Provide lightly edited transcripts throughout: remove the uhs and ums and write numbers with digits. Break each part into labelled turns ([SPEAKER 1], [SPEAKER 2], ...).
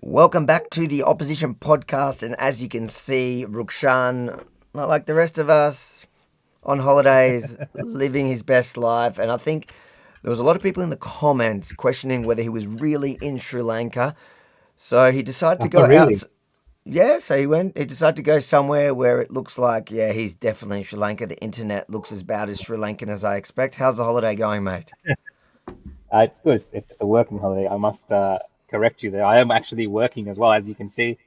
[SPEAKER 1] Welcome back to the Opposition Podcast, and as you can see, Rukshan, not like the rest of us, on holidays, living his best life, and I think there was a lot of people in the comments questioning whether he was really in Sri Lanka, so he decided to go out. Yeah, so he decided to go somewhere where it looks like, yeah, he's definitely in Sri Lanka. The internet looks about as Sri Lankan as I expect. How's the holiday going, mate?
[SPEAKER 2] It's good. It's a working holiday. I must correct you there. I am actually working as well, as you can see,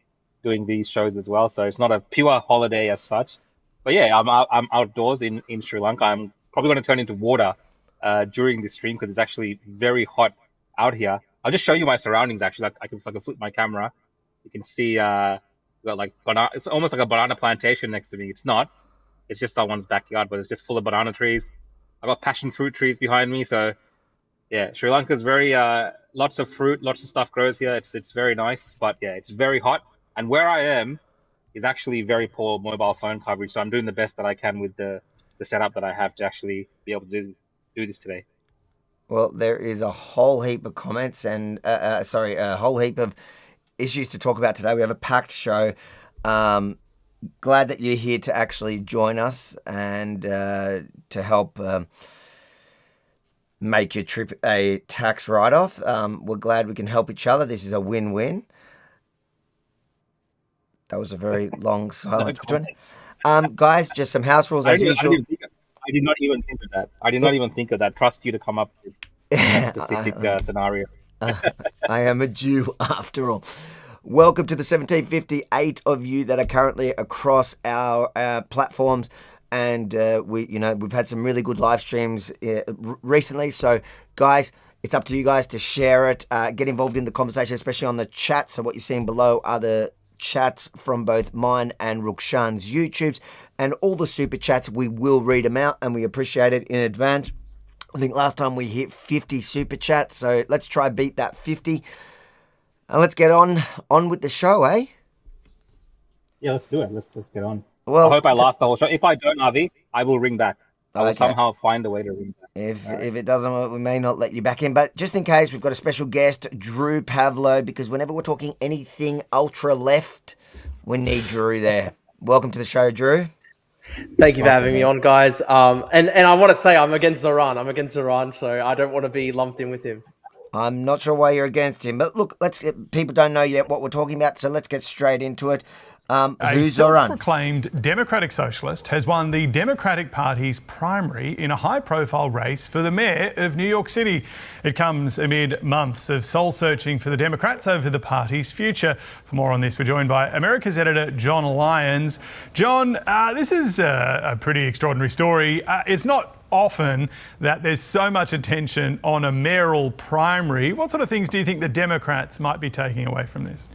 [SPEAKER 2] doing these shows as well. So it's not a pure holiday as such. But yeah, I'm outdoors in Sri Lanka. I'm probably going to turn into water during this stream because it's actually very hot out here. I'll just show you my surroundings. Actually, I can flip my camera. You can see we got like banana. It's almost like a banana plantation next to me. It's not. It's just someone's backyard, but it's just full of banana trees. I got passion fruit trees behind me. So yeah, Sri Lanka is very lots of fruit, lots of stuff grows here. It's very nice, but yeah, it's very hot. And where I am is actually very poor mobile phone coverage. So I'm doing the best that I can with the setup that I have to actually be able to do this today.
[SPEAKER 1] Well, there is a whole heap of comments and a whole heap of issues to talk about today. We have a packed show. Glad that you're here to actually join us and to help make your trip a tax write-off. We're glad we can help each other. This is a win-win. That was a very long silence between. Guys, just some house rules as usual.
[SPEAKER 2] I did not even think of that. I did not even think of that. Trust you to come up with a specific scenario.
[SPEAKER 1] I am a Jew after all. Welcome to the 1758 of you that are currently across our platforms. And we've had some really good live streams recently. So, guys, it's up to you guys to share it, get involved in the conversation, especially on the chat. So what you're seeing below are the chats from both mine and Rukshan's YouTubes. And all the super chats, we will read them out, and we appreciate it in advance. I think last time we hit 50 super chats, so let's try beat that 50. And let's get on with the show, eh?
[SPEAKER 2] Yeah, let's do it. Let's get on.
[SPEAKER 1] Well,
[SPEAKER 2] I hope I last the whole show. If I don't, Avi, I will ring back. I will somehow find a way to ring back.
[SPEAKER 1] If it doesn't, we may not let you back in. But just in case, we've got a special guest, Drew Pavlo, because whenever we're talking anything ultra-left, we need Drew there. Welcome to the show, Drew.
[SPEAKER 3] Thank you for having me on, guys. And I want to say I'm against Zohran, so I don't want to be lumped in with him.
[SPEAKER 1] I'm not sure why you're against him. But look, people don't know yet what we're talking about, so let's get straight into it.
[SPEAKER 4] A self-proclaimed democratic socialist has won the Democratic Party's primary in a high-profile race for the mayor of New York City. It comes amid months of soul-searching for the Democrats over the party's future. For more on this, we're joined by America's editor, John Lyons. John, this is a pretty extraordinary story. It's not often that there's so much attention on a mayoral primary. What sort of things do you think the Democrats might be taking away from this?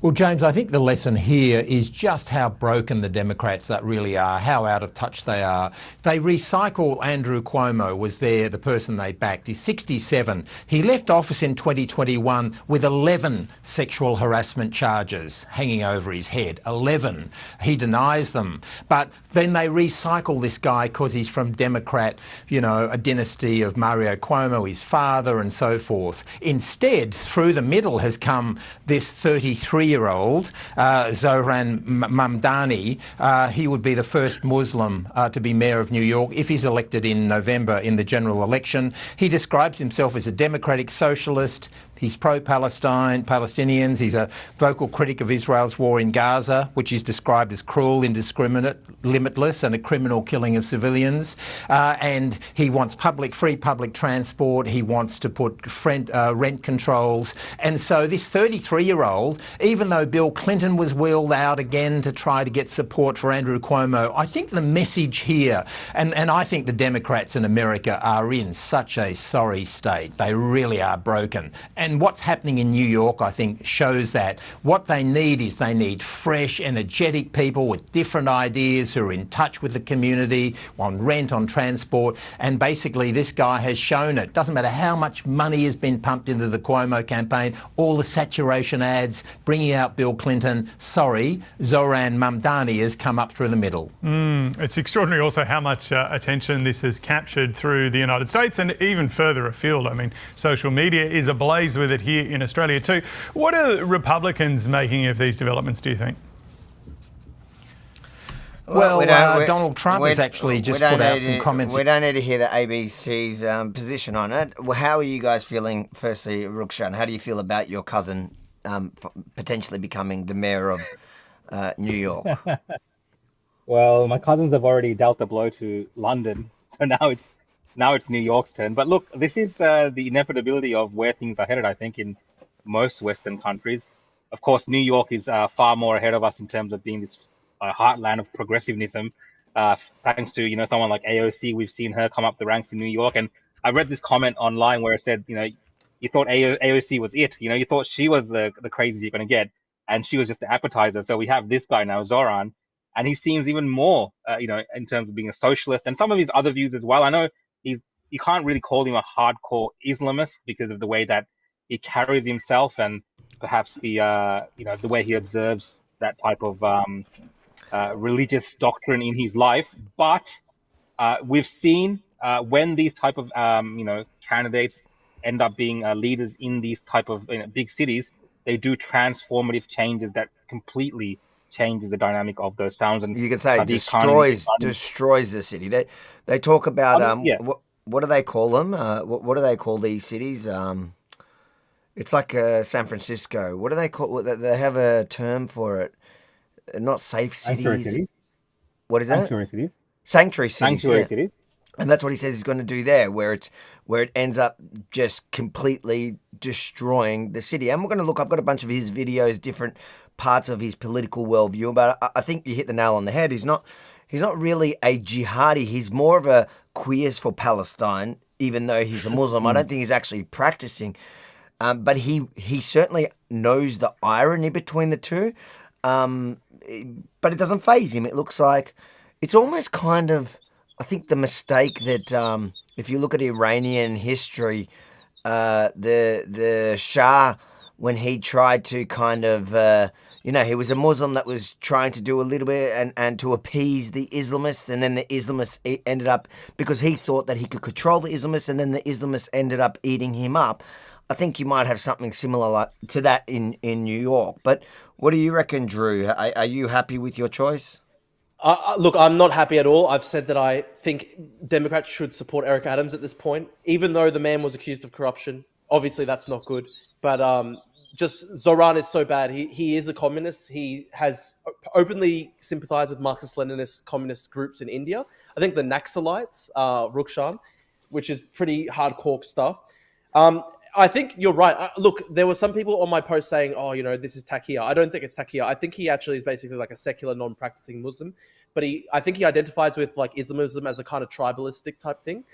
[SPEAKER 5] Well, James, I think the lesson here is just how broken the Democrats really are, how out of touch they are. They recycle Andrew Cuomo, was there, the person they backed. He's 67. He left office in 2021 with 11 sexual harassment charges hanging over his head. 11. He denies them. But then they recycle this guy because he's from Democrat, a dynasty of Mario Cuomo, his father, and so forth. Instead, through the middle has come this 33-year-old Zohran Mamdani. He would be the first Muslim to be mayor of New York if he's elected in November in the general election. He describes himself as a democratic socialist. He's Palestinians. He's a vocal critic of Israel's war in Gaza, which is described as cruel, indiscriminate, limitless, and a criminal killing of civilians. And he wants free public transport. He wants to put rent controls. And so this 33-year-old, even though Bill Clinton was wheeled out again to try to get support for Andrew Cuomo, I think the message here, and I think the Democrats in America are in such a sorry state. They really are broken. And what's happening in New York, I think, shows that. What they need fresh, energetic people with different ideas who are in touch with the community on rent, on transport. And basically, this guy has shown it. Doesn't matter how much money has been pumped into the Cuomo campaign, all the saturation ads, bringing out Bill Clinton. Sorry, Zohran Mamdani has come up through the middle.
[SPEAKER 4] It's extraordinary also how much attention this has captured through the United States and even further afield. I mean, social media is ablaze toys with it here in Australia too. What are Republicans making of these developments, do you think?
[SPEAKER 5] Well, Donald Trump has actually just put out some comments.
[SPEAKER 1] We don't need to hear the ABC's position on it. Well, how are you guys feeling? Firstly, Rukshan, how do you feel about your cousin potentially becoming the mayor of New York?
[SPEAKER 2] Well, my cousins have already dealt a blow to London, so now it's New York's turn. But look, this is the inevitability of where things are headed, I think, in most Western countries. Of course, New York is far more ahead of us in terms of being this heartland of progressivism. Thanks to someone like AOC, we've seen her come up the ranks in New York. And I read this comment online where it said, you thought AOC was it. You thought she was the craziest you're going to get, and she was just the appetizer. So we have this guy now, Zohran, and he seems even more, in terms of being a socialist, and some of his other views as well. I know you can't really call him a hardcore Islamist because of the way that he carries himself, and perhaps the way he observes that type of religious doctrine in his life. But we've seen when these type of candidates end up being leaders in these type of big cities, they do transformative changes that completely changes the dynamic of those towns. And
[SPEAKER 1] you can say destroys the city. They talk about what do they call them? What do they call these cities? It's like San Francisco. What do they call? They have a term for it. Not safe cities. What is that?
[SPEAKER 2] Sanctuary cities.
[SPEAKER 1] Sanctuary cities.
[SPEAKER 2] Sanctuary cities.
[SPEAKER 1] And that's what he says he's going to do there, where it ends up just completely destroying the city. And we're going to look. I've got a bunch of his videos, different parts of his political worldview. But I think you hit the nail on the head. He's not really a jihadi. He's more of a queers for Palestine, even though he's a Muslim. I don't think he's actually practicing. But he certainly knows the irony between the two. But it doesn't faze him. It looks like it's almost kind of, I think, the mistake that if you look at Iranian history, the Shah, when he tried to kind of, he was a Muslim that was trying to do a little bit and to appease the Islamists, and then the Islamists ended up, because he thought that he could control the Islamists, and then the Islamists ended up eating him up. I think you might have something similar to that in New York. But what do you reckon, Drew? Are you happy with your choice?
[SPEAKER 3] Look, I'm not happy at all. I've said that I think Democrats should support Eric Adams at this point, even though the man was accused of corruption. Obviously, that's not good. But just Zohran is so bad. He is a communist. He has openly sympathized with Marxist-Leninist communist groups in India. I think the Naxalites, Rukshan, which is pretty hardcore stuff. I think you're right. Look, there were some people on my post saying, this is Taqiyya. I don't think it's Taqiyya. I think he actually is basically like a secular, non-practicing Muslim. But I think he identifies with like Islamism as a kind of tribalistic type thing.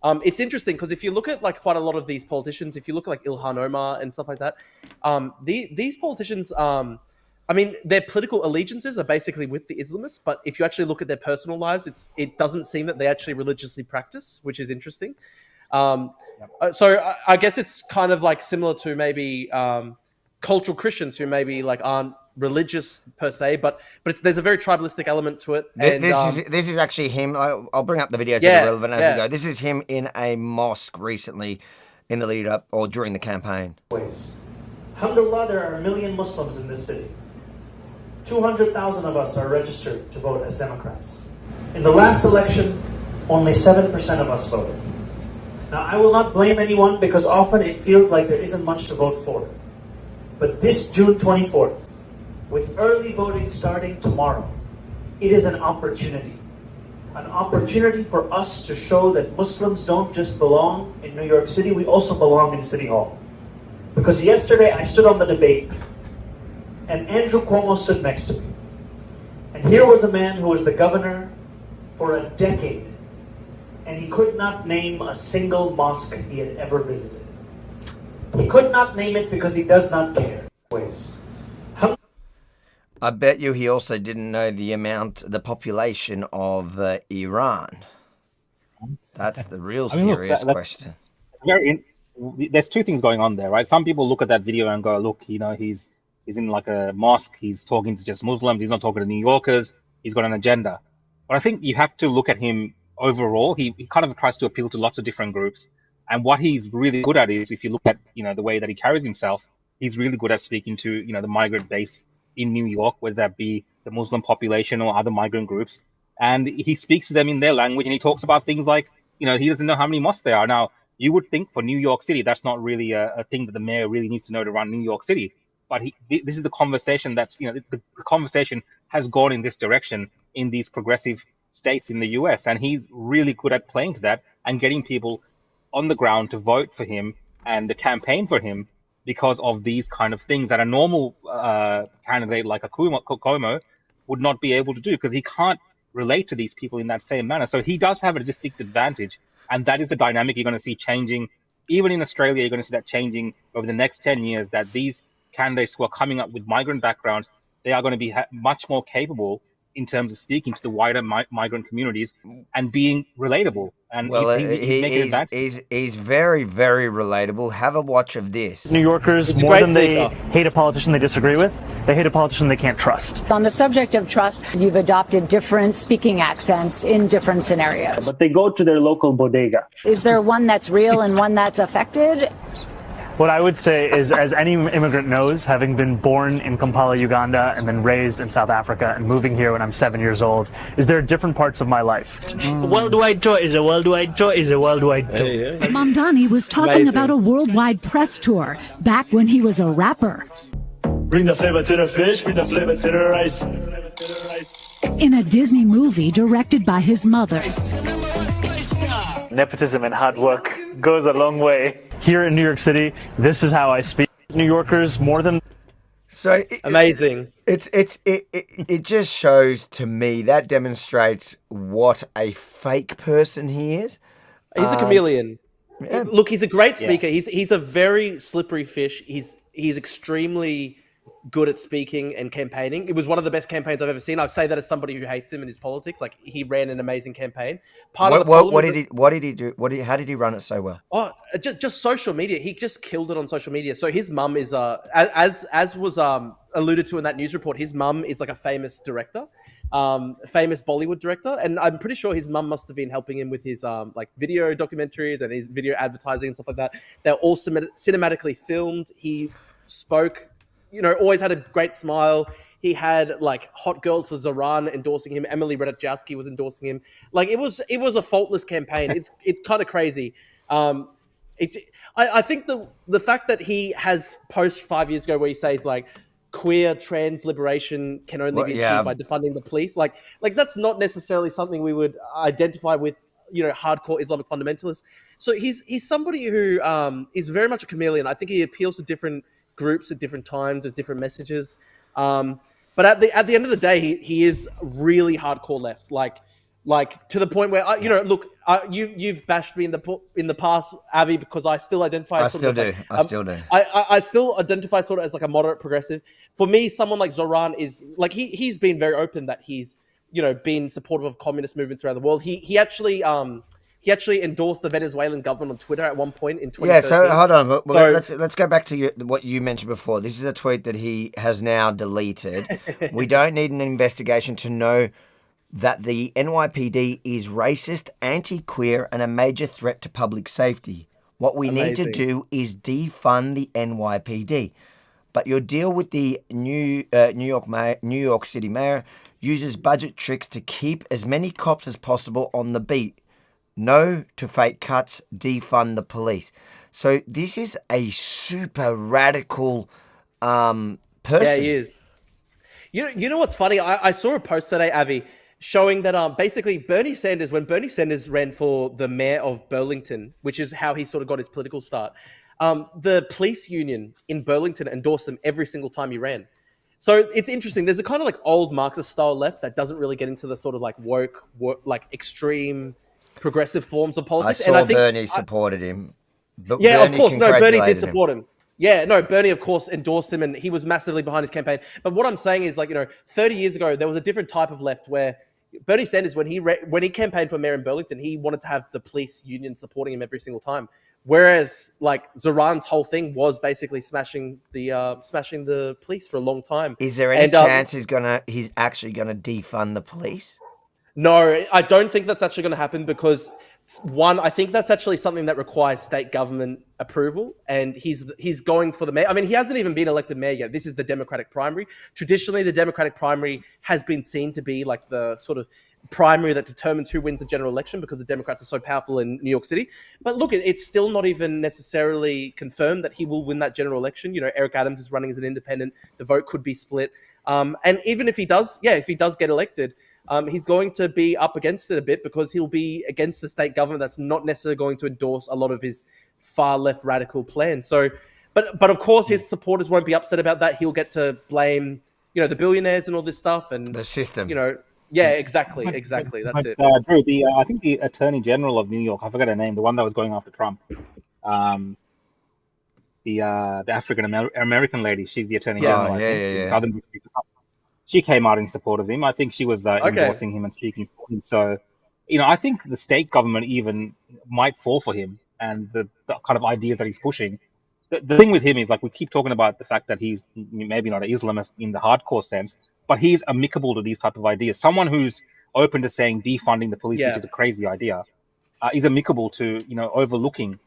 [SPEAKER 3] It's interesting because if you look at like quite a lot of these politicians, if you look at like Ilhan Omar and stuff like that, these politicians, their political allegiances are basically with the Islamists. But if you actually look at their personal lives, it doesn't seem that they actually religiously practice, which is interesting. So I guess it's kind of like similar to maybe cultural Christians who maybe like aren't religious per se, but there's a very tribalistic element to it. And,
[SPEAKER 1] this is actually him. I'll bring up the videos that are relevant as we go. This is him in a mosque recently in the lead up or during the campaign.
[SPEAKER 6] Alhamdulillah, there are 1 million Muslims in this city. 200,000 of us are registered to vote as Democrats. In the last election, only 7% of us voted. Now, I will not blame anyone because often it feels like there isn't much to vote for. But this June 24th, with early voting starting tomorrow, it is an opportunity. An opportunity for us to show that Muslims don't just belong in New York City, we also belong in City Hall. Because yesterday I stood on the debate and Andrew Cuomo stood next to me. And here was a man who was the governor for a decade. And he could not name a single mosque he had ever visited. He could not name it because he does not care.
[SPEAKER 1] I bet you he also didn't know the population of Iran. That's the real serious question.
[SPEAKER 2] There's two things going on there, right? Some people look at that video and go, look, he's in like a mosque. He's talking to just Muslims. He's not talking to New Yorkers. He's got an agenda. But I think you have to look at him overall. He kind of tries to appeal to lots of different groups. And what he's really good at is, if you look at, the way that he carries himself, he's really good at speaking to, the migrant base in New York, whether that be the Muslim population or other migrant groups. And he speaks to them in their language, and he talks about things like, he doesn't know how many mosques there are. Now, you would think for New York City, that's not really a thing that the mayor really needs to know to run New York City. But this is a conversation that's, the conversation has gone in this direction in these progressive states in the US. And he's really good at playing to that and getting people on the ground to vote for him and to campaign for him because of these kind of things that a normal candidate like a Cuomo would not be able to do, because he can't relate to these people in that same manner. So he does have a distinct advantage, and that is the dynamic you're going to see changing. Even in Australia, you're going to see that changing over the next 10 years, that these candidates who are coming up with migrant backgrounds, they are going to be much more capable in terms of speaking to the wider migrant communities and being relatable. And
[SPEAKER 1] he's very, very relatable. Have a watch of this.
[SPEAKER 6] New Yorkers, more than they hate a politician they disagree with, they hate a politician they can't trust.
[SPEAKER 7] On the subject of trust, you've adopted different speaking accents in different scenarios.
[SPEAKER 6] But they go to their local bodega.
[SPEAKER 7] Is there one that's real and one that's affected?
[SPEAKER 6] What I would say is, as any immigrant knows, having been born in Kampala, Uganda, and then raised in South Africa and moving here when I'm 7 years old, is there are different parts of my life.
[SPEAKER 8] A worldwide tour is a worldwide tour is a worldwide tour.
[SPEAKER 9] Mamdani was talking about a worldwide press tour back when he was a rapper.
[SPEAKER 8] Bring the flavor to the fish, bring the flavor to the rice.
[SPEAKER 9] In a Disney movie directed by his mother.
[SPEAKER 6] Nepotism and hard work goes a long way. Here in New York City, this is how I speak. New Yorkers, more than...
[SPEAKER 1] So
[SPEAKER 3] amazing.
[SPEAKER 1] It just shows to me, that demonstrates what a fake person he is.
[SPEAKER 3] He's a chameleon.
[SPEAKER 1] Yeah.
[SPEAKER 3] Look, he's a great speaker. Yeah. He's a very slippery fish. He's extremely good at speaking and campaigning. It was one of the best campaigns I've ever seen. I say that as somebody who hates him and his politics. Like, he ran an amazing campaign.
[SPEAKER 1] What did he do? How did he run it so well?
[SPEAKER 3] Oh, just social media. He just killed it on social media. So his mum is as was alluded to in that news report, his mum is like a famous director, famous Bollywood director, and I'm pretty sure his mum must have been helping him with his like video documentaries and his video advertising and stuff like that. They're all cinematically filmed. He spoke, always had a great smile. He had like hot girls for Zohran endorsing him. Emily Ratajkowski was endorsing him. Like, it was a faultless campaign. It's kind of crazy. I think the fact that he has posts 5 years ago where he says like queer trans liberation can only be achieved by defunding the police. Like that's not necessarily something we would identify with, hardcore Islamic fundamentalists. So he's somebody who is very much a chameleon. I think he appeals to different groups at different times with different messages. But at the end of the day, he is really hardcore left. Like to the point where you've bashed me in the past, Avi, because I still identify. I still do. I still identify sort of as like a moderate progressive. For me, someone like Zohran is like he's been very open that he's been supportive of communist movements around the world. He actually endorsed the Venezuelan government on Twitter at one point in 2013.
[SPEAKER 1] Yeah, so hold on. Let's go back to what you mentioned before. This is a tweet that he has now deleted. We don't need an investigation to know that the NYPD is racist, anti-queer, and a major threat to public safety. What we need to do is defund the NYPD. But your deal with the New York City mayor uses budget tricks to keep as many cops as possible on the beat. No to fake cuts, defund the police. So this is a super radical person.
[SPEAKER 3] Yeah, he is. You know what's funny? I saw a post today, Avi, showing that basically when Bernie Sanders ran for the mayor of Burlington, which is how he sort of got his political start, the police union in Burlington endorsed him every single time he ran. So it's interesting. There's a kind of like old Marxist style left that doesn't really get into the sort of like woke like extreme progressive forms of politics.
[SPEAKER 1] I think Bernie supported him.
[SPEAKER 3] But yeah, Bernie, of course. No, Bernie did support him. Yeah, no, Bernie, of course, endorsed him, and he was massively behind his campaign. But what I'm saying is, 30 years ago, there was a different type of left where Bernie Sanders, when he campaigned for mayor in Burlington, he wanted to have the police union supporting him every single time. Whereas, Zohran's whole thing was basically smashing the police for a long time.
[SPEAKER 1] Is there any chance he's actually gonna defund the police?
[SPEAKER 3] No, I don't think that's actually going to happen because One, I think that's actually something that requires state government approval, and he's going for the mayor. I mean, he hasn't even been elected mayor yet. This is the Democratic primary. Traditionally, the Democratic primary has been seen to be like the sort of primary that determines who wins the general election because the Democrats are so powerful in New York City. But look, it's still not even necessarily confirmed that he will win that general election. You know, Eric Adams is running as an independent. The vote could be split. And even if he does get elected, he's going to be up against it a bit because he'll be against the state government that's not necessarily going to endorse a lot of his far left radical plans. So, but of course his supporters won't be upset about that. He'll get to blame, you know, the billionaires and all this stuff and
[SPEAKER 1] the system.
[SPEAKER 3] You know, yeah, exactly. That's it.
[SPEAKER 2] Drew, I think the Attorney General of New York, I forgot her name, the one that was going after Trump, the African American lady, she's the Attorney General.
[SPEAKER 1] Yeah.
[SPEAKER 2] Southern District. She came out in support of him. I think she was endorsing him and speaking for him. So, you know, I think the state government even might fall for him and the kind of ideas that he's pushing. The thing with him is, like, we keep talking about the fact that he's maybe not an Islamist in the hardcore sense, but he's amicable to these type of ideas. Someone who's open to saying defunding the police, which is a crazy idea, is amicable to, you know, overlooking,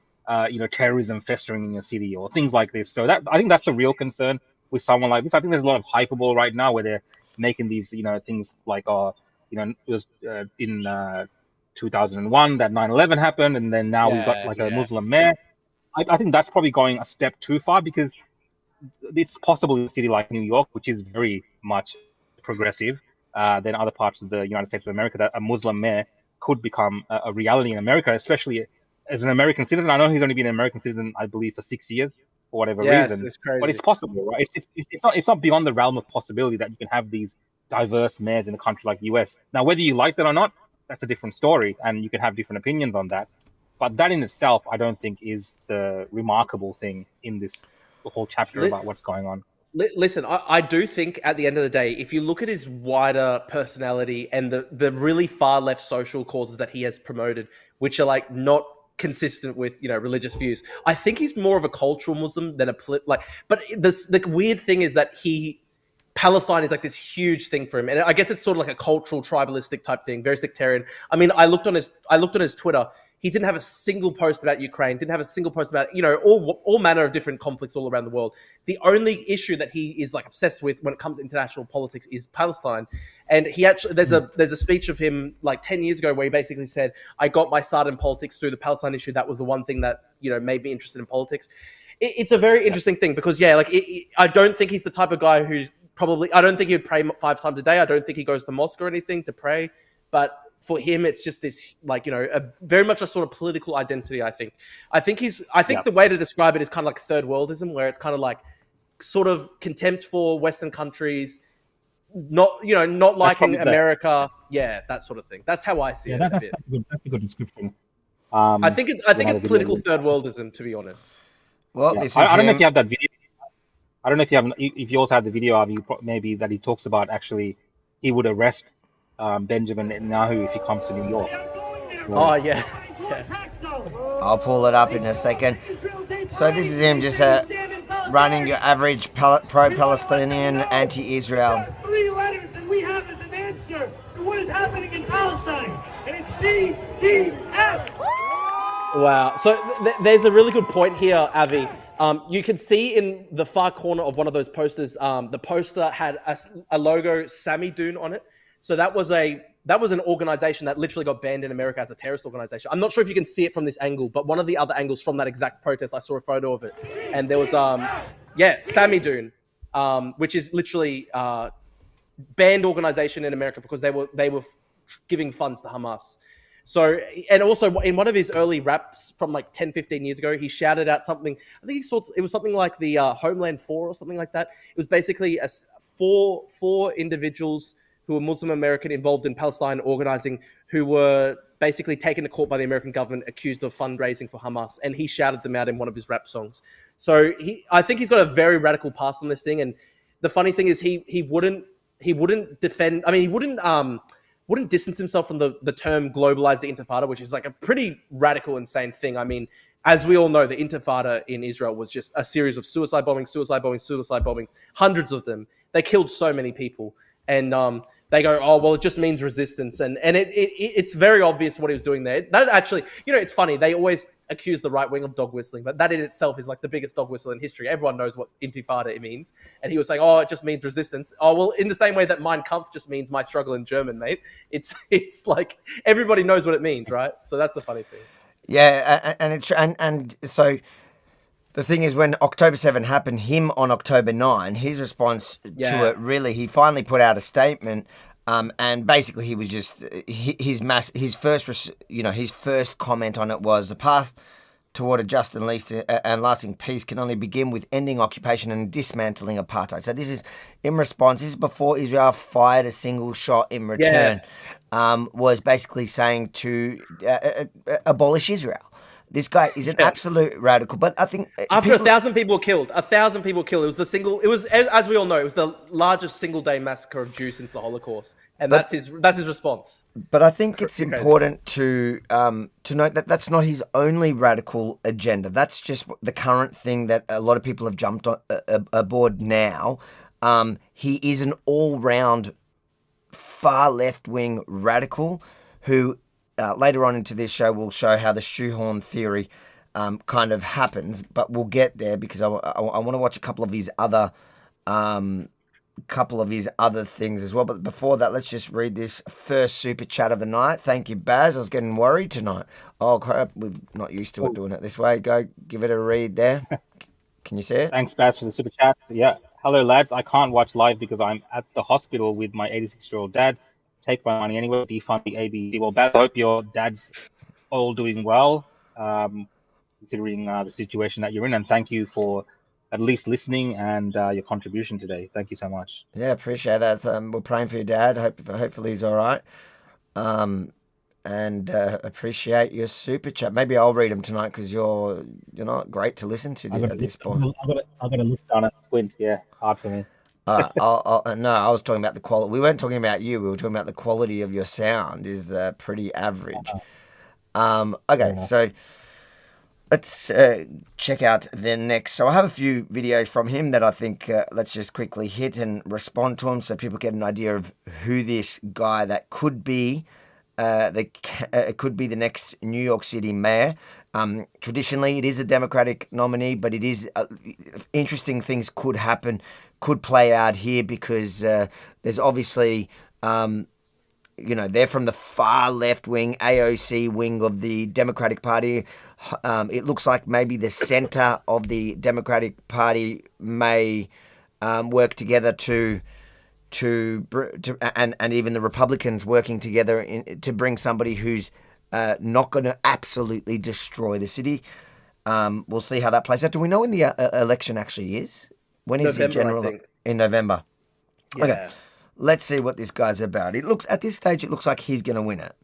[SPEAKER 2] terrorism festering in your city or things like this. So I think that's a real concern with someone like this. I think there's a lot of hyperbole right now where they're making these, you know, things like, it was in 2001 that 9/11 happened, and then now we've got like a Muslim mayor. I think that's probably going a step too far because it's possible in a city like New York, which is very much progressive than other parts of the United States of America, that a Muslim mayor could become a reality in America, especially as an American citizen. I know he's only been an American citizen, I believe, for 6 years for whatever reason.
[SPEAKER 3] It's crazy.
[SPEAKER 2] But it's possible, right? It's not beyond the realm of possibility that you can have these diverse mayors in a country like the US. Now, whether you like that or not, that's a different story, and you can have different opinions on that. But that in itself, I don't think is the remarkable thing in this whole chapter about what's going on.
[SPEAKER 3] Listen, I do think at the end of the day, if you look at his wider personality and the really far left social causes that he has promoted, which are like not consistent with, you know, religious views, I think he's more of a cultural Muslim than but the weird thing is that Palestine is like this huge thing for him, and I guess it's sort of like a cultural tribalistic type thing, very sectarian. I mean, I looked on his Twitter. He didn't have a single post about Ukraine, didn't have a single post about, you know, all manner of different conflicts all around the world. The only issue that he is like obsessed with when it comes to international politics is Palestine. And he actually, there's a speech of him like 10 years ago where he basically said, I got my start in politics through the Palestine issue. That was the one thing that, you know, made me interested in politics. It's a very interesting thing because, I don't think he's the type of guy who's I don't think he would pray 5 times a day. I don't think he goes to mosque or anything to pray. But for him, it's just this, like, you know, very much a sort of political identity, I think. I think the way to describe it is kind of like third worldism, where it's kind of like sort of contempt for Western countries, not liking America. Yeah, that sort of thing. That's how I see it.
[SPEAKER 2] That's a good description.
[SPEAKER 3] I think it's political third worldism, to be honest.
[SPEAKER 1] Well,
[SPEAKER 2] I don't know if you have that video. I don't know if you also have the video of maybe that he talks about actually he would arrest Benjamin Netanyahu if he comes to New York.
[SPEAKER 3] Oh, yeah.
[SPEAKER 1] I'll pull it up in a second. So this is him just running your average pro-Palestinian, anti-Israel.
[SPEAKER 8] 3 letters that we have as an answer to what is happening in Palestine, and it's BDS.
[SPEAKER 3] Wow. So there's a really good point here, Avi. You can see in the far corner of one of those posters, the poster had a logo, Sami Doon, on it. So that was an organization that literally got banned in America as a terrorist organization. I'm not sure if you can see it from this angle, but one of the other angles from that exact protest, I saw a photo of it. And there was, Sami Doon, which is literally banned organization in America because they were giving funds to Hamas. So, and also in one of his early raps from like 10, 15 years ago, he shouted out something. I think it was something like the Homeland 4 or something like that. It was basically four individuals who were Muslim American involved in Palestine organizing, who were basically taken to court by the American government, accused of fundraising for Hamas. And he shouted them out in one of his rap songs. So I think he's got a very radical past on this thing. And the funny thing is he wouldn't defend, I mean, he wouldn't distance himself from the term globalize the Intifada, which is like a pretty radical, insane thing. I mean, as we all know, the Intifada in Israel was just a series of suicide bombings, hundreds of them. They killed so many people. And they go, oh, well, it just means resistance. And it's very obvious what he was doing there. That actually, it's funny. They always accuse the right wing of dog whistling, but that in itself is like the biggest dog whistle in history. Everyone knows what intifada means. And he was saying, oh, it just means resistance. Oh, well, in the same way that Mein Kampf just means my struggle in German, mate. It's like everybody knows what it means, right? So that's a funny thing.
[SPEAKER 1] Yeah, and so the thing is, when October 7 happened, him on October 9, his response to it, really, he finally put out a statement, and basically he was just his first comment on it was the path toward a just and lasting peace can only begin with ending occupation and dismantling apartheid. So this is in response. This is before Israel fired a single shot in return. Was basically saying to abolish Israel. This guy is an absolute radical, but I think
[SPEAKER 3] after 1,000 people were killed, 1,000 people killed. It was as we all know, it was the largest single day massacre of Jews since the Holocaust, and that's his response.
[SPEAKER 1] But I think it's important to note that that's not his only radical agenda. That's just the current thing that a lot of people have jumped aboard now. He is an all-round far left-wing radical who later on into this show will show how the shoehorn theory kind of happens, but we'll get there because I want to watch a couple of his other things as well. But before that, let's just read this first super chat of the night. Thank you, Baz. I was getting worried tonight. Oh crap, we're not used to it doing it this way. Go give it a read there. Can you see it?
[SPEAKER 2] Thanks, Baz, for the super chat. Yeah. Hello, lads. I can't watch live because I'm at the hospital with my 86-year-old dad. Take my money anyway, defund the ABC. Well, Baz, I hope your dad's all doing well, considering the situation that you're in. And thank you for at least listening and your contribution today. Thank you so much.
[SPEAKER 1] Yeah, appreciate that. We're praying for your dad. Hopefully he's all right. And appreciate your super chat. Maybe I'll read them tonight because you're not great to listen to at this point.
[SPEAKER 2] I've got a list on a squint. Yeah, hard for me.
[SPEAKER 1] No, I was talking about the quality. We weren't talking about you. We were talking about the quality of your sound is pretty average. Okay, so let's check out the next. So I have a few videos from him that I think let's just quickly hit and respond to them so people get an idea of who this guy that could be. It could be the next New York City mayor. Traditionally, it is a Democratic nominee, but it is interesting things could happen, could play out here because there's obviously, they're from the far left wing, AOC wing of the Democratic Party. It looks like maybe the center of the Democratic Party may work together and even the Republicans working together to bring somebody who's not going to absolutely destroy the city. We'll see how that plays out. Do we know when the election actually is? When is
[SPEAKER 3] November,
[SPEAKER 1] the general? In November.
[SPEAKER 3] Yeah.
[SPEAKER 1] Okay, let's see what this guy's about. At this stage, it looks like he's going to win it.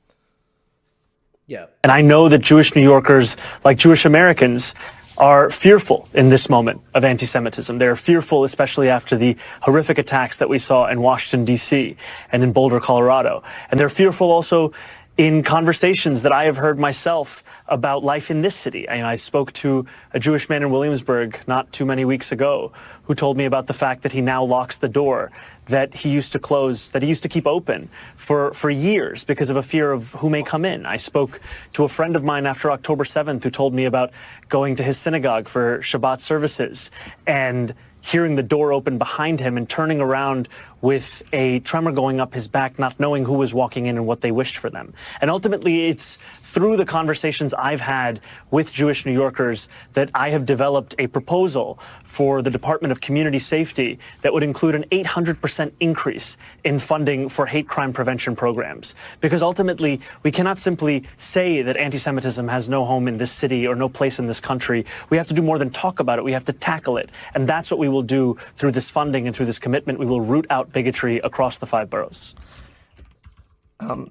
[SPEAKER 3] Yeah.
[SPEAKER 10] And I know that Jewish New Yorkers, like Jewish Americans, are fearful in this moment of anti-Semitism. They're fearful, especially after the horrific attacks that we saw in Washington, D.C. and in Boulder, Colorado. And they're fearful also in conversations that I have heard myself about life in this city. And I spoke to a Jewish man in Williamsburg not too many weeks ago who told me about the fact that he now locks the door that he used to close, that he used to keep open for years because of a fear of who may come in. I spoke to a friend of mine after October 7th who told me about going to his synagogue for Shabbat services and hearing the door open behind him and turning around with a tremor going up his back, not knowing who was walking in and what they wished for them. And ultimately, it's through the conversations I've had with Jewish New Yorkers that I have developed a proposal for the Department of Community Safety that would include an 800% increase in funding for hate crime prevention programs. Because ultimately, we cannot simply say that anti-Semitism has no home in this city or no place in this country. We have to do more than talk about it. We have to tackle it. And that's what we will do through this funding and through this commitment. We will root out bigotry across the 5 boroughs.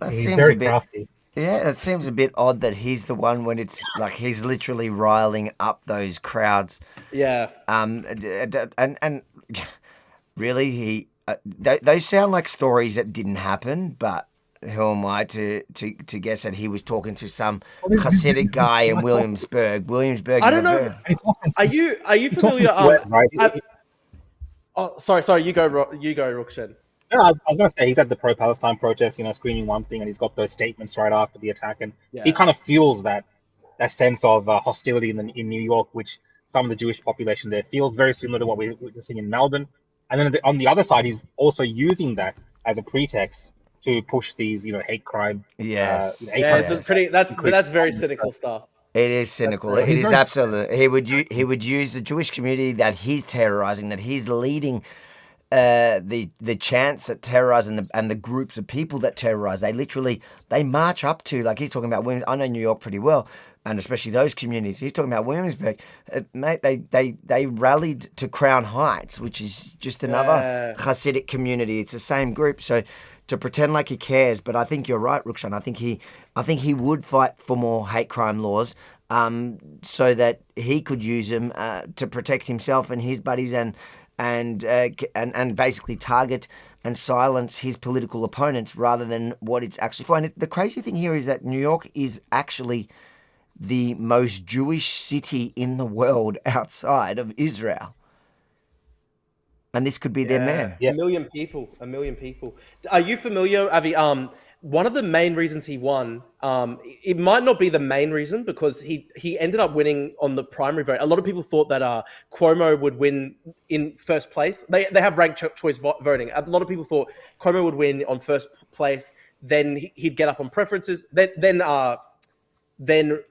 [SPEAKER 2] He's very crafty.
[SPEAKER 1] Yeah, it seems a bit odd that he's the one when it's like he's literally riling up those crowds.
[SPEAKER 3] Yeah.
[SPEAKER 1] And really, those sound like stories that didn't happen, but who am I to guess that he was talking to some Hasidic guy in Williamsburg?
[SPEAKER 3] I don't know. Are you familiar?
[SPEAKER 2] Right?
[SPEAKER 3] Sorry. You go, Rukshan.
[SPEAKER 2] No, I was going to say he's at the pro-Palestine protest, screaming one thing, and he's got those statements right after the attack, and he kind of fuels that sense of hostility in New York, which some of the Jewish population there feels very similar to what we're witnessing in Melbourne. And then on the other side, he's also using that as a pretext to push these, hate crime.
[SPEAKER 1] Yes.
[SPEAKER 3] That's very cynical stuff.
[SPEAKER 1] It is cynical. It is absolutely. He would use the Jewish community that he's terrorizing, that he's leading. The chants at terrorizing and the groups of people that terrorize, they march up to, like he's talking about women. I know New York pretty well, and especially those communities. He's talking about Williamsburg. Mate, they rallied to Crown Heights, which is just another Hasidic community. It's the same group. So to pretend like he cares, but I think you're right, Rukshan. I think he would fight for more hate crime laws, so that he could use them to protect himself and his buddies and basically target and silence his political opponents rather than what it's actually for. And the crazy thing here is that New York is actually the most Jewish city in the world outside of Israel. And this could be their mayor.
[SPEAKER 3] Yeah. A million people. Are you familiar, Avi? One of the main reasons he won, it might not be the main reason because he ended up winning on the primary vote. A lot of people thought that Cuomo would win in first place. They have ranked choice voting. A lot of people thought Cuomo would win on first place. Then he'd get up on preferences. Then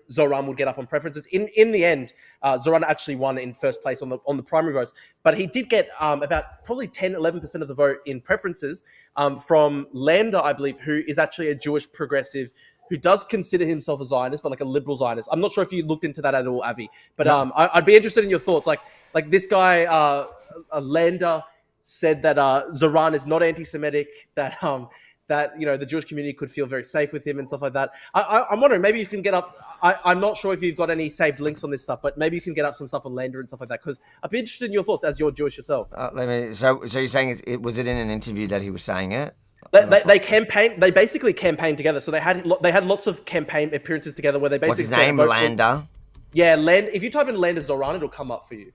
[SPEAKER 3] Zohran would get up on preferences. In the end, Zohran actually won in first place on the primary votes, but he did get about probably 10-11% of the vote in preferences from Lander, I believe, who is actually a Jewish progressive who does consider himself a Zionist, but like a liberal Zionist. I'm not sure if you looked into that at all, Avi, but I'd be interested in your thoughts. Like this guy, Lander, said that Zohran is not anti-Semitic, that the Jewish community could feel very safe with him and stuff like that. I'm wondering, maybe you can get up. I'm not sure if you've got any saved links on this stuff, but maybe you can get up some stuff on Lander and stuff like that, because I'd be interested in your thoughts as you're Jewish yourself.
[SPEAKER 1] So you're saying was it in an interview that he was saying it?
[SPEAKER 3] They campaigned. They basically campaigned together. So they had lots of campaign appearances together where they basically.
[SPEAKER 1] What's his name? Lander.
[SPEAKER 3] Yeah, Lander. If you type in Lander Zohran, it'll come up for you.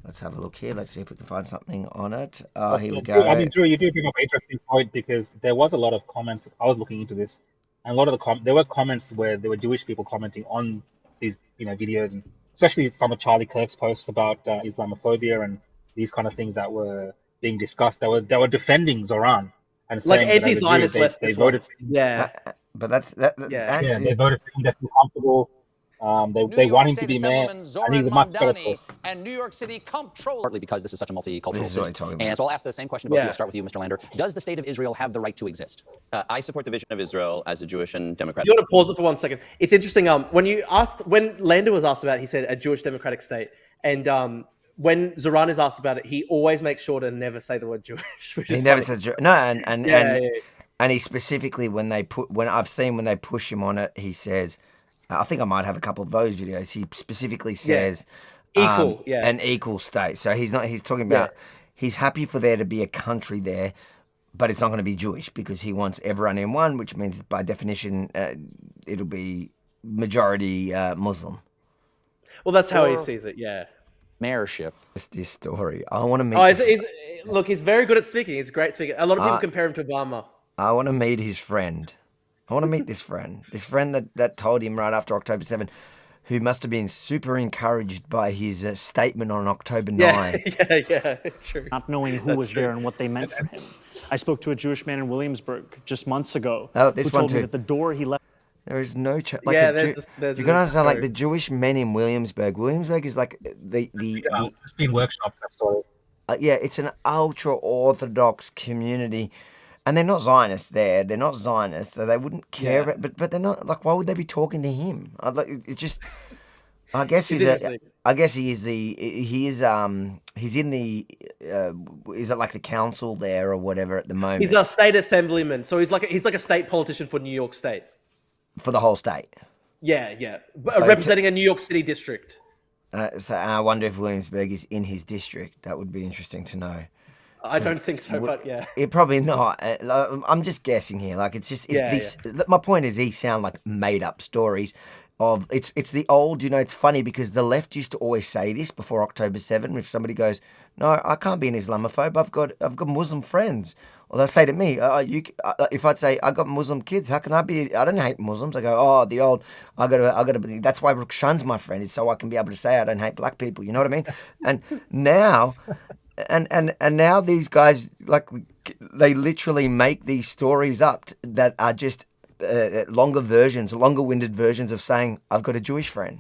[SPEAKER 1] Let's have a look here. Let's see if we can find something on it. Here we go.
[SPEAKER 2] I mean, Drew, you do bring up an interesting point because there was a lot of comments. I was looking into this, and a lot of there were comments where there were Jewish people commenting on these, videos, and especially some of Charlie Kirk's posts about Islamophobia and these kind of things that were being discussed. They were defending Zohran and saying
[SPEAKER 3] like anti-Zionist leftists.
[SPEAKER 2] They voted.
[SPEAKER 1] But that's
[SPEAKER 2] they voted for him to feel comfortable. They want him to be mayor, and he's a much better person.
[SPEAKER 11] And New York City comptroller, partly because this is such a multicultural
[SPEAKER 1] city.
[SPEAKER 11] And so I'll ask the same question about you. I'll start with you, Mr. Lander. Does the state of Israel have the right to exist?
[SPEAKER 12] I support the vision of Israel as a Jewish and democratic.
[SPEAKER 3] You want to pause it for 1 second? It's interesting. When Lander was asked about it, he said a Jewish democratic state, and when Zohran is asked about it, he always makes sure to never say the word Jewish. Which is
[SPEAKER 1] never said no, and he specifically when they push him on it, he says. I think I might have a couple of those videos. He specifically says an equal state. So he's talking about he's happy for there to be a country there, but it's not going to be Jewish because he wants everyone in one, which means by definition it'll be majority Muslim.
[SPEAKER 3] Well, that's how he sees it. Yeah.
[SPEAKER 11] Mayorship.
[SPEAKER 1] This story. I want to meet.
[SPEAKER 3] Look, he's very good at speaking. He's a great speaker. A lot of people compare him to Obama.
[SPEAKER 1] I want to meet his friend. I want to meet this friend that told him right after October 7, who must have been super encouraged by his statement on October 9.
[SPEAKER 3] Yeah, true.
[SPEAKER 10] Not knowing who was there and what they meant for him. I spoke to a Jewish man in Williamsburg just months ago who told me that the door he left.
[SPEAKER 1] There is no
[SPEAKER 3] you can
[SPEAKER 1] understand, like the Jewish men in Williamsburg. Williamsburg is like
[SPEAKER 2] it's been workshopped, that story.
[SPEAKER 1] It's an ultra-Orthodox community. And they're not Zionists there. They're not Zionists, so they wouldn't care. But they're not, like, why would they be talking to him? It's just, I guess he's in the, is it like the council there or whatever at the moment?
[SPEAKER 3] He's a state assemblyman. So he's like a state politician for New York State.
[SPEAKER 1] For the whole state?
[SPEAKER 3] Yeah. So representing a New York City district.
[SPEAKER 1] So I wonder if Williamsburg is in his district. That would be interesting to know.
[SPEAKER 3] I don't think so, but yeah.
[SPEAKER 1] It probably not. I'm just guessing here. Like, it's just... My point is these sound like made-up stories of it's the old, it's funny because the left used to always say this before October 7. If somebody goes, no, I can't be an Islamophobe, I've got Muslim friends. Or they'll say to me, if I'd say I got Muslim kids, how can I be? I don't hate Muslims. I go, oh, the old, I gotta be. That's why Rukshan's my friend, is so I can be able to say I don't hate black people. You know what I mean? And now, and now these guys, like, they literally make these stories up that are just longer-winded versions of saying I've got a Jewish friend.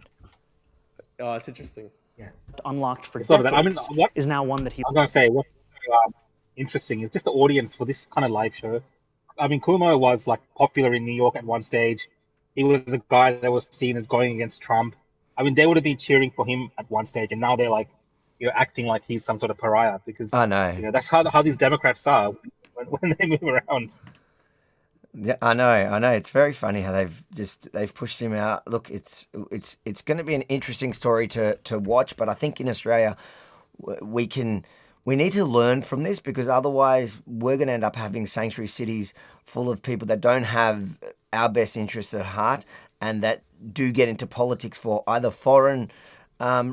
[SPEAKER 3] Oh, it's interesting.
[SPEAKER 13] Yeah, unlocked for
[SPEAKER 2] So
[SPEAKER 13] decades.
[SPEAKER 2] what
[SPEAKER 13] Is now one that he.
[SPEAKER 2] I was going to say, what's interesting is just the audience for this kind of live show. I mean, Cuomo was like popular in New York at one stage. He was the guy that was seen as going against Trump. I mean, they would have been cheering for him at one stage, and now they're like, acting like he's some sort of pariah because
[SPEAKER 1] I know.
[SPEAKER 2] That's how these Democrats are when they move around.
[SPEAKER 1] Yeah, I know. It's very funny how they've pushed him out. Look, it's going to be an interesting story to watch, but I think in Australia we need to learn from this, because otherwise we're going to end up having sanctuary cities full of people that don't have our best interests at heart and that do get into politics for either foreign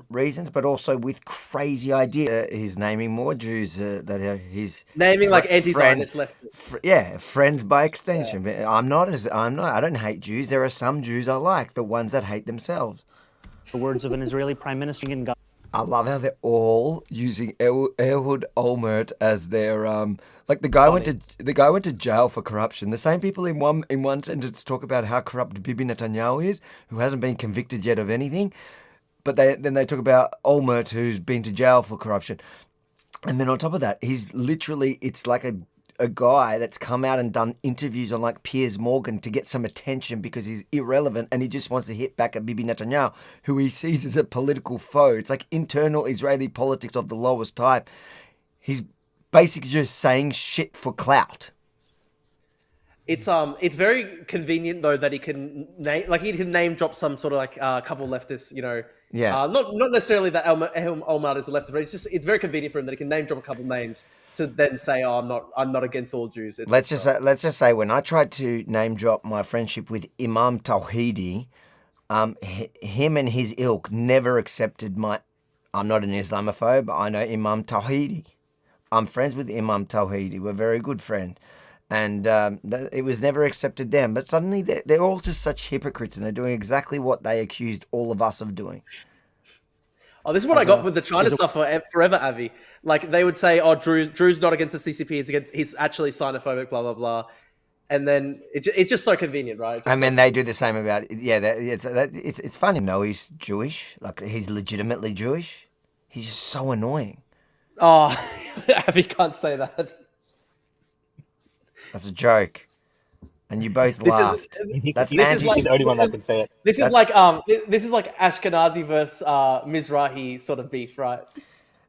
[SPEAKER 1] reasons, but also with crazy ideas. He's naming more Jews that he's
[SPEAKER 3] naming like anti-Zionist leftists.
[SPEAKER 1] Friends by extension. Yeah. I don't hate Jews. There are some Jews I like, the ones that hate themselves.
[SPEAKER 13] The words of an Israeli prime minister in Gaza.
[SPEAKER 1] I love how they're all using Ehud Olmert as their like the guy went to jail for corruption. The same people in one sentence talk about how corrupt Bibi Netanyahu is, who hasn't been convicted yet of anything. But then they talk about Olmert, who's been to jail for corruption. And then on top of that, it's like a guy that's come out and done interviews on like Piers Morgan to get some attention because he's irrelevant and he just wants to hit back at Bibi Netanyahu, who he sees as a political foe. It's like internal Israeli politics of the lowest type. He's basically just saying shit for clout.
[SPEAKER 3] It's very convenient though that he can name drop some sort of like a couple leftists,
[SPEAKER 1] Yeah.
[SPEAKER 3] Not necessarily that Olmert is a leftist, but it's very convenient for him that he can name drop a couple names to then say, "Oh, I'm not against all Jews."
[SPEAKER 1] Let's just say when I tried to name drop my friendship with Imam Tawhidi, him and his ilk never accepted I'm not an Islamophobe. I know Imam Tawhidi. I'm friends with Imam Tawhidi. We're a very good friend. And it was never accepted them. But suddenly they're all just such hypocrites, and they're doing exactly what they accused all of us of doing.
[SPEAKER 3] Oh, this is what I got with the China stuff forever, Avi. Like, they would say, oh, Drew's not against the CCP, he's actually xenophobic, blah, blah, blah. And then it's just so convenient, right?
[SPEAKER 1] And then they do the same about it. Yeah, it's funny. No, he's Jewish. Like, he's legitimately Jewish. He's just so annoying.
[SPEAKER 3] Oh, Avi can't say that.
[SPEAKER 1] That's a joke. And you both laughed. That's
[SPEAKER 2] he's the only one that can say it.
[SPEAKER 3] This is like Ashkenazi versus Mizrahi sort of beef, right?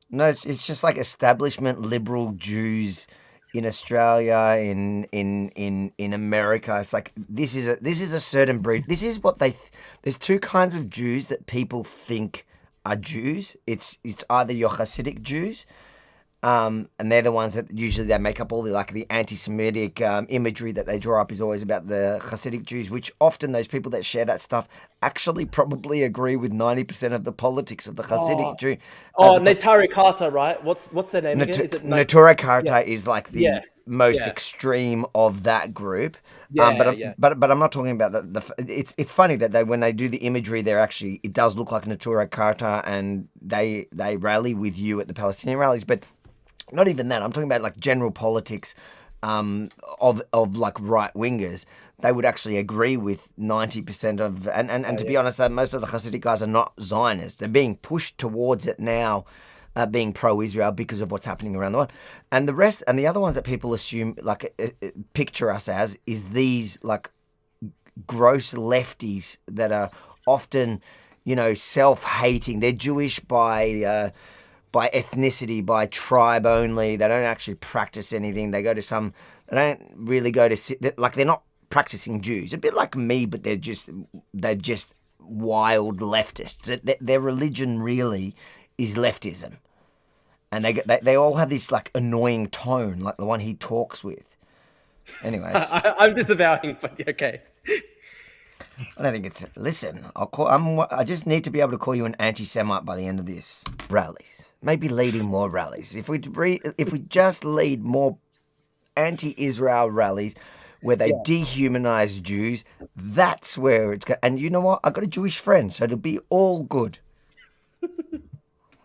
[SPEAKER 1] No, it's just like establishment liberal Jews in Australia, in America. It's like this is a certain breed. This is what there's two kinds of Jews that people think are Jews. It's either your Hasidic Jews, and they're the ones that usually they make up all the anti-Semitic imagery that they draw up is always about the Hasidic Jews, which often those people that share that stuff actually probably agree with 90% of the politics of the Hasidic Jew.
[SPEAKER 3] Neturei Karta, right? What's their name again? Is it
[SPEAKER 1] Neturei Karta is like the most extreme of that group. But I'm not talking about it's funny that when they do the imagery, it does look like Neturei Karta, and they rally with you at the Palestinian rallies, but not even that. I'm talking about like general politics of like right wingers. They would actually agree with 90% of, and to be honest, most of the Hasidic guys are not Zionists. They're being pushed towards it now, being pro-Israel because of what's happening around the world. And the rest, and the other ones that people assume, picture us as, is these like gross lefties that are often, self-hating. They're Jewish by ethnicity, by tribe only. They don't actually practice anything. They don't really go to, they're not practicing Jews. A bit like me, but they're just wild leftists. Their religion really is leftism. And they all have this like annoying tone, like the one he talks with. Anyways.
[SPEAKER 3] I'm disavowing, but okay.
[SPEAKER 1] I don't think it's. Listen, I just need to be able to call you an anti-Semite by the end of this. Rallies, maybe leading more rallies. If we just lead more anti-Israel rallies where they dehumanize Jews, that's where it's going. And you know what? I got a Jewish friend, so it'll be all good.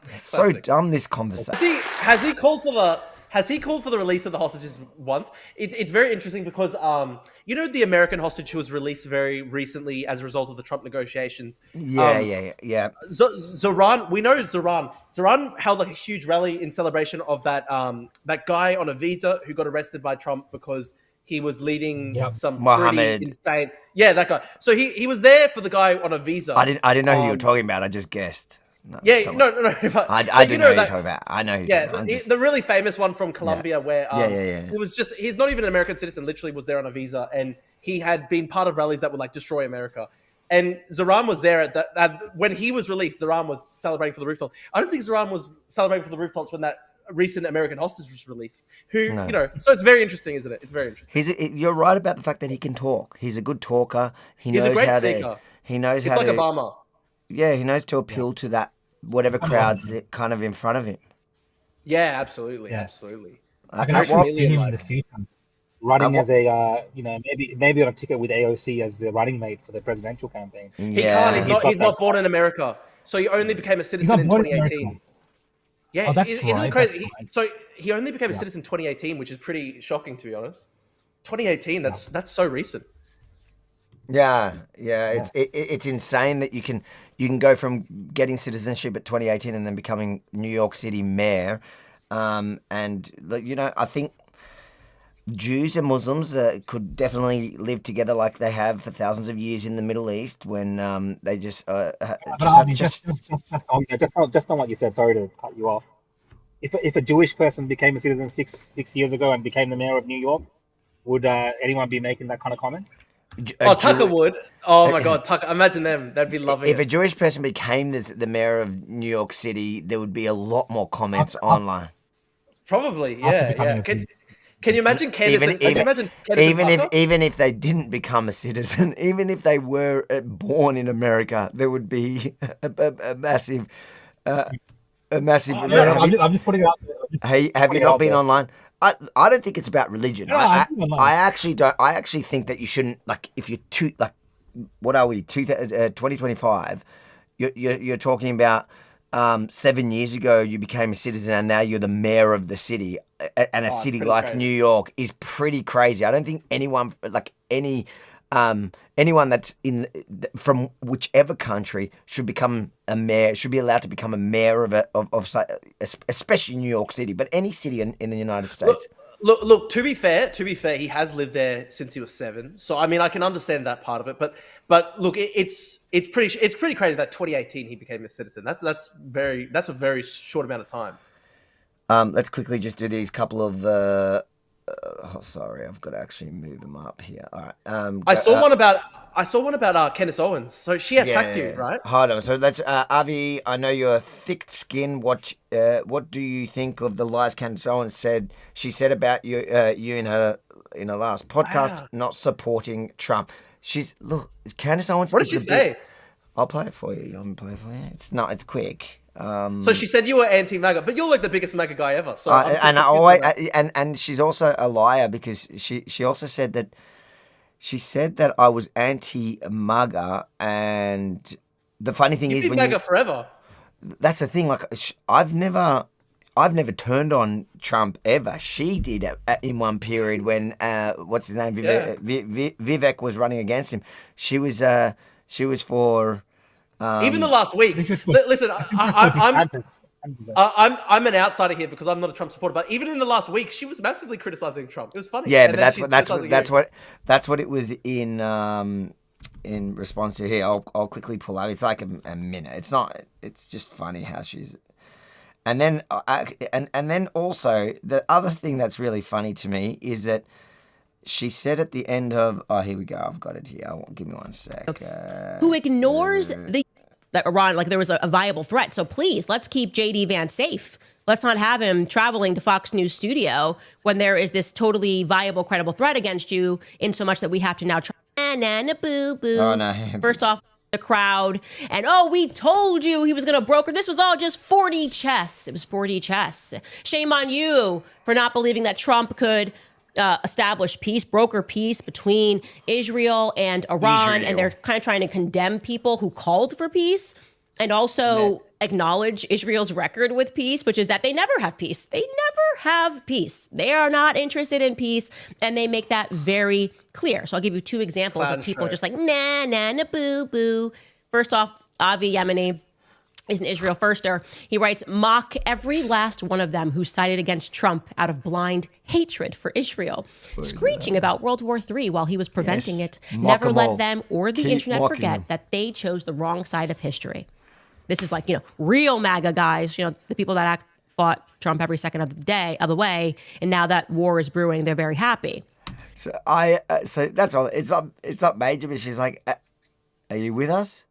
[SPEAKER 1] So dumb, this conversation.
[SPEAKER 3] Has he called for the release of the hostages once? It's very interesting because the American hostage who was released very recently as a result of the Trump negotiations.
[SPEAKER 1] Yeah.
[SPEAKER 3] Zohran, we know Zohran. Zohran held like a huge rally in celebration of that guy on a visa who got arrested by Trump because he was leading some pretty insane. Yeah, that guy. So he was there for the guy on a visa.
[SPEAKER 1] I didn't know who you were talking about. I just guessed.
[SPEAKER 3] No.
[SPEAKER 1] I do know who you're talking about. I know who you're talking about.
[SPEAKER 3] The really famous one from Colombia where
[SPEAKER 1] it was
[SPEAKER 3] just, he's not even an American citizen, literally was there on a visa, and he had been part of rallies that would like destroy America. And Zohran was there when he was released. Zohran was celebrating for the rooftops. I don't think Zohran was celebrating for the rooftops when that recent American hostage was released. So it's very interesting, isn't it? It's very interesting.
[SPEAKER 1] You're right about the fact that he can talk. He's a good talker.
[SPEAKER 3] He's a great speaker.
[SPEAKER 1] He knows
[SPEAKER 3] it's
[SPEAKER 1] how
[SPEAKER 3] like
[SPEAKER 1] to.
[SPEAKER 3] Obama.
[SPEAKER 1] Yeah, he knows to appeal to that whatever crowd's kind of in front of him.
[SPEAKER 3] Yeah, absolutely.
[SPEAKER 2] I can actually see him in the future running as a, maybe on a ticket with AOC as the running mate for the presidential campaign.
[SPEAKER 3] He can't. He's not born in America, so he only became a citizen in 2018. Yeah, isn't it crazy? So he only became a citizen in 2018, which is pretty shocking, to be honest. 2018. That's so recent.
[SPEAKER 1] Yeah. It's insane that you can go from getting citizenship at 2018 and then becoming New York City mayor. I think Jews and Muslims could definitely live together like they have for thousands of years in the Middle East when they just on
[SPEAKER 2] what you said. Sorry to cut you off. If a Jewish person became a citizen six years ago and became the mayor of New York, would anyone be making that kind of comment?
[SPEAKER 3] Tucker would. Oh my God, Tucker! Imagine them. They'd be loving it.
[SPEAKER 1] If a Jewish person became the mayor of New York City, there would be a lot more comments online.
[SPEAKER 3] Probably, yeah. Can you imagine Candace?
[SPEAKER 1] Even if they didn't become a citizen, even if they were born in America, there would be a massive.
[SPEAKER 2] I'm just putting it out there.
[SPEAKER 1] Have you not been online? I don't think it's about religion.
[SPEAKER 2] No,
[SPEAKER 1] I actually don't. I actually think that you shouldn't, like, if you're what are we, 2025? You're talking about 7 years ago you became a citizen and now you're the mayor of the city, and a city like crazy. New York is pretty crazy. I don't think anyone that's from whichever country should become a mayor, should be allowed to become a mayor of especially New York City, but any city in the United States.
[SPEAKER 3] Look. To be fair, he has lived there since he was 7. So I mean, I can understand that part of it. But look, it's pretty crazy that 2018 he became a citizen. That's a very short amount of time.
[SPEAKER 1] Let's quickly just do these couple of. Sorry, I've got to actually move them up here. All right.
[SPEAKER 3] I saw one about Candace Owens. So she attacked you, right?
[SPEAKER 1] Hold on. So let's Avi. I know you're thick-skinned. What do you think of the lies Candace Owens said? She said about you in her last podcast, not supporting Trump. Candace Owens.
[SPEAKER 3] What did she say?
[SPEAKER 1] I'll play it for you. You want me to play it for you? It's quick.
[SPEAKER 3] So she said you were anti-MAGA, but you're like the biggest MAGA guy ever. So
[SPEAKER 1] and she's also a liar because she also said that I was anti-MAGA, and the funny thing is
[SPEAKER 3] when MAGA forever.
[SPEAKER 1] That's the thing. Like I've never turned on Trump ever. She did in one period when what's his name Vivek was running against him. She was for.
[SPEAKER 3] Even the last week. Listen, I'm an outsider here because I'm not a Trump supporter. But even in the last week, she was massively criticizing Trump. It was funny.
[SPEAKER 1] Yeah, but that's what it was in response to here. I'll quickly pull out. It's like a minute. It's not. It's just funny how she's. And then and then also the other thing that's really funny to me is that. She said at the end of... Oh, here we go. I've got it here. Give me one sec.
[SPEAKER 14] Who ignores that Iran, like there was a viable threat. So please, let's keep J.D. Vance safe. Let's not have him traveling to Fox News studio when there is this totally viable, credible threat against you in so much that we have to now try na boo boo.
[SPEAKER 1] Oh, no.
[SPEAKER 14] First off, the crowd, and we told you he was going to broker. This was all just 4D chess. It was 4D chess. Shame on you for not believing that Trump could establish peace, broker peace between Israel and Iran. And they're kind of trying to condemn people who called for peace and also acknowledge Israel's record with peace, which is that they never have peace. They never have peace. They are not interested in peace, and they make that very clear. So I'll give you two examples of people just like, na boo boo. First off, Avi Yemeni is an Israel firster. He writes, mock every last one of them who sided against Trump out of blind hatred for Israel, screeching about World War III while he was preventing it. Never let them or the internet forget that they chose the wrong side of history. This is like, real MAGA guys, the people that fought Trump every second of the way. And now that war is brewing, they're very happy.
[SPEAKER 1] So so that's all. It's not major, but she's like, are you with us?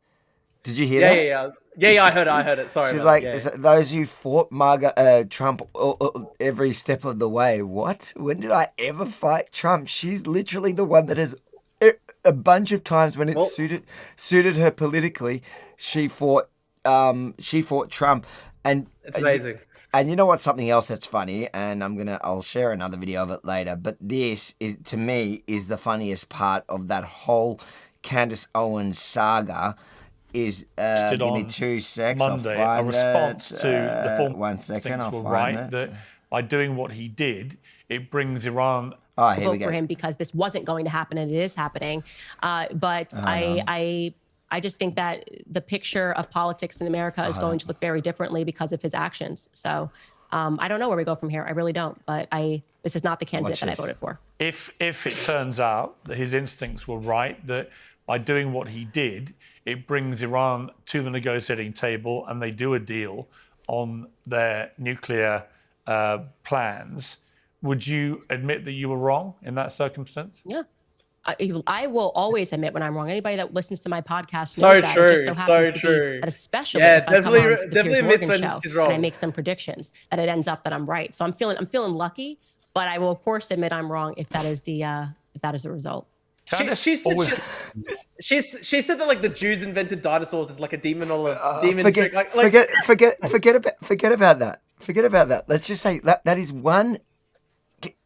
[SPEAKER 1] Did you hear that?
[SPEAKER 3] Yeah, I heard it. Sorry.
[SPEAKER 1] She's like, those who fought Trump every step of the way. What? When did I ever fight Trump? She's literally the one that has a bunch of times when it suited her politically, she fought Trump. And
[SPEAKER 3] it's amazing.
[SPEAKER 1] And you know what's something else that's funny, and I'll share another video of it later, but this is, to me, is the funniest part of that whole Candace Owens saga. Give me 2 seconds.
[SPEAKER 15] Monday, a response to the former
[SPEAKER 1] 1 second. I'll
[SPEAKER 15] were
[SPEAKER 1] find
[SPEAKER 15] right
[SPEAKER 1] it.
[SPEAKER 15] that by doing what he did, it brings Iran.
[SPEAKER 1] Here we
[SPEAKER 14] vote
[SPEAKER 1] go.
[SPEAKER 14] for him because this wasn't going to happen, and it is happening. But I just think that the picture of politics in America is going to look very differently because of his actions. So I don't know where we go from here. I really don't. But this is not the candidate that I voted for.
[SPEAKER 15] If it turns out that his instincts were right, that by doing what he did, it brings Iran to the negotiating table and they do a deal on their nuclear plans, would you admit that you were wrong in that circumstance?
[SPEAKER 14] Yeah. I will always admit when I'm wrong. Anybody that listens to my podcast
[SPEAKER 3] So
[SPEAKER 14] knows that.
[SPEAKER 3] true,
[SPEAKER 14] it just so happens
[SPEAKER 3] so
[SPEAKER 14] to
[SPEAKER 3] true.
[SPEAKER 14] be that especially
[SPEAKER 3] Yeah,
[SPEAKER 14] if I come on to the
[SPEAKER 3] definitely
[SPEAKER 14] Piers
[SPEAKER 3] admits
[SPEAKER 14] Morgan
[SPEAKER 3] when
[SPEAKER 14] show
[SPEAKER 3] she's wrong.
[SPEAKER 14] and I make some predictions, that it ends up that I'm right. So I'm feeling lucky, but I will of course admit I'm wrong if that is the result.
[SPEAKER 3] She said that like the Jews invented dinosaurs is like a demon or a demon trick.
[SPEAKER 1] Forget about that. Forget about that. Let's just say that is one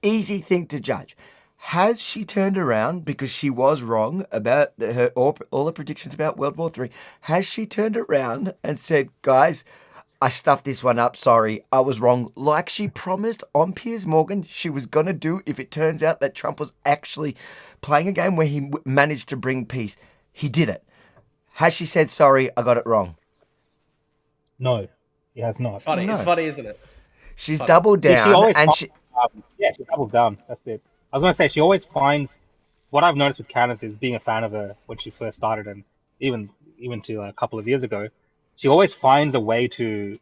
[SPEAKER 1] easy thing to judge. Has she turned around because she was wrong about all the predictions about World War III? Has she turned around and said, guys, I stuffed this one up. Sorry, I was wrong. Like she promised on Piers Morgan she was going to do if it turns out that Trump was actually playing a game where he managed to bring peace. He did it. Has she said, sorry, I got it wrong?
[SPEAKER 2] No, he has not.
[SPEAKER 3] It's funny, isn't it?
[SPEAKER 1] She's doubled down.
[SPEAKER 2] She doubles down. That's it. I was going to say, she always finds, what I've noticed with Candace is being a fan of her when she first started and even to a couple of years ago, she always finds a way to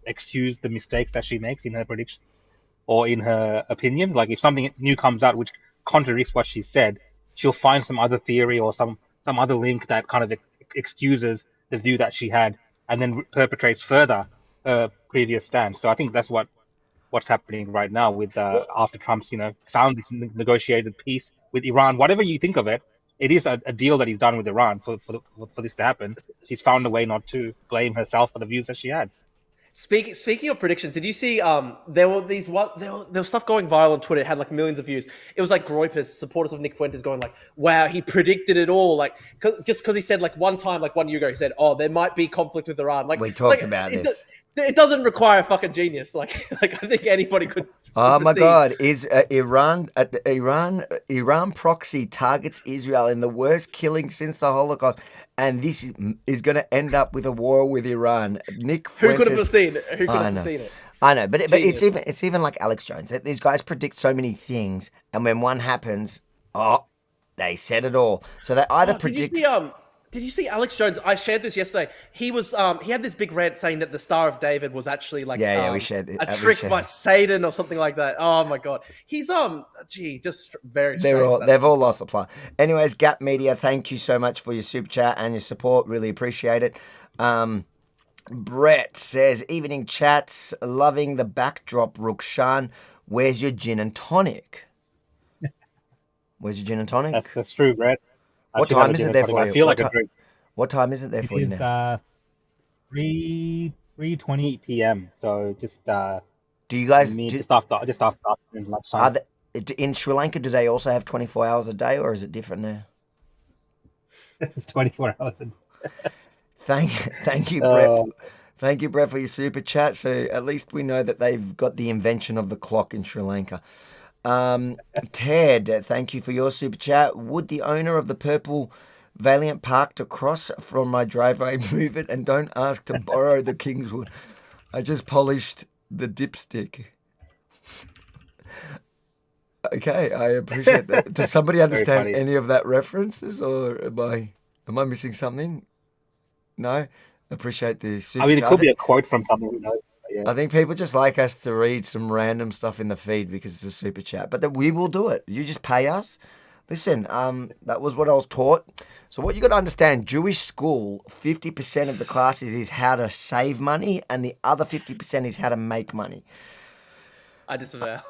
[SPEAKER 2] excuse the mistakes that she makes in her predictions or in her opinions. Like if something new comes out which contradicts what she said, she'll find some other theory or some other link that kind of excuses the view that she had and then perpetrates further her previous stance. So I think that's what's happening right now with after Trump's found this negotiated peace with Iran. Whatever you think of it, it is a deal that he's done with Iran for this to happen. She's found a way not to blame herself for the views that she had.
[SPEAKER 3] Speaking of predictions, did you see there was stuff going viral on Twitter? It had like millions of views. It was like Groypers, supporters of Nick Fuentes, going like, "Wow, he predicted it all!" Like just because he said like one time, like 1 year ago, he said, "Oh, there might be conflict with Iran." Like
[SPEAKER 1] we talked about this.
[SPEAKER 3] It doesn't require a fucking genius. Like I think anybody could.
[SPEAKER 1] Oh my God! Is Iran proxy targets Israel in the worst killing since the Holocaust, and this is going to end up with a war with Iran? Nick Fuentes,
[SPEAKER 3] who could have foreseen it? Who could have foreseen it?
[SPEAKER 1] I know, but it's even like Alex Jones. These guys predict so many things, and when one happens, they said it all. So they either predict.
[SPEAKER 3] Did you see Alex Jones? I shared this yesterday. He was he had this big rant saying that the Star of David was actually like
[SPEAKER 1] we shared it.
[SPEAKER 3] a trick by Satan or something like that. Oh my God, he's just very strange.
[SPEAKER 1] They've all lost the plot. Anyways, Gap Media, thank you so much for your super chat and your support. Really appreciate it. Brett says, evening chats, loving the backdrop. Rukshan, where's your gin and tonic? Where's your gin and tonic?
[SPEAKER 2] That's true, Brett.
[SPEAKER 1] What time is it there for you?
[SPEAKER 2] I feel like a drink.
[SPEAKER 1] What time is it there for you now?
[SPEAKER 2] 3:20 p.m. So just
[SPEAKER 1] do you guys
[SPEAKER 2] just after afternoon lunchtime.
[SPEAKER 1] In Sri Lanka, do they also have 24 hours a day, or is it different there?
[SPEAKER 2] It's 24 hours a day.
[SPEAKER 1] Thank you, Brett. Thank you, Brett, for your super chat. So at least we know that they've got the invention of the clock in Sri Lanka. Ted, thank you for your super chat. Would the owner of the purple Valiant parked across from my driveway move it, and don't ask to borrow the Kingswood? I just polished the dipstick. Okay, I appreciate that. Does somebody understand any of that references, or am I missing something? No? Appreciate the super
[SPEAKER 2] I mean, it
[SPEAKER 1] chat.
[SPEAKER 2] could be a quote from someone who knows. Yeah.
[SPEAKER 1] I think people just like us to read some random stuff in the feed because it's a super chat, but we will do it. You just pay us. Listen, that was what I was taught. So what you got to understand, Jewish school, 50% of the classes is how to save money, and the other 50% is how to make money.
[SPEAKER 3] I disavow.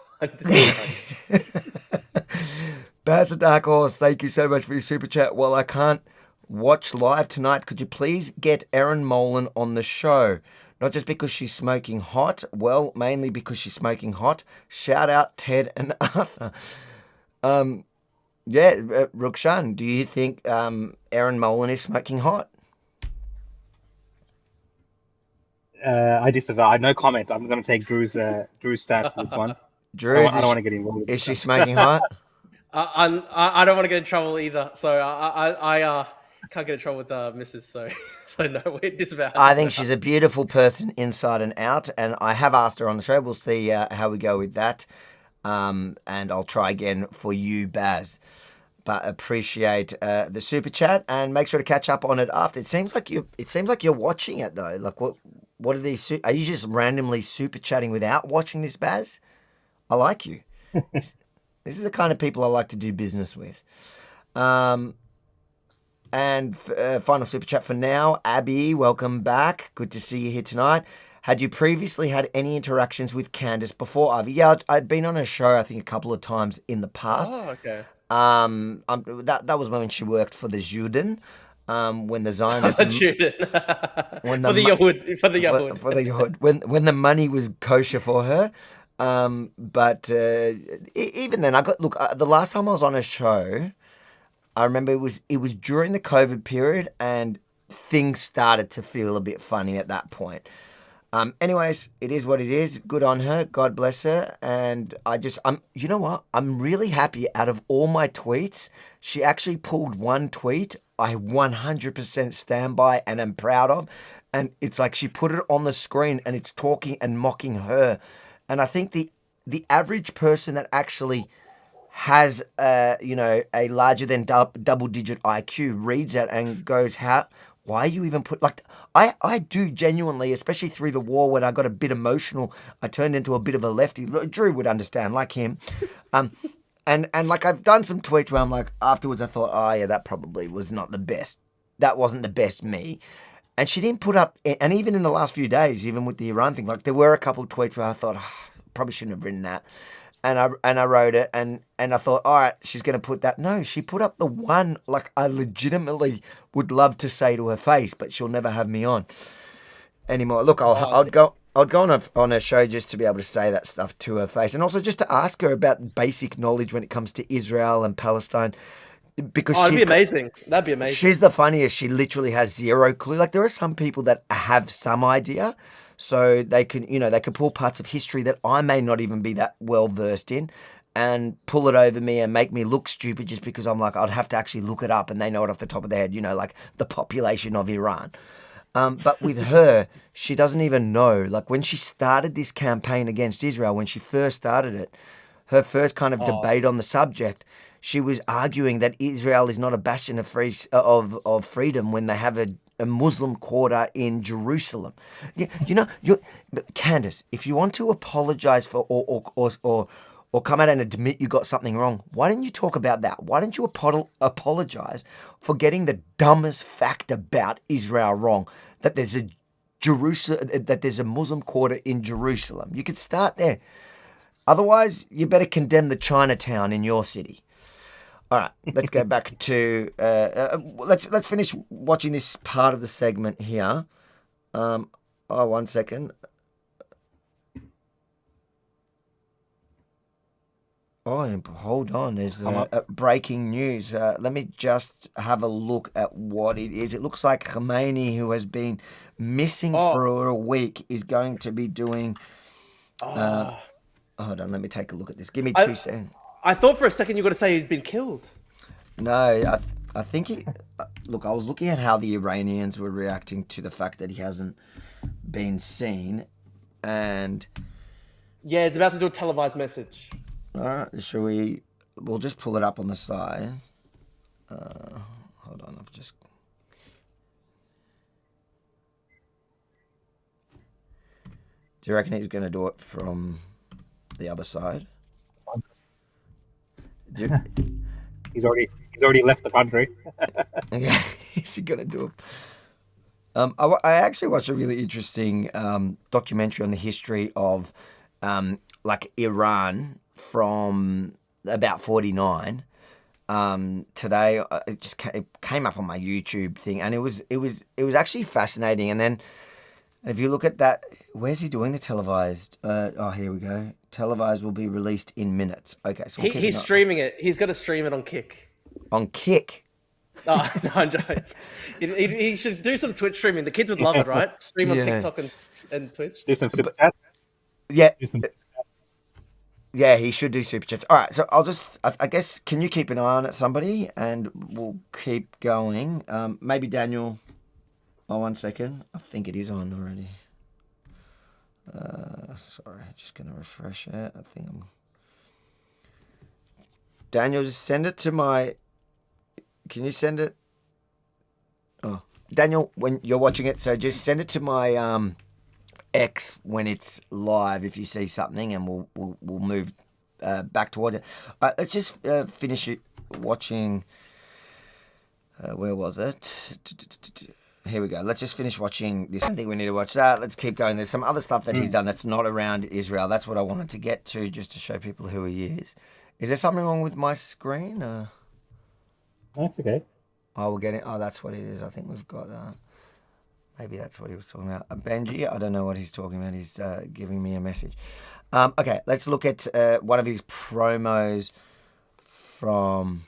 [SPEAKER 1] Baz and Dark Horse, thank you so much for your super chat. Well, I can't watch live tonight. Could you please get Erin Molan on the show? Not just because she's smoking hot, well, mainly because she's smoking hot. Shout out Ted and Arthur. Rukshan, do you think Erin Molan is smoking hot?
[SPEAKER 2] I disavow. No comment. I'm going to take Drew's stance on this one.
[SPEAKER 1] Drew,
[SPEAKER 2] I don't want to get involved.
[SPEAKER 1] Is she smoking hot?
[SPEAKER 3] I don't want to get in trouble either. So I can't get in trouble with Mrs. So no, we disavow.
[SPEAKER 1] I think she's a beautiful person inside and out, and I have asked her on the show. We'll see how we go with that, and I'll try again for you, Baz. But appreciate the super chat, and make sure to catch up on it after. It seems like you're watching it though. Like what are these? Are you just randomly super chatting without watching this, Baz? I like you. This is the kind of people I like to do business with. And final super chat for now. Abby, welcome back. Good to see you here tonight. Had you previously had any interactions with Candace before, Avi? Yeah, I'd been on a show, I think, a couple of times in the past.
[SPEAKER 3] Oh, okay.
[SPEAKER 1] That was when she worked for the Juden. When the Zionists...
[SPEAKER 3] for the Yahud.
[SPEAKER 1] When the money was kosher for her. But even then, the last time I was on a show, I remember it was during the COVID period, and things started to feel a bit funny at that point. Anyways, it is what it is. Good on her. God bless her. And you know what? I'm really happy. Out of all my tweets, she actually pulled one tweet I 100% stand by and am proud of. And it's like she put it on the screen and it's talking and mocking her. And I think the average person that actually has a larger than double digit IQ reads that and goes, why are you even I do genuinely, especially through the war when I got a bit emotional, I turned into a bit of a lefty. Drew would understand, like him. And like I've done some tweets where I'm like, afterwards I thought, oh yeah, that probably was not the best. That wasn't the best me. And she didn't put up, and even in the last few days, even with the Iran thing, like there were a couple of tweets where I thought, probably shouldn't have written that. And I wrote it, and I thought, all right, she's going to put that. No, she put up the one, like I legitimately would love to say to her face, but she'll never have me on anymore. Look, I'd go on a show just to be able to say that stuff to her face, and also just to ask her about basic knowledge when it comes to Israel and Palestine. Because
[SPEAKER 3] that'd be amazing. That'd be amazing.
[SPEAKER 1] She's the funniest. She literally has zero clue. Like there are some people that have some idea, so they can pull parts of history that I may not even be that well versed in, and pull it over me and make me look stupid just because I'm like, I'd have to actually look it up and they know it off the top of their head. Like the population of Iran. But with her, she doesn't even know. Like when she started this campaign against Israel, when she first started it, her first kind of debate on the subject, she was arguing that Israel is not a bastion of freedom when they have a Muslim quarter in Jerusalem. Candace, if you want to apologize for or come out and admit you got something wrong, why didn't you talk about that? Why didn't you apologize for getting the dumbest fact about Israel wrong? That there's a Muslim quarter in Jerusalem. You could start there. Otherwise, you better condemn the Chinatown in your city. All right, let's go back to let's finish watching this part of the segment here. 1 second. Oh, hold on. There's breaking news. Let me just have a look at what it is. It looks like Khomeini, who has been missing for a week, is going to be doing. Hold on, let me take a look at this. Give me 2 seconds.
[SPEAKER 3] I thought for a second you were going to say he's been killed.
[SPEAKER 1] No, I think he. Look, I was looking at how the Iranians were reacting to the fact that he hasn't been seen, and
[SPEAKER 3] yeah, it's about to do a televised message.
[SPEAKER 1] All right, shall we? We'll just pull it up on the side. Hold on, I've just. Do you reckon he's going to do it from the other side?
[SPEAKER 2] He's already left the country.
[SPEAKER 1] Yeah, is he going to do it? I actually watched a really interesting documentary on the history of like Iran from about 49. Today, it came up on my YouTube thing, and it was actually fascinating. And then if you look at that, where's he doing the televised? Here we go. Televised will be released in minutes. Okay, so
[SPEAKER 3] he's streaming it. He's going to stream it on Kick.
[SPEAKER 1] On Kick?
[SPEAKER 3] Oh, no, I'm joking. He should do some Twitch streaming. The kids would love it, right? Stream on TikTok and Twitch.
[SPEAKER 2] Do some super chats.
[SPEAKER 1] Yeah. Yeah, he should do super chats. All right, so I guess, can you keep an eye on it, somebody? And we'll keep going. Maybe Daniel. 1 second. I think it is on already. Sorry, just going to refresh it. I think Daniel, just send it to my... Can you send it? Oh, Daniel, when you're watching it, so just send it to my X when it's live if you see something, and we'll move back towards it. Let's just finish it watching... where was it? Here we go. Let's just finish watching this. I think we need to watch that. Let's keep going. There's some other stuff that he's done that's not around Israel. That's what I wanted to get to, just to show people who he is. Is there something wrong with my screen?
[SPEAKER 2] That's okay.
[SPEAKER 1] Oh, we're getting... Oh, that's what it is. I think we've got that. Maybe that's what he was talking about. Benji, I don't know what he's talking about. He's giving me a message. Okay, let's look at one of his promos from...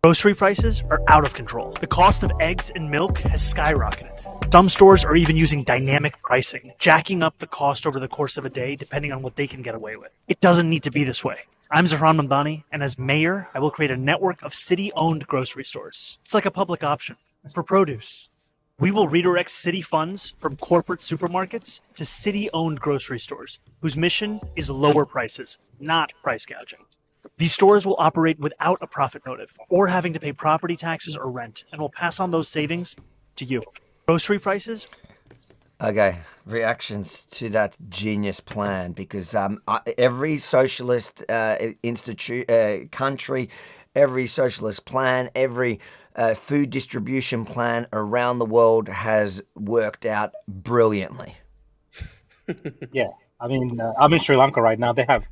[SPEAKER 13] Grocery prices are out of control. The cost of eggs and milk has skyrocketed. Some stores are even using dynamic pricing, jacking up the cost over the course of a day depending on what they can get away with. It doesn't need to be this way. I'm Zohran Mamdani, and as mayor, I will create a network of city-owned grocery stores. It's like a public option for produce. We will redirect city funds from corporate supermarkets to city-owned grocery stores, whose mission is lower prices, not price gouging. These stores will operate without a profit motive or having to pay property taxes or rent, and will pass on those savings to you. Grocery prices?
[SPEAKER 1] Okay, reactions to that genius plan, because every socialist country, every socialist plan, every food distribution plan around the world has worked out brilliantly.
[SPEAKER 2] Yeah, I mean, I'm in Sri Lanka right now. They have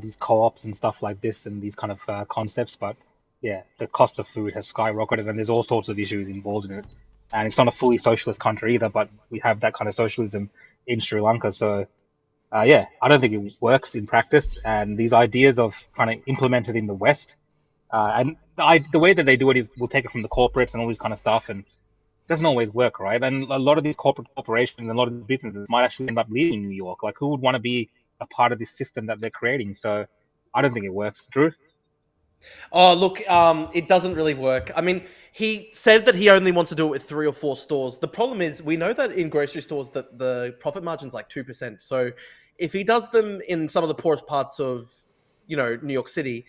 [SPEAKER 2] these co-ops and stuff like this and these kind of concepts, but yeah, the cost of food has skyrocketed and there's all sorts of issues involved in it. And it's not a fully socialist country either, but we have that kind of socialism in Sri Lanka. So yeah, I don't think it works in practice. And these ideas of trying to implement it in the West, and the way that they do it is we'll take it from the corporates and all this kind of stuff, and it doesn't always work, right? And a lot of these corporations and a lot of the businesses might actually end up leaving New York. Like, who would want to be a part of this system that they're creating? So I don't think it works. Drew?
[SPEAKER 3] Oh, look, it doesn't really work. I mean, he said that he only wants to do it with 3 or 4 stores. The problem is, we know that in grocery stores that the profit margin's like 2%. So if he does them in some of the poorest parts of, New York City,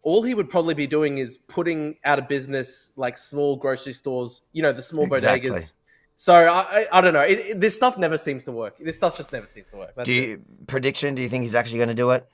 [SPEAKER 3] all he would probably be doing is putting out of business like small grocery stores, the small
[SPEAKER 1] Exactly.
[SPEAKER 3] bodegas. So I don't know. This stuff never seems to work. This stuff just never seems to work.
[SPEAKER 1] Do you think he's actually going to do it?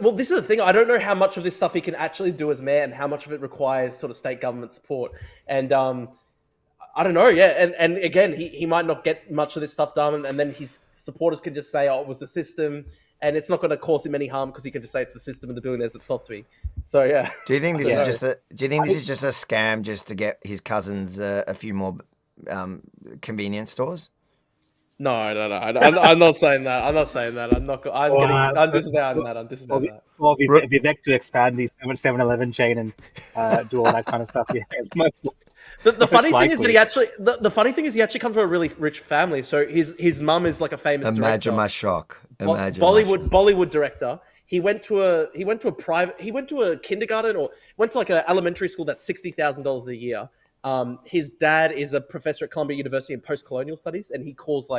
[SPEAKER 3] Well, this is the thing. I don't know how much of this stuff he can actually do as mayor and how much of it requires sort of state government support. And I don't know. Yeah. And again, he might not get much of this stuff done. And then his supporters can just say, oh, it was the system. and it's not going to cause him any harm because he can just say it's the system and the billionaires that stopped me. So yeah.
[SPEAKER 1] Do you think this is just a scam just to get his cousins a few more convenience stores?
[SPEAKER 3] No. I'm not saying that. I'm disavowing that. I'm disavowing that.
[SPEAKER 2] Or Vivek to expand the 7-Eleven chain and do all that kind of stuff. Yeah.
[SPEAKER 3] The funny thing is that he actually comes from a really rich family. So his mum is like a famous director.
[SPEAKER 1] Imagine my shock.
[SPEAKER 3] Bollywood director. He went to a kindergarten or went to like an elementary school that's $60,000 a year. His dad is a professor at Columbia University in post-colonial studies, and he calls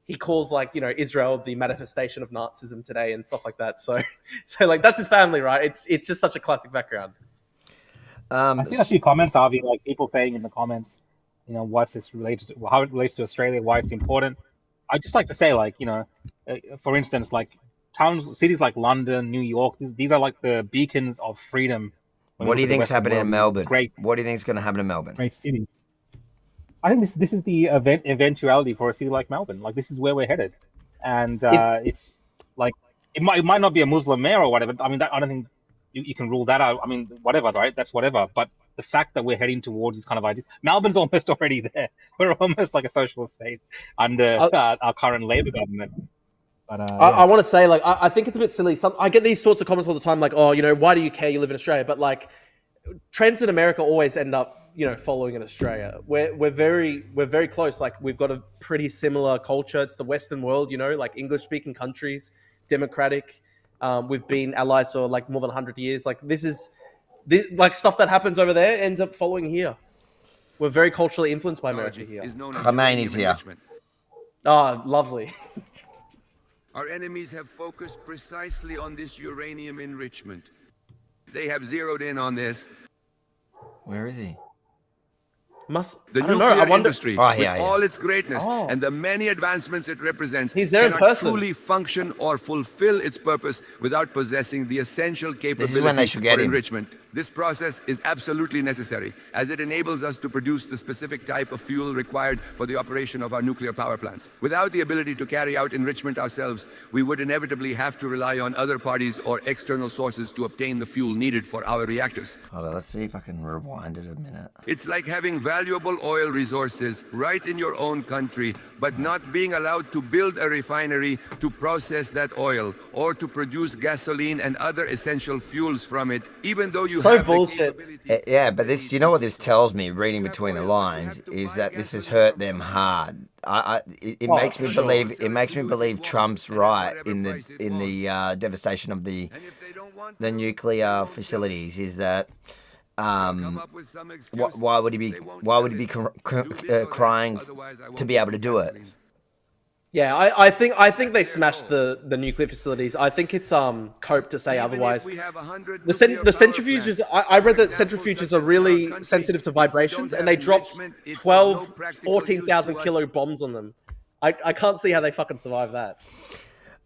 [SPEAKER 3] Israel the manifestation of Nazism today and stuff like that. So like that's his family, right? It's just such a classic background.
[SPEAKER 2] I've seen a few comments, Avi, like people saying in the comments, what's this related to, how it relates to Australia, why it's important. I'd just like to say, like, for instance, like cities like London, New York, these are like the beacons of freedom.
[SPEAKER 1] What do you think's happening in Melbourne? What do you think's going to happen in Melbourne?
[SPEAKER 2] Great city. I think this is the eventuality for a city like Melbourne. Like, this is where we're headed, and it's like it might not be a Muslim mayor or whatever. I mean, I don't think you can rule that out. I mean, whatever, right? That's whatever. But the fact that we're heading towards these kind of ideas, Melbourne's almost already there. We're almost like a socialist state under our current Labor government. But,
[SPEAKER 3] I want to say, like, I think it's a bit silly. I get these sorts of comments all the time, like, oh, why do you care? You live in Australia. But like, trends in America always end up, following in Australia. We're very close. Like, we've got a pretty similar culture. It's the Western world, like English-speaking countries, democratic. We've been allies for like more than 100 years. Like, this like stuff that happens over there ends up following here. We're very culturally influenced by America here.
[SPEAKER 1] Khamenei's here.
[SPEAKER 3] Oh, lovely.
[SPEAKER 16] Our enemies have focused precisely on this uranium enrichment. They have zeroed in on this.
[SPEAKER 1] Where is he?
[SPEAKER 16] The nuclear industry, with all its greatness and the many advancements it represents,
[SPEAKER 3] He's there in
[SPEAKER 16] cannot
[SPEAKER 3] person.
[SPEAKER 16] truly function or fulfill its purpose without possessing the essential capability
[SPEAKER 1] This is when they should get
[SPEAKER 16] for
[SPEAKER 1] him.
[SPEAKER 16] enrichment. This process is absolutely necessary, as it enables us to produce the specific type of fuel required for the operation of our nuclear power plants. Without the ability to carry out enrichment ourselves, we would inevitably have to rely on other parties or external sources to obtain the fuel needed for our reactors.
[SPEAKER 1] Hold on, let's see if I can rewind it a minute.
[SPEAKER 16] It's like having valuable oil resources right in your own country, but not being allowed to build a refinery to process that oil or to produce gasoline and other essential fuels from it, even though you have
[SPEAKER 3] bullshit.
[SPEAKER 1] Yeah, but this, you know what this tells me, reading between the lines, is that this has hurt them hard. It makes me believe. It makes me believe Trump's right in the devastation of the nuclear facilities. Is that why would he be crying to be able to do it?
[SPEAKER 3] Yeah, I think they smashed the nuclear facilities. I think it's cope to say otherwise. The centrifuges. I read that centrifuges are really sensitive to vibrations, and they dropped 14,000 kilo bombs on them. I can't see how they fucking survive that.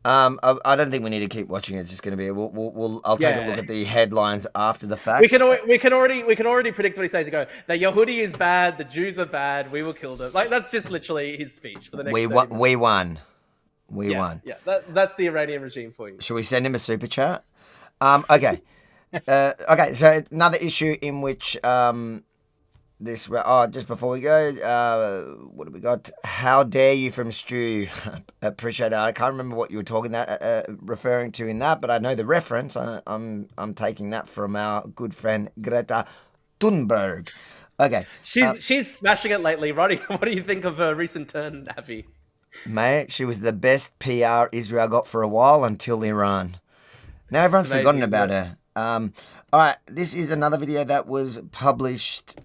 [SPEAKER 1] I don't think we need to keep watching. It's just going to be. I'll take a look at the headlines after the fact.
[SPEAKER 3] We can already predict what he says. To go, the Yehudi is bad. The Jews are bad. We will kill them. Like, that's just literally his speech for the next.
[SPEAKER 1] We won. We won.
[SPEAKER 3] Yeah, that's the Iranian regime for you.
[SPEAKER 1] Should we send him a super chat? Okay. Okay. So another issue in which just before we go, what have we got? How dare you from Stu? Appreciate it. I can't remember what you were referring to in that, but I know the reference. I'm taking that from our good friend Greta Thunberg. Okay,
[SPEAKER 3] she's smashing it lately, Roddy. What do you think of her recent turn, Avi?
[SPEAKER 1] Mate, she was the best PR Israel got for a while until Iran. Now everyone's forgotten about her. All right, this is another video that was published.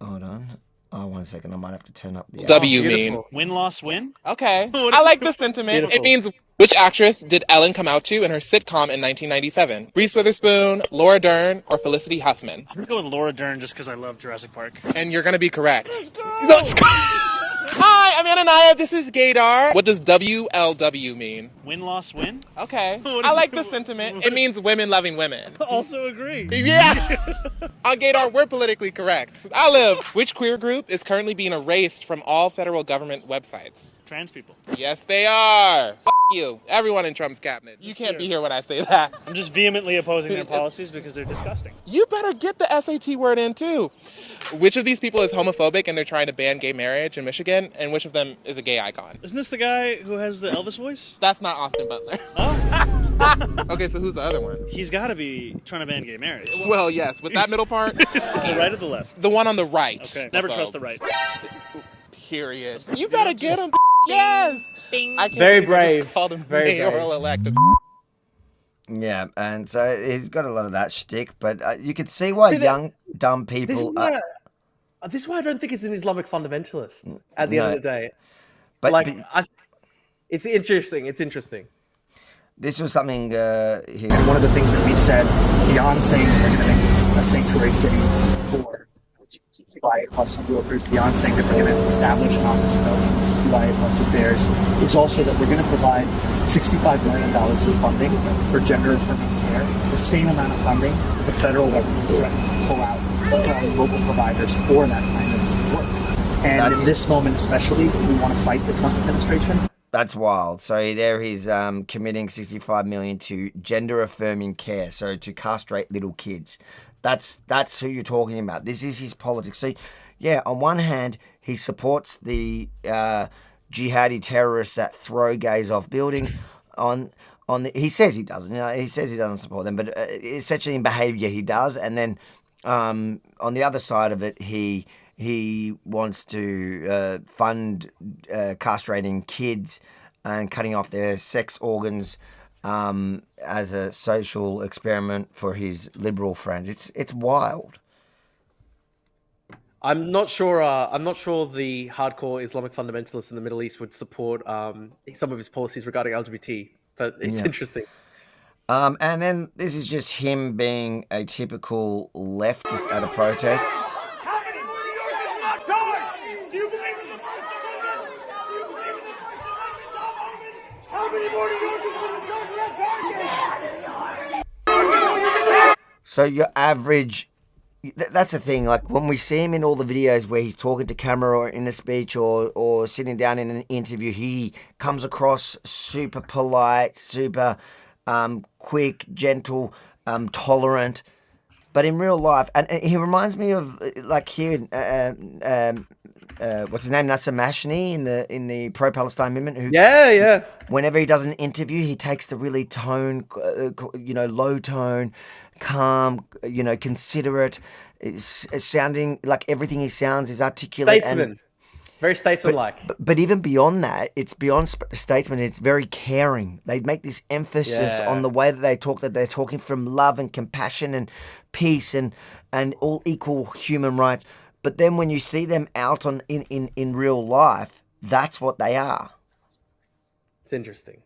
[SPEAKER 1] Hold on. Oh, 1 second. I might have to turn up the...
[SPEAKER 17] W mean?
[SPEAKER 13] Win, loss, win?
[SPEAKER 17] Okay. I like the sentiment. Beautiful. It means, which actress did Ellen come out to in her sitcom in 1997? Reese Witherspoon, Laura Dern, or Felicity Huffman?
[SPEAKER 13] I'm going to go with Laura Dern just because I love Jurassic Park.
[SPEAKER 17] And you're going to be correct. Let's go! Hi, I'm Ananiah. This is Gaydar. What does WLW mean?
[SPEAKER 13] Win, loss, win?
[SPEAKER 17] Okay. I like the sentiment. It means women loving women.
[SPEAKER 13] Also agree.
[SPEAKER 17] Yeah. On Gaydar, we're politically correct. I live. Which queer group is currently being erased from all federal government websites?
[SPEAKER 13] Trans people.
[SPEAKER 17] Yes, they are. F you. Everyone in Trump's cabinet. You can't be here when I say that.
[SPEAKER 13] I'm just vehemently opposing their policies because they're disgusting.
[SPEAKER 17] You better get the SAT word in, too. Which of these people is homophobic and they're trying to ban gay marriage in Michigan, and which of them is a gay icon?
[SPEAKER 13] Isn't this the guy who has the Elvis voice?
[SPEAKER 17] That's not Austin Butler.
[SPEAKER 13] Oh?
[SPEAKER 17] Okay, so who's the other one?
[SPEAKER 13] He's got to be trying to ban gay marriage.
[SPEAKER 17] Well, yes, with that middle part.
[SPEAKER 13] Is the right or the left?
[SPEAKER 17] The one on the right.
[SPEAKER 13] Okay, never trust the right.
[SPEAKER 17] Period. You better get him. Yes. I can't
[SPEAKER 3] Very
[SPEAKER 17] believe I just
[SPEAKER 3] brave.
[SPEAKER 17] Called him
[SPEAKER 3] Very
[SPEAKER 17] mayoral
[SPEAKER 3] brave.
[SPEAKER 17] elected.
[SPEAKER 1] Yeah, and so he's got a lot of that shtick, but you could see why young, dumb people...
[SPEAKER 3] This is why I don't think it's an Islamic fundamentalist at the end of the day.
[SPEAKER 1] But,
[SPEAKER 3] it's interesting. It's interesting.
[SPEAKER 1] This was something here.
[SPEAKER 18] One of the things that we've said beyond saying we're going to make this a sanctuary city for LGBTQIA plus workers, beyond saying that we're going to establish an office of LGBTQIA plus affairs, is also that we're going to provide $65 million of funding for gender affirming care, the same amount of funding that the federal government threatened to pull out from local providers for that kind of work. And in this moment especially, we want to fight the Trump administration.
[SPEAKER 1] That's wild. So there he's committing $65 million to gender-affirming care, so to castrate little kids. That's who you're talking about. This is his politics. So, yeah, on one hand, he supports the jihadi terrorists that throw gays off buildings. He says he doesn't. He says he doesn't support them, but essentially in behaviour he does. And then on the other side of it, he wants to fund castrating kids and cutting off their sex organs as a social experiment for his liberal friends. It's wild.
[SPEAKER 3] I'm not sure the hardcore Islamic fundamentalists in the Middle East would support some of his policies regarding LGBT, but it's interesting.
[SPEAKER 1] And then this is just him being a typical leftist at a protest. So your average, that's the thing, like when we see him in all the videos where he's talking to camera or in a speech or sitting down in an interview, he comes across super polite, super quick, gentle, tolerant. But in real life, and he reminds me of like here, what's his name, Nasser Mashni in the pro-Palestinian movement. Who,
[SPEAKER 3] yeah.
[SPEAKER 1] Whenever he does an interview, he takes the really low tone, calm, considerate. It's sounding like everything he sounds is articulate.
[SPEAKER 3] Statesman. Very statesman-like.
[SPEAKER 1] But even beyond that, it's beyond statesman. It's very caring. They make this emphasis on the way that they talk, that they're talking from love and compassion and peace and all equal human rights. But then when you see them out in real life, that's what they are.
[SPEAKER 3] It's interesting.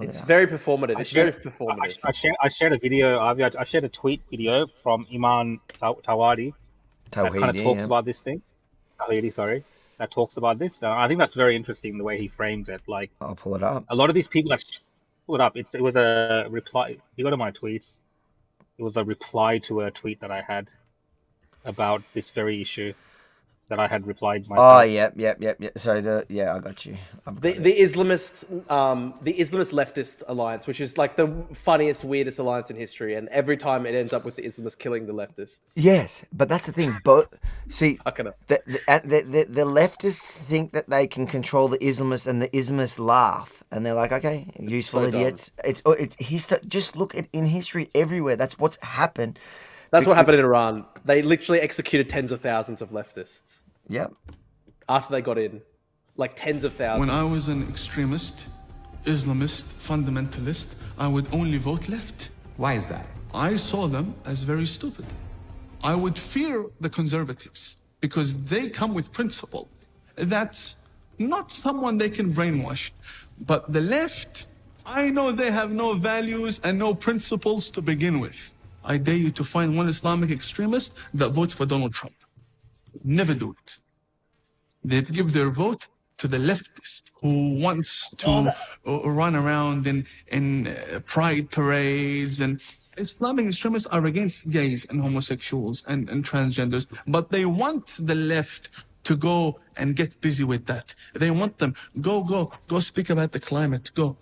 [SPEAKER 3] It's very performative.
[SPEAKER 2] I shared a video. I shared a tweet video from Iman Tawhidi that kind of talks about this thing. Tawhidi, sorry. That talks about this. I think that's very interesting the way he frames it. Like,
[SPEAKER 1] I'll pull it up.
[SPEAKER 2] A lot of these people that pull it up. It was a reply. If you go to my tweets, it was a reply to a tweet that I had about this very issue that I had replied myself.
[SPEAKER 1] Oh, yeah. So I got you.
[SPEAKER 3] The Islamist leftist alliance, which is like the funniest, weirdest alliance in history, and every time it ends up with the Islamists killing the leftists.
[SPEAKER 1] Yes, but that's the thing. But see, the leftists think that they can control the Islamists, and the Islamists laugh, and they're like, "Okay, useful idiots." It's history. Just look at in history everywhere. That's what's happened.
[SPEAKER 3] That's what happened in Iran. They literally executed tens of thousands of leftists.
[SPEAKER 1] Yep.
[SPEAKER 3] After they got in, like tens of thousands.
[SPEAKER 19] When I was an extremist, Islamist, fundamentalist, I would only vote left.
[SPEAKER 11] Why is that?
[SPEAKER 19] I saw them as very stupid. I would fear the conservatives because they come with principle. That's not someone they can brainwash. But the left, I know they have no values and no principles to begin with. I dare you to find one Islamic extremist that votes for Donald Trump. Never do it. They'd give their vote to the leftist who wants to run around in pride parades. And Islamic extremists are against gays and homosexuals and transgenders, but they want the left to go and get busy with that. They want them, go speak about the climate, go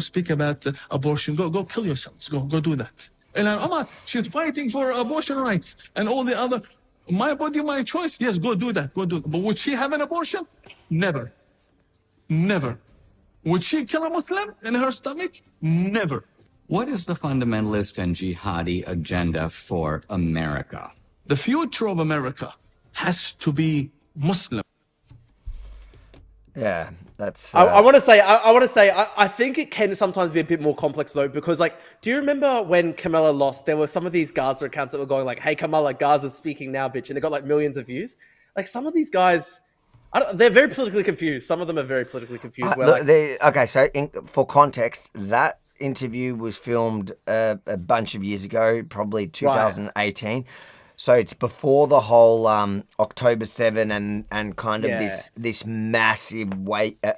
[SPEAKER 19] speak about abortion, go kill yourselves, go do that. And she's fighting for abortion rights and all the other, my body, my choice. Yes, go do that, go do it. But would she have an abortion? Never. Never. Would she kill a Muslim in her stomach? Never.
[SPEAKER 20] What is the fundamentalist and jihadi agenda for America?
[SPEAKER 19] The future of America has to be Muslim.
[SPEAKER 1] Yeah, that's.
[SPEAKER 3] I want to say, I think it can sometimes be a bit more complex though, because like, do you remember when Kamala lost? There were some of these Gaza accounts that were going like, "Hey Kamala, Gaza's speaking now, bitch," and it got like millions of views. Like some of these guys, they're very politically confused. Some of them are very politically confused.
[SPEAKER 1] For context, that interview was filmed a bunch of years ago, probably 2018. Right. So it's before the whole October 7 and kind of this massive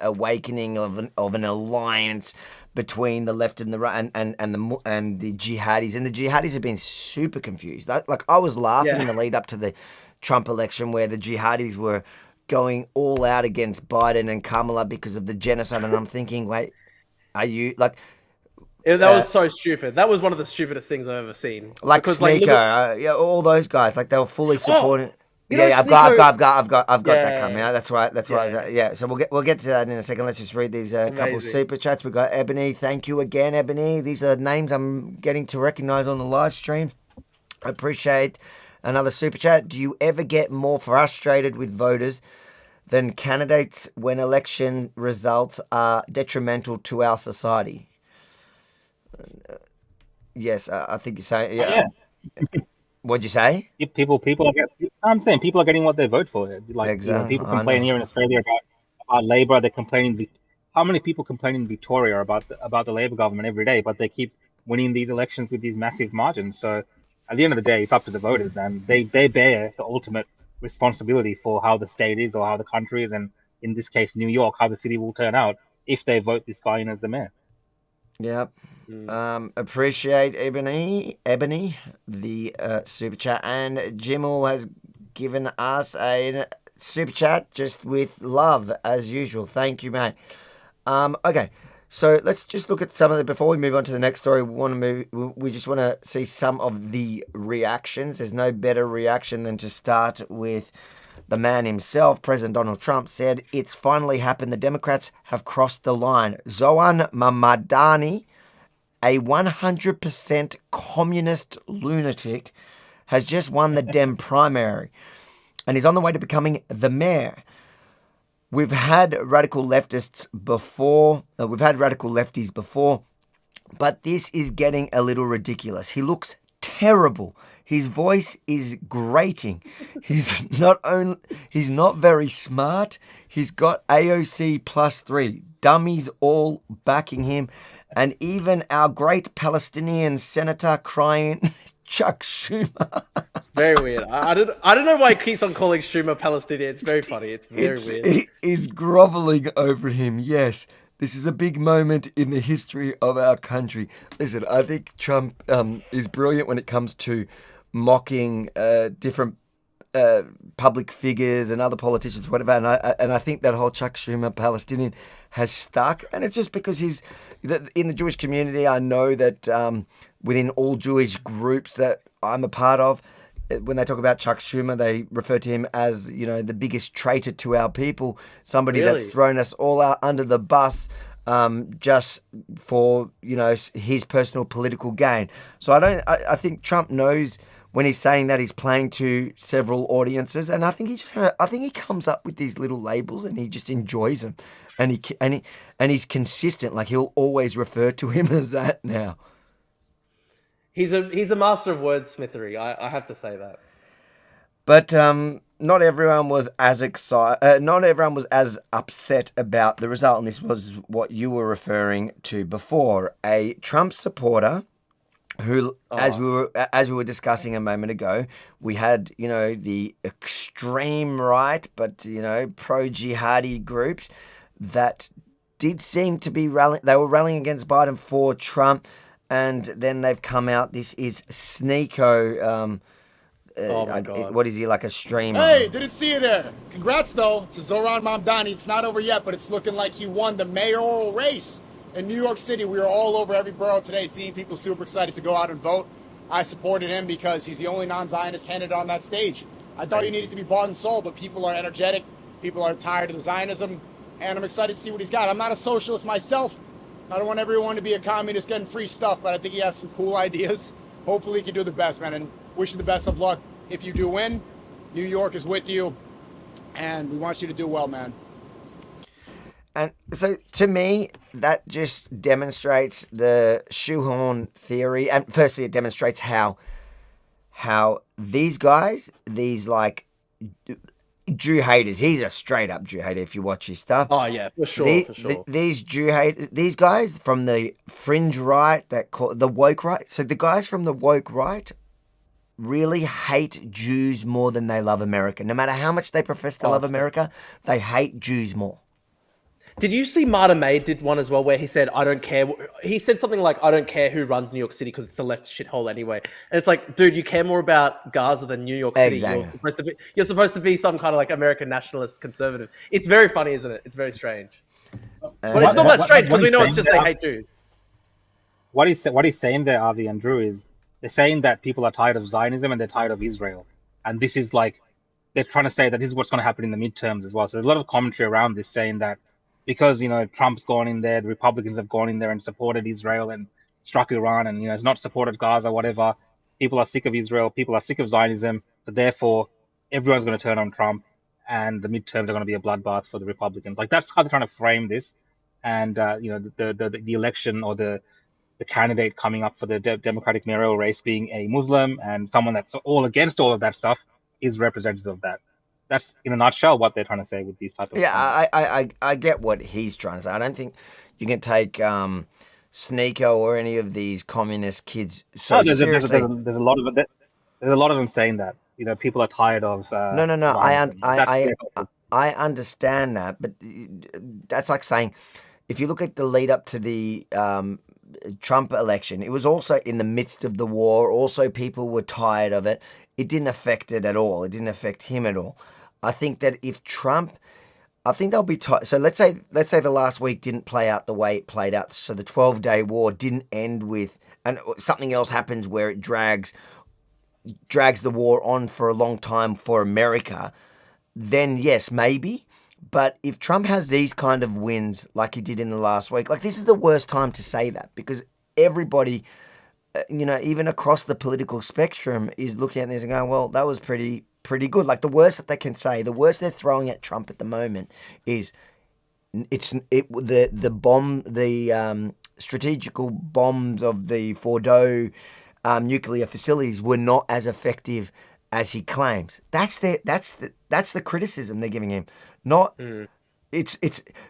[SPEAKER 1] awakening of an alliance between the left and the right and the jihadis. And the jihadis have been super confused. I was laughing in the lead up to the Trump election where the jihadis were going all out against Biden and Kamala because of the genocide. And I'm thinking, wait, are you like...
[SPEAKER 3] That was so stupid. That was one of the stupidest things I've ever seen.
[SPEAKER 1] Like because, Sneaker, all those guys, like they were fully supporting. I've got that coming out. That's right. Yeah. So we'll get to that in a second. Let's just read these couple of super chats. We got Ebony. Thank you again, Ebony. These are names I'm getting to recognize on the live stream. I appreciate another super chat. Do you ever get more frustrated with voters than candidates when election results are detrimental to our society? Yes, I think you're saying. Yeah. What'd you say?
[SPEAKER 2] People I'm saying people are getting what they vote for. Like
[SPEAKER 1] exactly.
[SPEAKER 2] People complain here in Australia about Labor. They're complaining. How many people complain in Victoria about the Labor government every day? But they keep winning these elections with these massive margins. So at the end of the day, it's up to the voters, and they bear the ultimate responsibility for how the state is or how the country is, and in this case, New York, how the city will turn out if they vote this guy in as the mayor.
[SPEAKER 1] Yep. Appreciate Ebony, the super chat, and Jimmel has given us a super chat just with love as usual. Thank you, mate. Okay, so let's just look at some of the before we move on to the next story. We just want to see some of the reactions. There's no better reaction than to start with the man himself. President Donald Trump said, "It's finally happened. The Democrats have crossed the line." Zohran Mamdani, a 100% communist lunatic, has just won the Dem primary and is on the way to becoming the mayor. We've had radical leftists before. We've had radical lefties before, but this is getting a little ridiculous. He looks terrible. His voice is grating. He's not very smart. He's got AOC +3 dummies all backing him, and even our great Palestinian senator crying, Chuck Schumer.
[SPEAKER 3] Very weird. I don't know why he keeps on calling Schumer Palestinian. It's very funny. It's very weird.
[SPEAKER 1] He is groveling over him. Yes, this is a big moment in the history of our country. Listen, I think Trump is brilliant when it comes to mocking different public figures and other politicians, whatever. And I think that whole Chuck Schumer Palestinian has stuck. And it's just because he's in the Jewish community. I know that within all Jewish groups that I'm a part of, when they talk about Chuck Schumer, they refer to him as, the biggest traitor to our people, somebody that's thrown us all out under the bus just for, his personal political gain. So I think Trump knows when he's saying that he's playing to several audiences, and I think he comes up with these little labels and he just enjoys them, and he's consistent. Like he'll always refer to him as that now.
[SPEAKER 3] He's a master of wordsmithery. I have to say that.
[SPEAKER 1] But not everyone was as excited. Not everyone was as upset about the result, and this was what you were referring to before. A Trump supporter who, as we were discussing a moment ago, we had the extreme right, but pro-jihadi groups that did seem to be rallying. They were rallying against Biden for Trump. And then they've come out. This is Sneeko. what is he, like a streamer?
[SPEAKER 21] Hey, didn't see you there. Congrats, though, to Zohran Mamdani. It's not over yet, but it's looking like he won the mayoral race in New York City. We were all over every borough today, seeing people super excited to go out and vote. I supported him because he's the only non-Zionist candidate on that stage. I thought you needed to be bought and sold, but people are energetic. People are tired of the Zionism, and I'm excited to see what he's got. I'm not a socialist myself. I don't want everyone to be a communist getting free stuff, but I think he has some cool ideas. Hopefully he can do the best, man, and wish you the best of luck. If you do win, New York is with you, and we want you to do well, man.
[SPEAKER 1] And so, to me, that just demonstrates the shoehorn theory. And firstly, it demonstrates how these guys, these like Jew haters, he's a straight up Jew hater if you watch his stuff.
[SPEAKER 3] Oh yeah, for sure.
[SPEAKER 1] These guys from the fringe right, the woke right. So the guys from the woke right really hate Jews more than they love America. No matter how much they profess to love America, they hate Jews more.
[SPEAKER 3] Did you see Marta May did one as well where he said, I don't care. He said something like, I don't care who runs New York City because it's a left shithole anyway. And it's like, dude, you care more about Gaza than New York City.
[SPEAKER 1] Exactly.
[SPEAKER 3] You're supposed to be some kind of like American nationalist conservative. It's very funny, isn't it? It's very strange. But it's not that strange because we know it's just they hate Jews.
[SPEAKER 2] What he's saying there, Avi and Drew, is they're saying that people are tired of Zionism and they're tired of Israel. And this is like, they're trying to say that this is what's going to happen in the midterms as well. So there's a lot of commentary around this saying that because, Trump's gone in there, the Republicans have gone in there and supported Israel and struck Iran and, it's not supported Gaza, whatever. People are sick of Israel. People are sick of Zionism. So therefore, everyone's going to turn on Trump and the midterms are going to be a bloodbath for the Republicans. Like, that's how they're trying to frame this. And, the election or the candidate coming up for the Democratic mayoral race being a Muslim and someone that's all against all of that stuff is representative of that. That's in a nutshell what they're trying to say with these type of
[SPEAKER 1] things. I get what he's trying to say. I don't think you can take Sneeko or any of these communist kids seriously.
[SPEAKER 2] There's a lot of it. There's a lot of them saying that people are tired of.
[SPEAKER 1] No. I understand that, but that's like saying if you look at the lead up to the Trump election, it was also in the midst of the war. Also, people were tired of it. It didn't affect it at all. It didn't affect him at all. I think that if Trump, I think they'll be tired. So let's say the last week didn't play out the way it played out. So the 12-day war didn't end with, and something else happens where it drags the war on for a long time for America. Then yes, maybe. But if Trump has these kind of wins like he did in the last week, like this is the worst time to say that because everybody, even across the political spectrum is looking at this and going, well, that was pretty good. Like the worst that they can say, the worst they're throwing at Trump at the moment is the strategical bombs of the Fordo nuclear facilities were not as effective as he claims. That's the criticism they're giving him. Not it's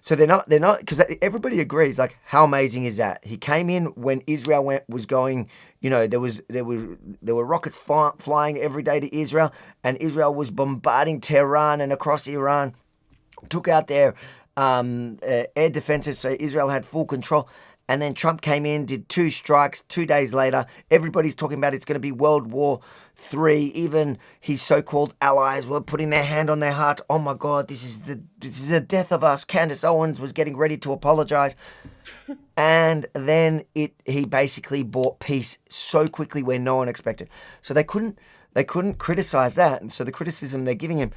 [SPEAKER 1] so they're not because everybody agrees like how amazing is that he came in when Israel was going, there were rockets flying every day to Israel and Israel was bombarding Tehran and across Iran, took out their air defenses so Israel had full control. And then Trump came in, did 2 strikes. 2 days later, everybody's talking about it's going to be World War III. Even his so-called allies were putting their hand on their heart. Oh my God, this is the death of us. Candace Owens was getting ready to apologize. And then he basically brought peace so quickly where no one expected. So they couldn't criticize that. And so the criticism they're giving him.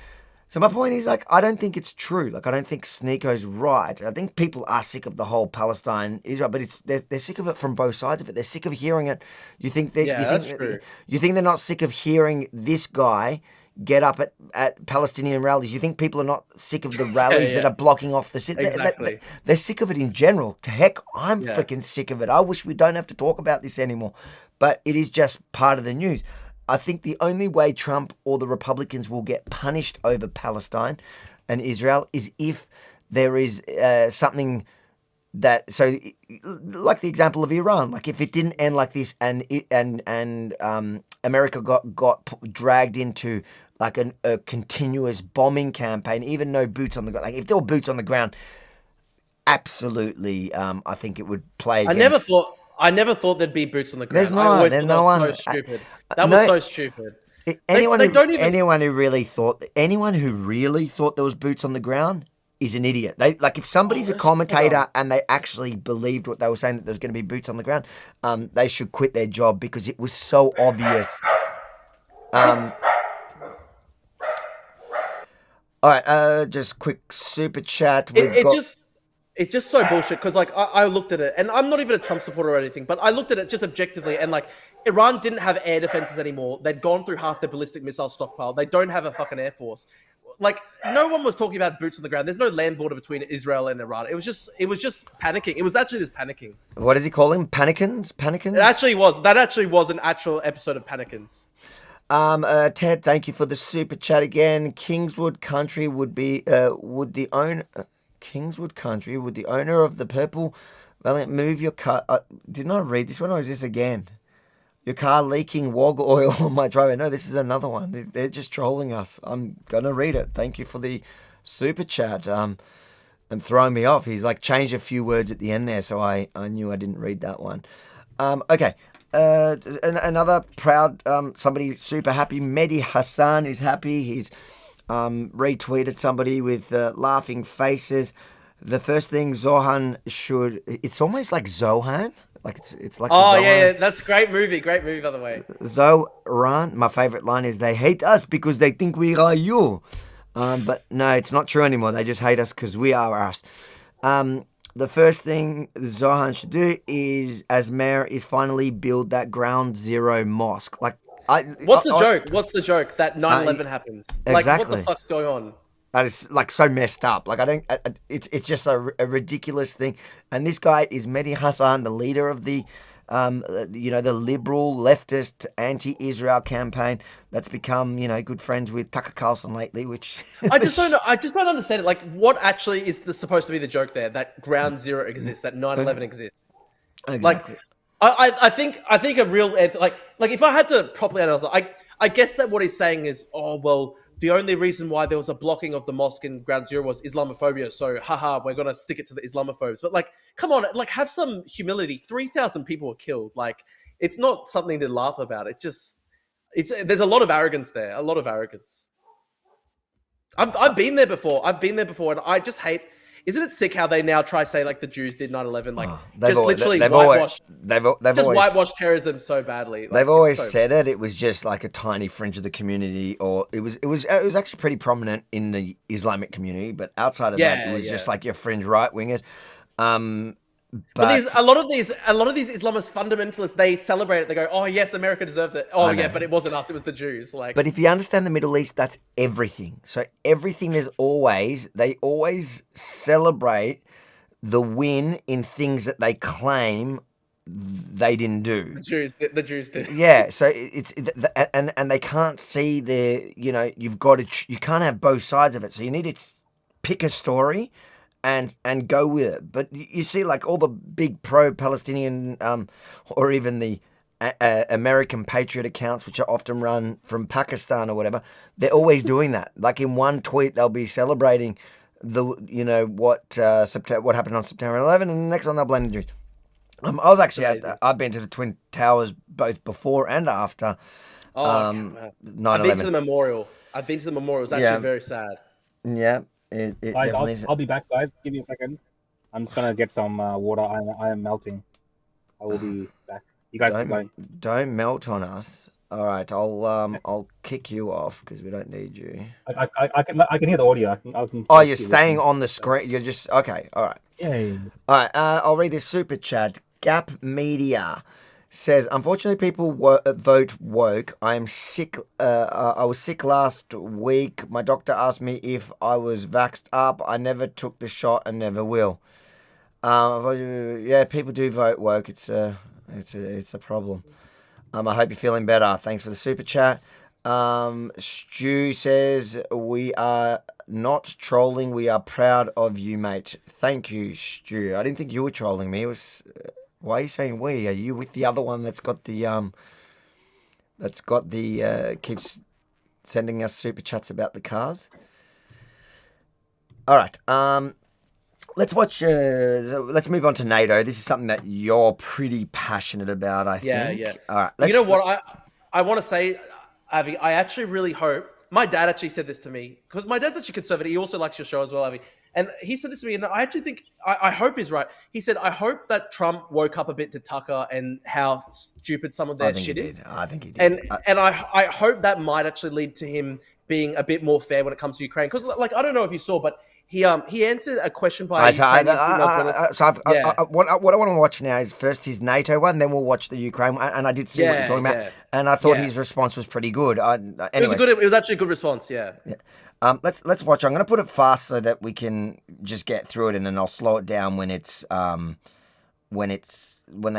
[SPEAKER 1] So my point is, like, I don't think it's true. Like, I don't think Sneeko's right. I think people are sick of the whole Palestine-Israel, but they're sick of it from both sides of it. They're sick of hearing it. You think they're not sick of hearing this guy get up at Palestinian rallies? You think people are not sick of the rallies that are blocking off the city?
[SPEAKER 3] Exactly.
[SPEAKER 1] They're sick of it in general. To heck, I'm freaking sick of it. I wish we don't have to talk about this anymore. But it is just part of the news. I think the only way Trump or the Republicans will get punished over Palestine and Israel is if there is something that, so like the example of Iran, like if it didn't end like this and America got dragged into like a continuous bombing campaign, even no boots on the ground. Like if there were boots on the ground, absolutely, I think it would play against.
[SPEAKER 3] I never thought there'd be boots on the ground.
[SPEAKER 1] There's no one.
[SPEAKER 3] So stupid. That was so stupid.
[SPEAKER 1] Anyone
[SPEAKER 3] anyone
[SPEAKER 1] who really thought there was boots on the ground is an idiot. If somebody's a commentator and they actually believed what they were saying, that there's going to be boots on the ground, they should quit their job because it was so obvious. All right, just quick super chat.
[SPEAKER 3] It's just so bullshit because I looked at it, and I'm not even a Trump supporter or anything, but I looked at it just objectively, and Iran didn't have air defenses anymore. They'd gone through half their ballistic missile stockpile. They don't have a fucking air force. No one was talking about boots on the ground. There's no land border between Israel and Iran. It was just panicking. It was actually just panicking.
[SPEAKER 1] What does he call him? Panicans? Panicans?
[SPEAKER 3] It actually was. That actually was an actual episode of Panicans.
[SPEAKER 1] Ted, thank you for the super chat again. Kingswood Country would the owner of the purple Valiant move your car. Didn't I read this one or is this again? Your car leaking wog oil on my driveway. No, this is another one. They're just trolling us. I'm going to read it. Thank you for the super chat. And throwing me off. He's changed a few words at the end there, so I knew I didn't read that one. Okay. Another proud, somebody super happy. Mehdi Hassan is happy. He's retweeted somebody with laughing faces. The first thing Zohan should... It's almost like Zohan. It's like Zohan.
[SPEAKER 3] Yeah, that's a great movie by the way.
[SPEAKER 1] Zohran, my favorite line is, they hate us because they think we are you. But no, it's not true anymore. They just hate us because we are us. The first thing Zohan should do is, as mayor, is finally build that ground zero mosque.
[SPEAKER 3] What's the joke? What's the joke that 9/11 happened?
[SPEAKER 1] Exactly.
[SPEAKER 3] What the fuck's going on?
[SPEAKER 1] That is so messed up. It's just a ridiculous thing. And this guy is Mehdi Hassan, the leader of the, the liberal leftist anti-Israel campaign that's become, good friends with Tucker Carlson lately. Which
[SPEAKER 3] I just don't know. I just don't understand it. What actually is supposed to be the joke there? That ground zero exists. That 9/11 exists.
[SPEAKER 1] Exactly.
[SPEAKER 3] I think a real answer. If I had to properly analyze it, I guess that what he's saying is, the only reason why there was a blocking of the mosque in Ground Zero was Islamophobia. So, we're going to stick it to the Islamophobes. But, come on, have some humility. 3,000 people were killed. It's not something to laugh about. There's a lot of arrogance there. A lot of arrogance. I've been there before. And I just hate... Isn't it sick how they now try to say the Jews did 9/11? Whitewash terrorism so badly.
[SPEAKER 1] They've always said it. It was just a tiny fringe of the community, or it was actually pretty prominent in the Islamic community. But outside of that, it was just your fringe right wingers.
[SPEAKER 3] But a lot of these Islamist fundamentalists, they celebrate it. They go, "Oh yes, America deserved it." Oh yeah, but it wasn't us; it was the Jews.
[SPEAKER 1] But if you understand the Middle East, that's everything. So everything they always celebrate the win in things that they claim they didn't do.
[SPEAKER 3] The Jews did.
[SPEAKER 1] Yeah, so and they can't see you can't have both sides of it. So you need to pick a story and go with it. But you see, all the big pro-Palestinian or even the American patriot accounts, which are often run from Pakistan or whatever, they're always doing that. In one tweet, they'll be celebrating what happened on September 11, and the next one they'll blame the Jews. I was actually I've been to the Twin Towers both before and after 9/11.
[SPEAKER 3] I've been to the memorial. It was actually very sad.
[SPEAKER 1] Yeah. It definitely is.
[SPEAKER 2] I'll be back, guys. Give me a second. I'm just gonna get some water. I am melting. I will be back. You guys keep going.
[SPEAKER 1] Don't melt on us. All right, I'll kick you off because we don't need you.
[SPEAKER 2] I can hear the audio. I can
[SPEAKER 1] you're staying on the screen. You're just okay. All right.
[SPEAKER 2] Yeah.
[SPEAKER 1] All right. I'll read this super chat. Gap Media says, unfortunately, people vote woke. I am sick. I was sick last week. My doctor asked me if I was vaxxed up. I never took the shot and never will. Yeah, people do vote woke. It's a problem. I hope you're feeling better. Thanks for the super chat. Stu says, we are not trolling. We are proud of you, mate. Thank you, Stu. I didn't think you were trolling me. It was... Why are you saying we? Are you with the other one that's got the keeps sending us super chats about the cars? All right. Let's watch. Let's move on to NATO. This is something that you're pretty passionate about, I think.
[SPEAKER 3] Yeah.
[SPEAKER 1] All right.
[SPEAKER 3] You know what? I want to say, Avi, I actually really hope. My dad actually said this to me because my dad's actually conservative. He also likes your show as well, Avi. And he said this to me, and I actually think, I hope he's right. He said, I hope that Trump woke up a bit to Tucker and how stupid some of their shit is.
[SPEAKER 1] I think he did.
[SPEAKER 3] And I hope that might actually lead to him being a bit more fair when it comes to Ukraine. Because, like, I don't know if you saw, but he answered a question by
[SPEAKER 1] what I want to watch now is first his NATO one, then we'll watch the Ukraine one. And I did see what you're talking about, and I thought his response was pretty good.
[SPEAKER 3] It was actually a good response. Yeah.
[SPEAKER 1] Let's watch. I'm going to put it fast so that we can just get through it, and then I'll slow it down when they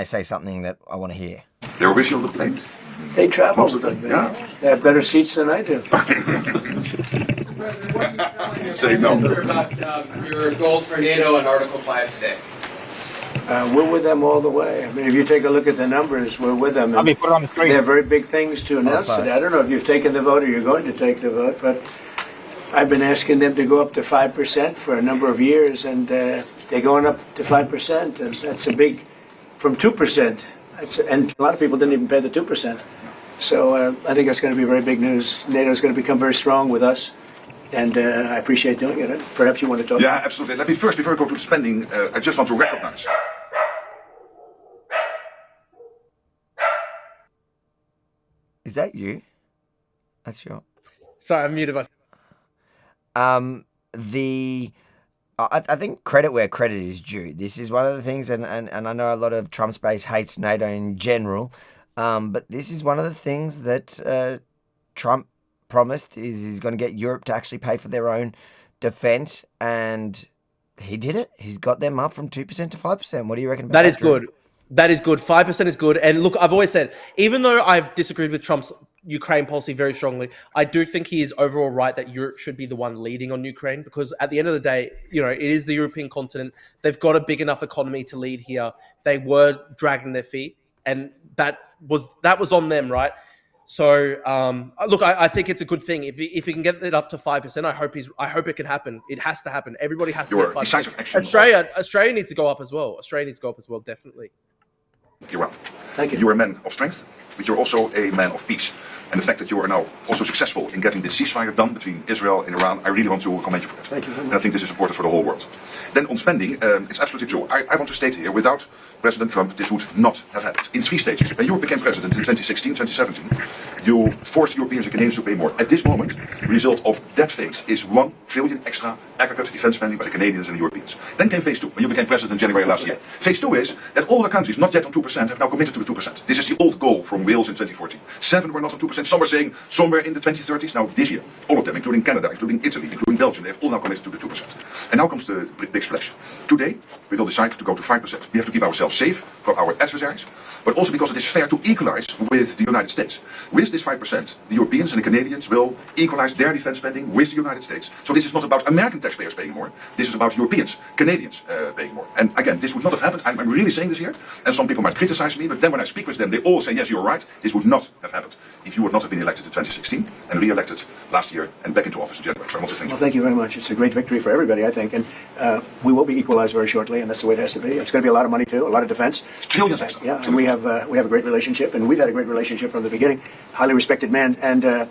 [SPEAKER 1] say something that I want to hear.
[SPEAKER 4] They were with you on the planes?
[SPEAKER 22] They travel. Yeah. They have better seats than I do.
[SPEAKER 4] Say no.
[SPEAKER 23] About your goals for NATO and Article 5 today.
[SPEAKER 22] We're with them all the way. I mean, if you take a look at the numbers, we're with them.
[SPEAKER 2] Put it on the screen.
[SPEAKER 22] They have very big things to announce today. I don't know if you've taken the vote or you're going to take the vote, but I've been asking them to go up to 5% for a number of years, and they're going up to 5%, and that's a big, from 2%. And a lot of people didn't even pay the 2%. So I think that's going to be very big news. NATO is going to become very strong with us, and I appreciate doing it. Perhaps you want to talk?
[SPEAKER 4] Yeah, absolutely. Let me first, before I go to the spending, I just want to recognize.
[SPEAKER 1] Is that you? That's your...
[SPEAKER 3] Sorry, I muted myself.
[SPEAKER 1] I think credit where credit is due. This is one of the things, and I know a lot of Trump's base hates NATO in general, but this is one of the things that Trump promised is he's going to get Europe to actually pay for their own defense, and he did it. He's got them up from 2% to 5%. What do you reckon about that?
[SPEAKER 3] That is good. That is good. 5% is good. And look, I've always said, even though I've disagreed with Trump's Ukraine policy very strongly, I do think he is overall right that Europe should be the one leading on Ukraine, because at the end of the day, it is the European continent. They've got a big enough economy to lead here. They were dragging their feet, and that was on them, right? So, look, I think it's a good thing. If he can get it up to 5%, I hope it can happen. It has to happen. Everybody has to get 5%. Australia needs to go up as well. Definitely.
[SPEAKER 4] You're welcome.
[SPEAKER 22] Thank you.
[SPEAKER 4] You're a man of strength, but you're also a man of peace. And the fact that you are now also successful in getting the ceasefire done between Israel and Iran, I really want to commend you for that.
[SPEAKER 22] Thank you very much.
[SPEAKER 4] And I think this is important for the whole world. Then on spending, it's absolutely true. I want to state here, without President Trump, this would not have happened. In 3 stages. When you became president in 2016, 2017, you forced Europeans and Canadians to pay more. At this moment, the result of that phase is $1 trillion extra aggregate defense spending by the Canadians and the Europeans. Then came phase 2, when you became president in January last year. Phase 2 is that all the countries not yet on 2% have now committed to the 2%. This is the old goal from Wales in 2014. 7 were not on 2%. Some were saying somewhere in the 2030s. Now this year, all of them, including Canada, including Italy, including Belgium, they have all now committed to the 2%. And now comes the big splash. Today, we will decide to go to 5%. We have to keep ourselves safe from our adversaries, but also because it is fair to equalize with the United States. With this 5%, the Europeans and the Canadians will equalize their defense spending with the United States. So this is not about American taxpayers paying more. This is about Europeans, Canadians paying more. And again, this would not have happened. I'm really saying this here, and some people might criticize me, but then when I speak with them, they all say, yes, you're right. This would not have happened if you would not have been elected in 2016 and re-elected last year and back into office in January. So I want to thank you.
[SPEAKER 22] Well, thank you very much. It's a great victory for everybody, I think. And we will be equalized very shortly, and that's the way it has to be. It's going to be a lot of money, too, a lot of defense.
[SPEAKER 4] It's trillions extra.
[SPEAKER 22] Yeah, and we have a great relationship, and we've had a great relationship from the beginning. Highly respected man. And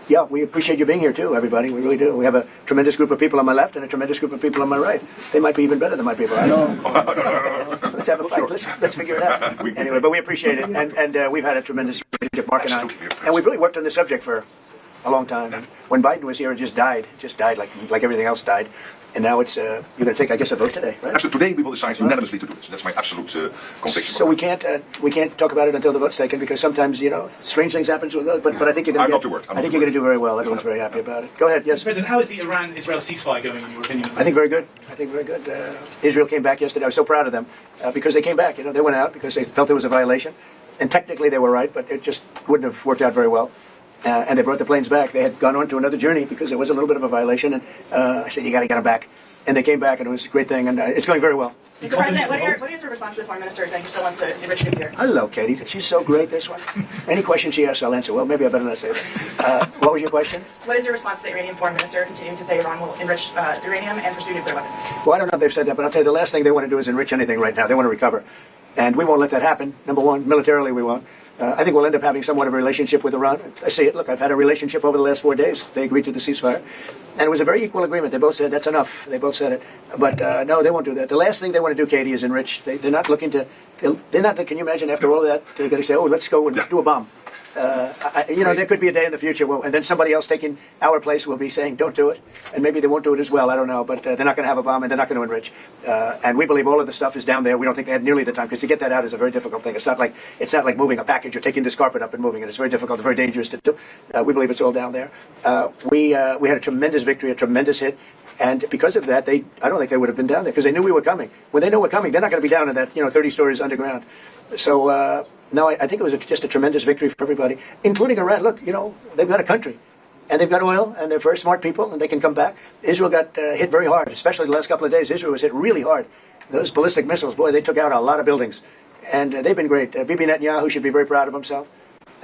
[SPEAKER 22] yeah, we appreciate you being here, too, everybody. We really do. We have a tremendous group of people on my left and a tremendous group of people on my right. They might be even better than my people. I don't know. Let's have a fight. Let's figure it out. Anyway, but we appreciate it. And we've had a tremendous relationship, Mark and I. And we've really worked on the subject for a long time. And when Biden was here, it just died like everything else died. And now it's you're going to take, I guess, a vote today, right?
[SPEAKER 4] Absolutely. Today we will decide unanimously to do it. That's my absolute conviction.
[SPEAKER 22] So we can't talk about it until the vote's taken, because sometimes strange things happen with those. But I think you're going to. I think you're going to do very well. Everyone's very happy about it. Go ahead. Yes,
[SPEAKER 24] Mr. President. How is the Iran-Israel ceasefire going, in your opinion?
[SPEAKER 22] I think very good. Israel came back yesterday. I was so proud of them because they came back. They went out because they felt there was a violation, and technically they were right, but it just wouldn't have worked out very well. And they brought the planes back. They had gone on to another journey because there was a little bit of a violation. And I said, you got to get them back. And they came back, and it was a great thing. And it's going very well.
[SPEAKER 25] Mr. President, what is your response to the foreign minister saying she still wants to enrich nuclear?
[SPEAKER 22] Hello, Katie. She's so great, this one. Any question she asks, I'll answer. Well, maybe I better not say that. What was your question?
[SPEAKER 25] What is your response to the Iranian foreign minister continuing to say Iran will enrich uranium and pursue nuclear weapons?
[SPEAKER 22] Well, I don't know if they've said that, but I'll tell you, the last thing they want to do is enrich anything right now. They want to recover. And we won't let that happen. Number one, militarily we won't. I think we'll end up having somewhat of a relationship with Iran. I see it. Look, I've had a relationship over the last 4 days. They agreed to the ceasefire. And it was a very equal agreement. They both said, that's enough. They both said it. But no, they won't do that. The last thing they want to do, Katie, is enrich. They're not looking to, can you imagine after all of that, they're going to say, oh, let's go and do a bomb. There could be a day in the future, and then somebody else taking our place will be saying, don't do it. And maybe they won't do it as well, I don't know, but they're not going to have a bomb and they're not going to enrich. And we believe all of the stuff is down there. We don't think they had nearly the time, because to get that out is a very difficult thing. It's not like moving a package or taking this carpet up and moving it. It's very difficult, it's very dangerous to do. We believe it's all down there. We had a tremendous victory, a tremendous hit. And because of that, I don't think they would have been down there, because they knew we were coming. When they know we're coming, they're not going to be down in that 30 stories underground. So, no, I think it was just a tremendous victory for everybody, including Iran. Look, they've got a country, and they've got oil, and they're very smart people, and they can come back. Israel got hit very hard, especially the last couple of days. Israel was hit really hard. Those ballistic missiles, boy, they took out a lot of buildings. And they've been great. Bibi Netanyahu should be very proud of himself.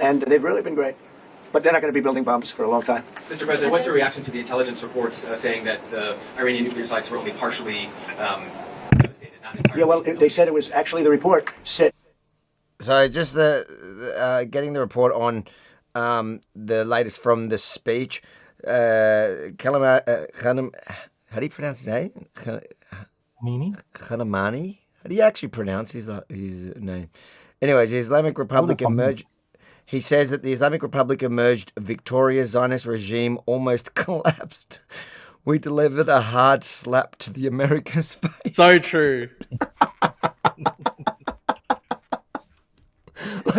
[SPEAKER 22] And they've really been great. But they're not going to be building bombs for a long time.
[SPEAKER 23] Mr. President, what's your reaction to the intelligence reports saying that the Iranian nuclear sites were only partially devastated? Not entirely?
[SPEAKER 22] Yeah, well, they said it was actually the report said.
[SPEAKER 1] So just getting the report on the latest from the speech. How do you pronounce his name? Khanamani? How do you actually pronounce his name? Anyways, the Islamic Republic emerged. He says that the Islamic Republic emerged victorious. Zionist regime almost collapsed. We delivered a hard slap to the America's face.
[SPEAKER 3] So true.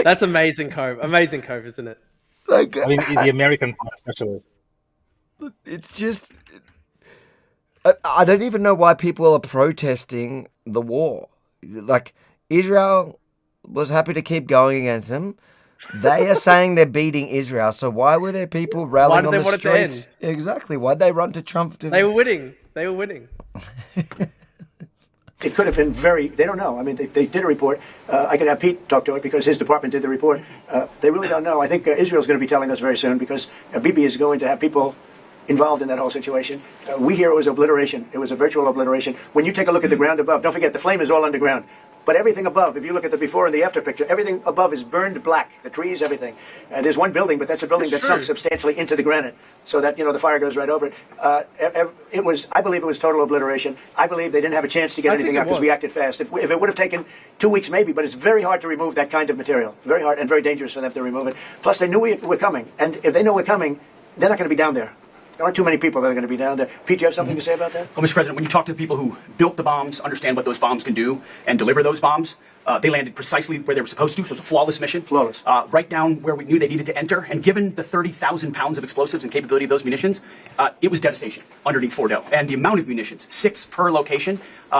[SPEAKER 3] That's amazing, Cove. Amazing, Cove, isn't it?
[SPEAKER 2] The American part especially.
[SPEAKER 1] It's just... I don't even know why people are protesting the war. Like, Israel was happy to keep going against them. They are saying they're beating Israel, so why were there people rallying on the streets? Why did they want it to end? Exactly. Why'd they run to Trump?
[SPEAKER 3] They were winning. They were winning.
[SPEAKER 22] It could have been they don't know. I mean, they did a report. I could have Pete talk to it because his department did the report. They really don't know. I think Israel's going to be telling us very soon, because Bibi is going to have people involved in that whole situation. We hear it was obliteration. It was a virtual obliteration. When you take a look at the ground above, don't forget the flame is all underground. But everything above, if you look at the before and the after picture, everything above is burned black. The trees, everything. There's one building, but that's a building that sunk substantially into the granite, so that the fire goes right over it. I believe it was total obliteration. I believe they didn't have a chance to get anything out because we acted fast. If it would have taken 2 weeks, maybe, but it's very hard to remove that kind of material. Very hard and very dangerous for them to remove it. Plus, they knew we were coming, and if they know we're coming, they're not going to be down there. There aren't too many people that are going to be down there. Pete, do you have something to say about that?
[SPEAKER 5] Well, Mr. President, when you talk to the people who built the bombs, understand what those bombs can do, and deliver those bombs, they landed precisely where they were supposed to, so it was a flawless mission.
[SPEAKER 22] Flawless.
[SPEAKER 5] Right down where we knew they needed to enter, and given the 30,000 pounds of explosives and capability of those munitions, it was devastation underneath Fordo. And the amount of munitions, 6 per location,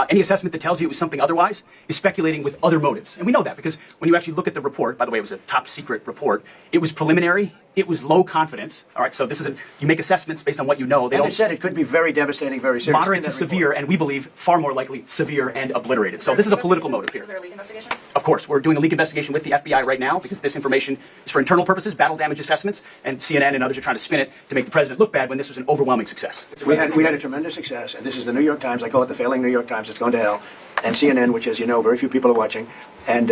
[SPEAKER 5] any assessment that tells you it was something otherwise is speculating with other motives. And we know that because when you actually look at the report, by the way, it was a top secret report, it was preliminary, it was low confidence. All right, so this is you make assessments based on what you know.
[SPEAKER 22] They said it could be very devastating, very serious.
[SPEAKER 5] Moderate to severe, and we believe far more likely severe and obliterated. So this is a political motive here.
[SPEAKER 25] Is there a leak investigation?
[SPEAKER 5] Of course, we're doing a leak investigation with the FBI right now because this information is for internal purposes, battle damage assessments, and CNN and others are trying to spin it to make the president look bad when this was an overwhelming success.
[SPEAKER 22] We had a tremendous success, and this is the New York Times. I call it the failing New York Times. It's going to hell. And CNN, which, as you know, very few people are watching. And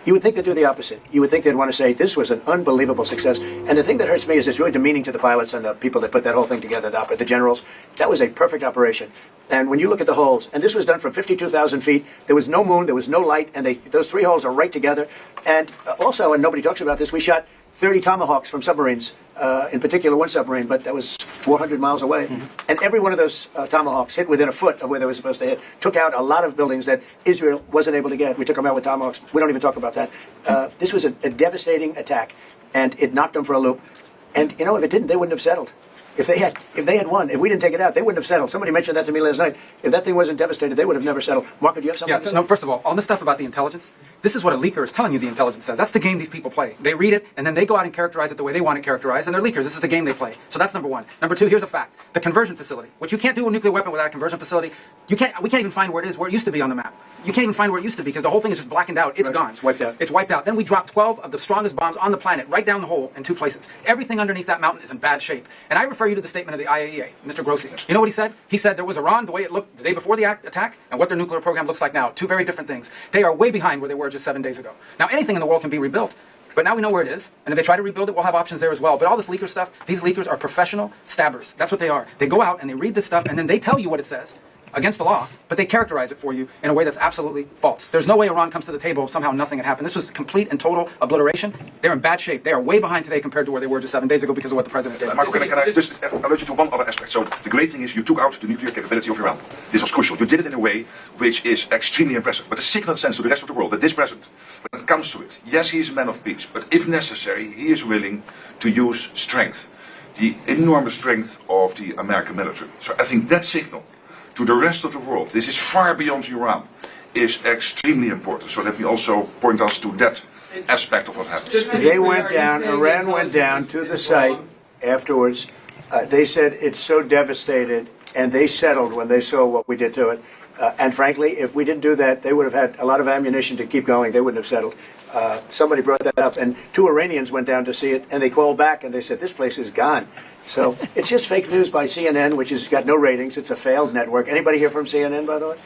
[SPEAKER 22] you would think they'd do the opposite. You would think they'd want to say, this was an unbelievable success. And the thing that hurts me is it's really demeaning to the pilots and the people that put that whole thing together, the generals. That was a perfect operation. And when you look at the holes, and this was done from 52,000 feet, there was no moon, there was no light, and those 3 holes are right together. And also, and nobody talks about this, we shot 30 Tomahawks from submarines, in particular one submarine, but that was 400 miles away. And every one of those Tomahawks hit within a foot of where they were supposed to hit. Took out a lot of buildings that Israel wasn't able to get. We took them out with Tomahawks. We don't even talk about that. This was a devastating attack, and it knocked them for a loop. And, if it didn't, they wouldn't have settled. If they had won, if we didn't take it out, they wouldn't have settled. Somebody mentioned that to me last night. If that thing wasn't devastated, they would have never settled. Marco, do you have something to say?
[SPEAKER 6] No, first of all this stuff about the intelligence, this is what a leaker is telling you the intelligence says. That's the game these people play. They read it, and then they go out and characterize it the way they want it characterized, and they're leakers. This is the game they play. So that's number one. Number two, here's a fact. The conversion facility, which you can't do a nuclear weapon without a conversion facility. We can't even find where it is, where it used to be on the map. You can't even find where it used to be because the whole thing is just blackened out. It's gone.
[SPEAKER 22] It's wiped out.
[SPEAKER 6] It's wiped out. Then we dropped 12 of the strongest bombs on the planet right down the hole in 2 places. Everything underneath that mountain is in bad shape. And I refer you to the statement of the IAEA, Mr. Grossi. You know what he said? He said there was Iran the way it looked the day before the attack and what their nuclear program looks like now. 2 very different things. They are way behind where they were just 7 days ago. Now, anything in the world can be rebuilt. But now we know where it is, and if they try to rebuild it, we'll have options there as well. But all this leaker stuff, these leakers are professional stabbers. That's what they are. They go out and they read this stuff, and then they tell you what it says against the law, but they characterize it for you in a way that's absolutely false. There's no way Iran comes to the table if somehow nothing had happened. This was complete and total obliteration. They're in bad shape. They are way behind today compared to where they were just 7 days ago because of what the president did.
[SPEAKER 4] Marco, can I just alert you to one other aspect? So the great thing is you took out the nuclear capability of Iran. This was crucial. You did it in a way which is extremely impressive, but the signal sends to the rest of the world that this president, when it comes to it, yes, he is a man of peace, but if necessary, he is willing to use strength, the enormous strength of the American military. So I think that signal to the rest of the world, this is far beyond Iran, is extremely important. So let me also point us to that aspect of what happened.
[SPEAKER 22] They went down, Iran went down to the site afterwards. They said it's so devastated, and they settled when they saw what we did to it. And frankly, if we didn't do that, they would have had a lot of ammunition to keep going. They wouldn't have settled. Somebody brought that up, and 2 Iranians went down to see it, and they called back, and they said, this place is gone. So it's just fake news by CNN, which has got no ratings. It's a failed network. Anybody here from CNN, by the way?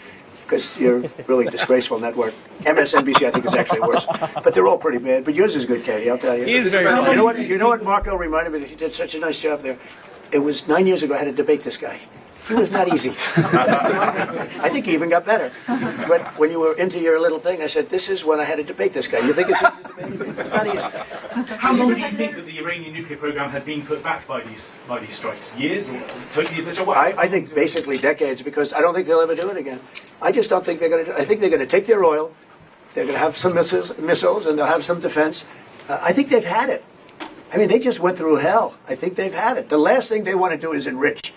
[SPEAKER 22] Because you're a really disgraceful network. MSNBC, I think, is actually worse. But they're all pretty bad. But yours is good, Katie, I'll tell you.
[SPEAKER 3] He is very
[SPEAKER 22] good. You know what Marco reminded me that he did such a nice job there? It was 9 years ago I had to debate this guy. He was not easy. I think he even got better. But when you were into your little thing, I said, this is when I had to debate this guy. You think it's easy to debate him? It's not easy.
[SPEAKER 24] How long do you think that the Iranian nuclear program has been put back by these strikes? Years or totally obliterated?
[SPEAKER 22] I think basically decades, because I don't think they'll ever do it again. I just don't think they're going to do it. I think they're going to take their oil, they're going to have some missiles, and they'll have some defense. I think they've had it. I mean, they just went through hell. I think they've had it. The last thing they want to do is enrich.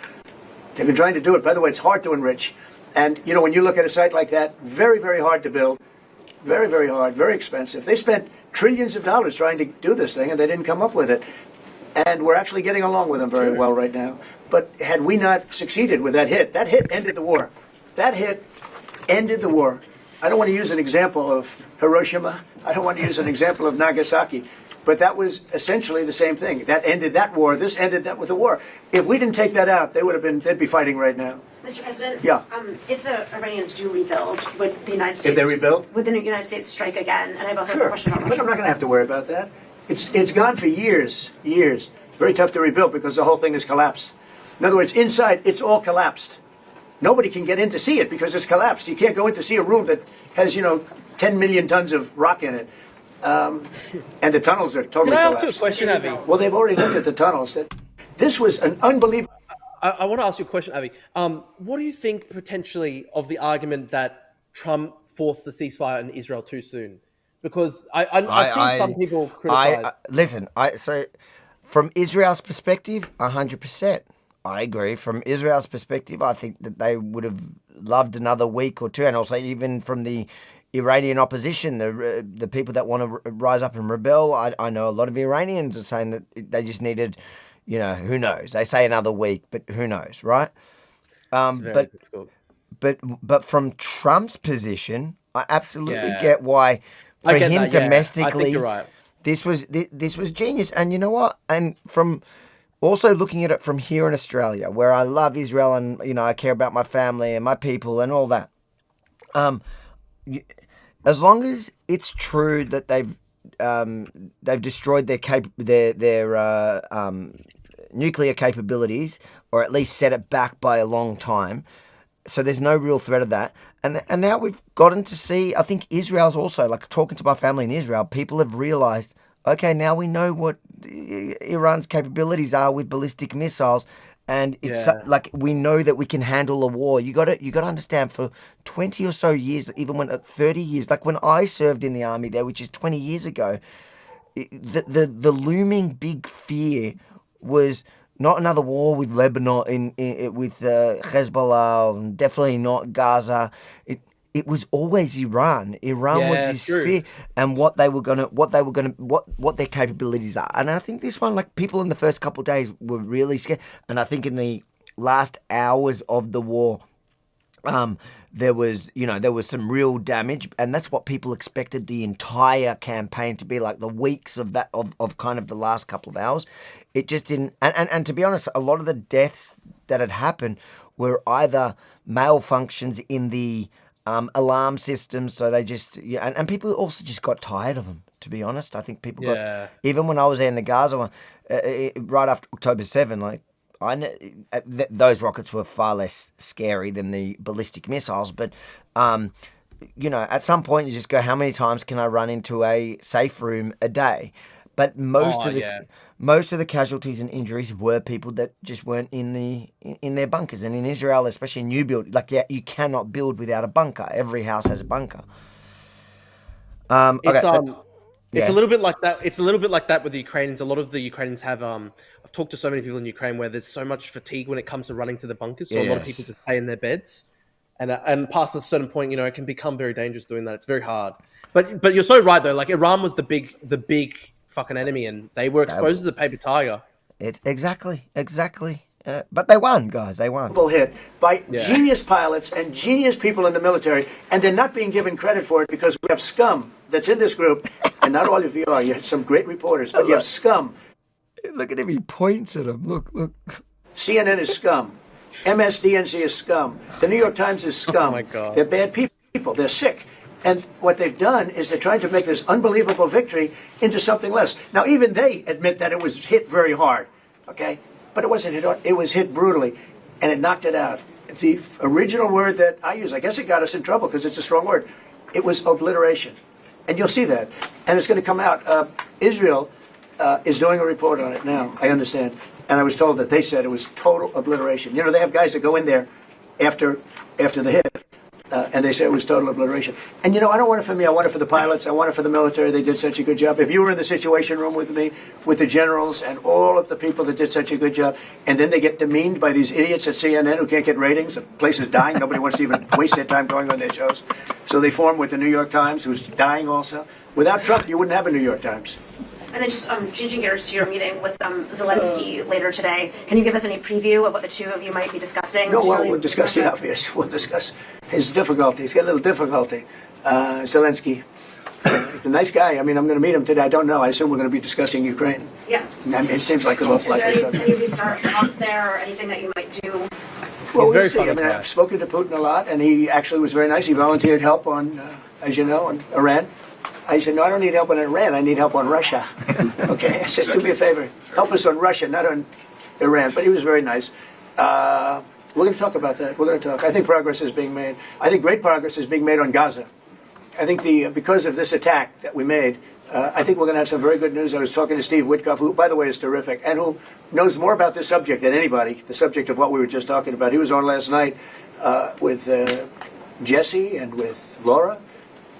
[SPEAKER 22] They've been trying to do it. By the way, it's hard to enrich. And, you know, when you look at a site like that, very, very hard to build. Very, very hard, very expensive. They spent trillions of dollars trying to do this thing, and they didn't come up with it. And we're actually getting along with them very well right now. But had we not succeeded with that hit ended the war. That hit ended the war. I don't want to use an example of Hiroshima. I don't want to use an example of Nagasaki. But that was essentially the same thing. That ended that war. This ended that with the war. If we didn't take that out, they'd be fighting right now.
[SPEAKER 7] Mr. President,
[SPEAKER 22] yeah.
[SPEAKER 7] If the Iranians do rebuild, would the United States...
[SPEAKER 22] If they rebuild?
[SPEAKER 7] Would the United States strike again? And I've also
[SPEAKER 22] sure.
[SPEAKER 7] a question about Russia.
[SPEAKER 22] But I'm not going to have to worry about that. It's gone for years. It's very tough to rebuild because the whole thing is collapsed. In other words, inside, it's all collapsed. Nobody can get in to see it because it's collapsed. You can't go in to see a room that has, 10 million tons of rock in it. And the tunnels are totally collapsed.
[SPEAKER 3] Can I ask you a question, Avi?
[SPEAKER 22] Well, they've already looked at the tunnels. This was an unbelievable...
[SPEAKER 3] I want to ask you a question, Avi. What do you think potentially of the argument that Trump forced the ceasefire in Israel too soon? Because I've seen some people criticize.
[SPEAKER 1] So from Israel's perspective, 100%. I agree. From Israel's perspective, I think that they would have loved another week or two. And also even from the Iranian opposition, the people that want to rise up and rebel, I know a lot of Iranians are saying that they just needed, who knows? They say another week, but who knows, right? But from Trump's position, I absolutely get why for him domestically, this was genius. And you know what? And from also looking at it from here in Australia, where I love Israel and I care about my family and my people and all that. As long as it's true that they've destroyed their nuclear capabilities, or at least set it back by a long time, so there's no real threat of that. And now we've gotten to see, I think Israel's also, like talking to my family in Israel, people have realized, okay, now we know what Iran's capabilities are with ballistic missiles. And it's like we know that we can handle a war. You got to understand, for 20 or so years, even when 30 years, like when I served in the army there, which is 20 years ago, the looming big fear was not another war with Lebanon, with Hezbollah, and definitely not Gaza. It was always Iran. Iran was this fear, and what their capabilities are. And I think this one, like people in the first couple of days were really scared. And I think in the last hours of the war, there was some real damage, and that's what people expected the entire campaign to be like. The weeks of that of kind of the last couple of hours, it just didn't. And to be honest, a lot of the deaths that had happened were either malfunctions in the alarm systems. So they just, and people also just got tired of them, to be honest. I think people got, even when I was there in the Gaza one, right after October 7, like, those rockets were far less scary than the ballistic missiles. But, at some point you just go, how many times can I run into a safe room a day? But most of the casualties and injuries were people that just weren't in their bunkers. And in Israel, especially in new build, you cannot build without a bunker. Every house has a bunker.
[SPEAKER 3] It's a little bit like that. It's a little bit like that with the Ukrainians. A lot of the Ukrainians have. I've talked to so many people in Ukraine where there's so much fatigue when it comes to running to the bunkers. So a lot of people just stay in their beds, and past a certain point, it can become very dangerous doing that. It's very hard. But you're so right though. Like Iran was the big fucking enemy, and they were exposed as a paper tiger.
[SPEAKER 1] Exactly. But they won, guys. They won.
[SPEAKER 22] Hit by genius pilots and genius people in the military, and they're not being given credit for it because we have scum that's in this group, and not all of you are. You have some great reporters, but you have scum.
[SPEAKER 1] Look at him. He points at him. Look.
[SPEAKER 22] CNN is scum. MSDNC is scum. The New York Times is scum.
[SPEAKER 3] Oh my God.
[SPEAKER 22] They're bad people. They're sick. And what they've done is they're trying to make this unbelievable victory into something less. Now, even they admit that it was hit very hard, okay? But it wasn't hit hard. It was hit brutally, and it knocked it out. The original word that I use, I guess it got us in trouble because it's a strong word. It was obliteration. And you'll see that. And it's going to come out. Israel is doing a report on it now, I understand. And I was told that they said it was total obliteration. They have guys that go in there after the hit. And they say it was total obliteration. And I don't want it for me. I want it for the pilots. I want it for the military. They did such a good job. If you were in the Situation Room with me, with the generals and all of the people that did such a good job, and then they get demeaned by these idiots at CNN who can't get ratings, the place is dying. Nobody wants to even waste their time going on their shows. So they form with the New York Times, who's dying also. Without Trump, you wouldn't have a New York Times.
[SPEAKER 7] And then just changing gears to your meeting with Zelensky later today, can you give us any preview of what the two of you might be discussing?
[SPEAKER 22] No, we'll discuss the obvious. We'll discuss his difficulty. He's got a little difficulty. Zelensky. He's a nice guy. I mean, I'm going to meet him today. I don't know. I assume we're going to be discussing Ukraine.
[SPEAKER 7] Yes.
[SPEAKER 22] I mean, it seems like the most likely subject.
[SPEAKER 7] Any restart talks there or anything that you might do?
[SPEAKER 22] Well, we'll see. I mean, I've spoken to Putin a lot, and he actually was very nice. He volunteered help on, as you know, on Iran. I said, no, I don't need help on Iran. I need help on Russia. Okay? I said, do me a favor. Help us on Russia, not on Iran. But he was very nice. We're going to talk about that. We're going to talk. I think progress is being made. I think great progress is being made on Gaza. I think because of this attack that we made, I think we're going to have some very good news. I was talking to Steve Witkoff, who, by the way, is terrific, and who knows more about this subject than anybody, the subject of what we were just talking about. He was on last night with Jesse and with Laura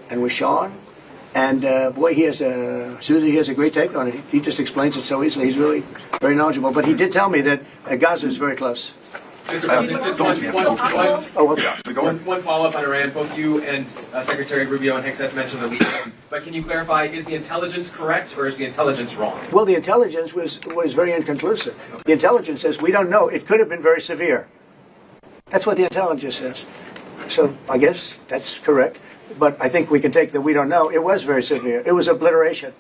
[SPEAKER 22] and with Sean. And boy, Susie, he has a great take on it. He just explains it so easily. He's really very knowledgeable. But he did tell me that Gaza is very close.
[SPEAKER 23] One follow-up on Iran. Both you and Secretary Rubio and Hicks have mentioned the leak. But can you clarify, is the intelligence correct or is the intelligence wrong?
[SPEAKER 22] Well, the intelligence was very inconclusive. The intelligence says we don't know. It could have been very severe. That's what the intelligence says. So I guess that's correct. But I think we can take that we don't know. It was very severe. It was obliteration.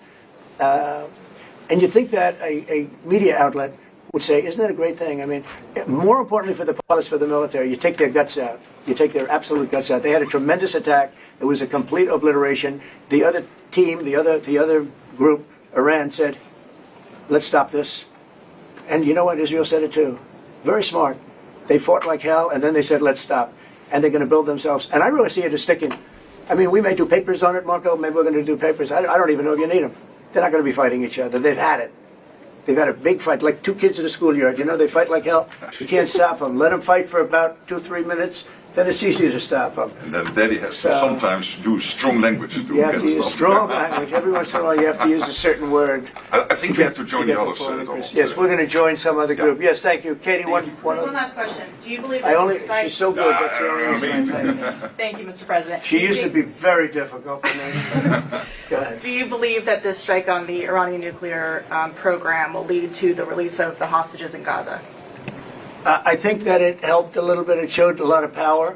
[SPEAKER 22] And you'd think that a media outlet would say, isn't that a great thing? I mean, more importantly for the pilots, for the military, you take their guts out. You take their absolute guts out. They had a tremendous attack. It was a complete obliteration. The other team, the other group, Iran, said, let's stop this. And you know what? Israel said it too. Very smart. They fought like hell, and then they said, let's stop. And they're going to build themselves. And I really see it as sticking. I mean, we may do papers on it, Marco. Maybe we're going to do papers. I don't even know if you need them. They're not going to be fighting each other. They've had it. They've had a big fight, like two kids in a schoolyard. They fight like hell. You can't stop them. Let them fight for about 2-3 minutes. Then it's easy to stop them.
[SPEAKER 4] And then Daddy has to sometimes use strong language to
[SPEAKER 22] You have to use strong language. Every once in a while you have to use a certain word.
[SPEAKER 4] I think we have to join the others.
[SPEAKER 22] Yes, we're going to join some other group. Yes, thank you. Katie, one
[SPEAKER 25] last question. Do you believe that
[SPEAKER 22] she's so good. That's the only reason I take.
[SPEAKER 25] Thank you, Mr. President.
[SPEAKER 22] She used to be very difficult. Go ahead.
[SPEAKER 25] Do you believe that this strike on the Iranian nuclear program will lead to the release of the hostages in Gaza?
[SPEAKER 22] I think that it helped a little bit. It showed a lot of power.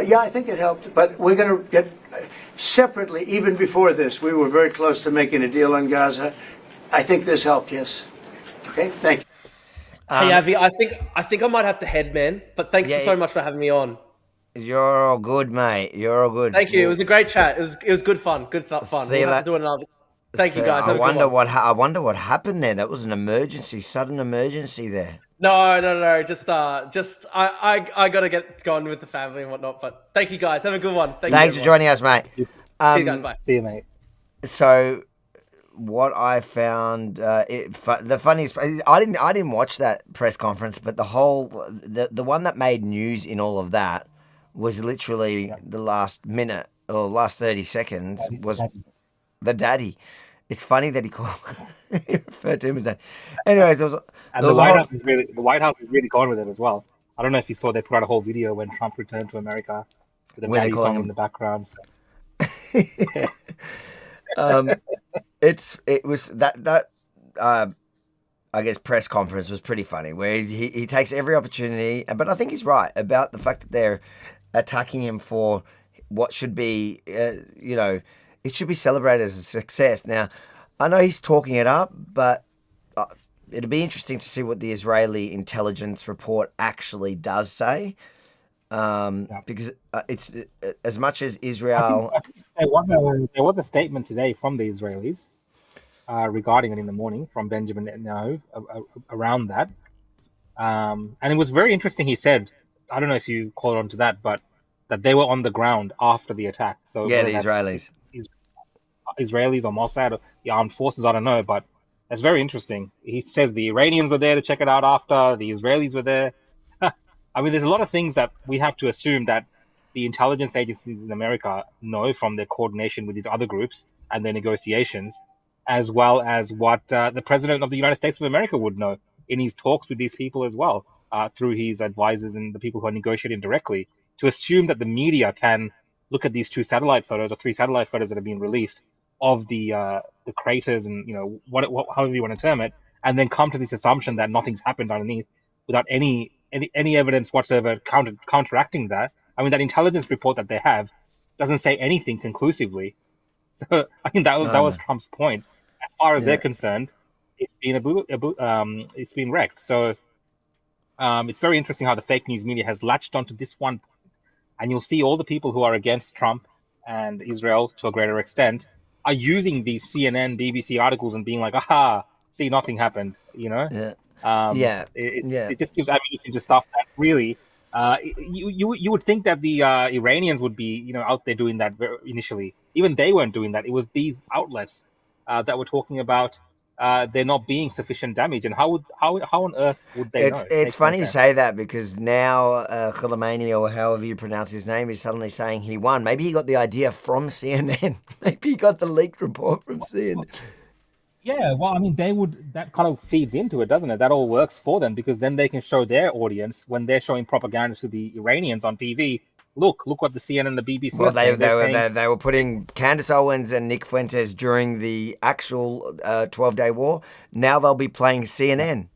[SPEAKER 22] Yeah, I think it helped. But we're going to get separately, even before this, we were very close to making a deal on Gaza. I think this helped, yes. Okay, thank you.
[SPEAKER 3] Hey, Avi, I think I might have to head, man. But thanks so much for having me on.
[SPEAKER 1] You're all good, mate. You're all good.
[SPEAKER 3] Thank you. It was a great chat. It was good fun. Good fun.
[SPEAKER 1] See
[SPEAKER 3] We'll have
[SPEAKER 1] that-
[SPEAKER 3] to do another. Thank you, guys.
[SPEAKER 1] I
[SPEAKER 3] Have a good
[SPEAKER 1] wonder
[SPEAKER 3] one.
[SPEAKER 1] I wonder what happened there. That was an emergency, sudden emergency there.
[SPEAKER 3] No. Just I gotta get going with the family and whatnot. But thank you, guys. Have a good one.
[SPEAKER 1] Thanks for joining us, mate.
[SPEAKER 3] See you guys. Bye.
[SPEAKER 2] See you, mate.
[SPEAKER 1] So, what I found the funniest, I didn't watch that press conference, but the one that made news in all of that was literally the last minute or last 30 seconds was the daddy. It's funny that he referred to him as daddy. Anyways, the
[SPEAKER 2] White House is really gone with it as well. I don't know if you saw they put out a whole video when Trump returned to America with a daddy song in the background. So.
[SPEAKER 1] It was that I guess press conference was pretty funny where he takes every opportunity, but I think he's right about the fact that they're attacking him for what should be it should be celebrated as a success. Now I know he's talking it up, but it'll be interesting to see what the Israeli intelligence report actually does say. Because it's as much as Israel.
[SPEAKER 2] There was a statement today from the Israelis regarding it in the morning from Benjamin Netanyahu around that, and it was very interesting. He said, I don't know if you caught on to that, but that they were on the ground after the attack. So
[SPEAKER 1] yeah, the Israelis,
[SPEAKER 2] Israelis or Mossad or the armed forces, I don't know, but that's very interesting. He says the Iranians were there to check it out after the Israelis were there. I mean, there's a lot of things that we have to assume that the intelligence agencies in America know from their coordination with these other groups and their negotiations, as well as what the President of the United States of America would know in his talks with these people as well, through his advisors and the people who are negotiating directly. To assume that the media can look at these 2 satellite photos or 3 satellite photos that have been released of the craters and, however you want to term it, and then come to this assumption that nothing's happened underneath without any evidence whatsoever counteracting that. I mean, that intelligence report that they have doesn't say anything conclusively. So I think that was Trump's point. As far as they're concerned, it's been wrecked. So it's very interesting how the fake news media has latched onto this one point. And you'll see all the people who are against Trump and Israel to a greater extent are using these CNN, BBC articles and being like, aha, see, nothing happened,
[SPEAKER 1] Yeah.
[SPEAKER 2] It just gives ammunition to stuff that really you would think that the Iranians would be out there doing that initially. Even they weren't doing that. It was these outlets that were talking about there not being sufficient damage, and how on earth would they know?
[SPEAKER 1] It's funny you say that because now Khamenei, or however you pronounce his name, is suddenly saying he won. Maybe he got the idea from CNN. Maybe he got the leaked report from CNN.
[SPEAKER 2] Yeah, well, I mean, that kind of feeds into it, doesn't it? That all works for them because then they can show their audience when they're showing propaganda to the Iranians on TV. Look what the CNN and the BBC
[SPEAKER 1] Well,
[SPEAKER 2] are saying.
[SPEAKER 1] they were putting Candace Owens and Nick Fuentes during the actual 12-day war. Now they'll be playing CNN.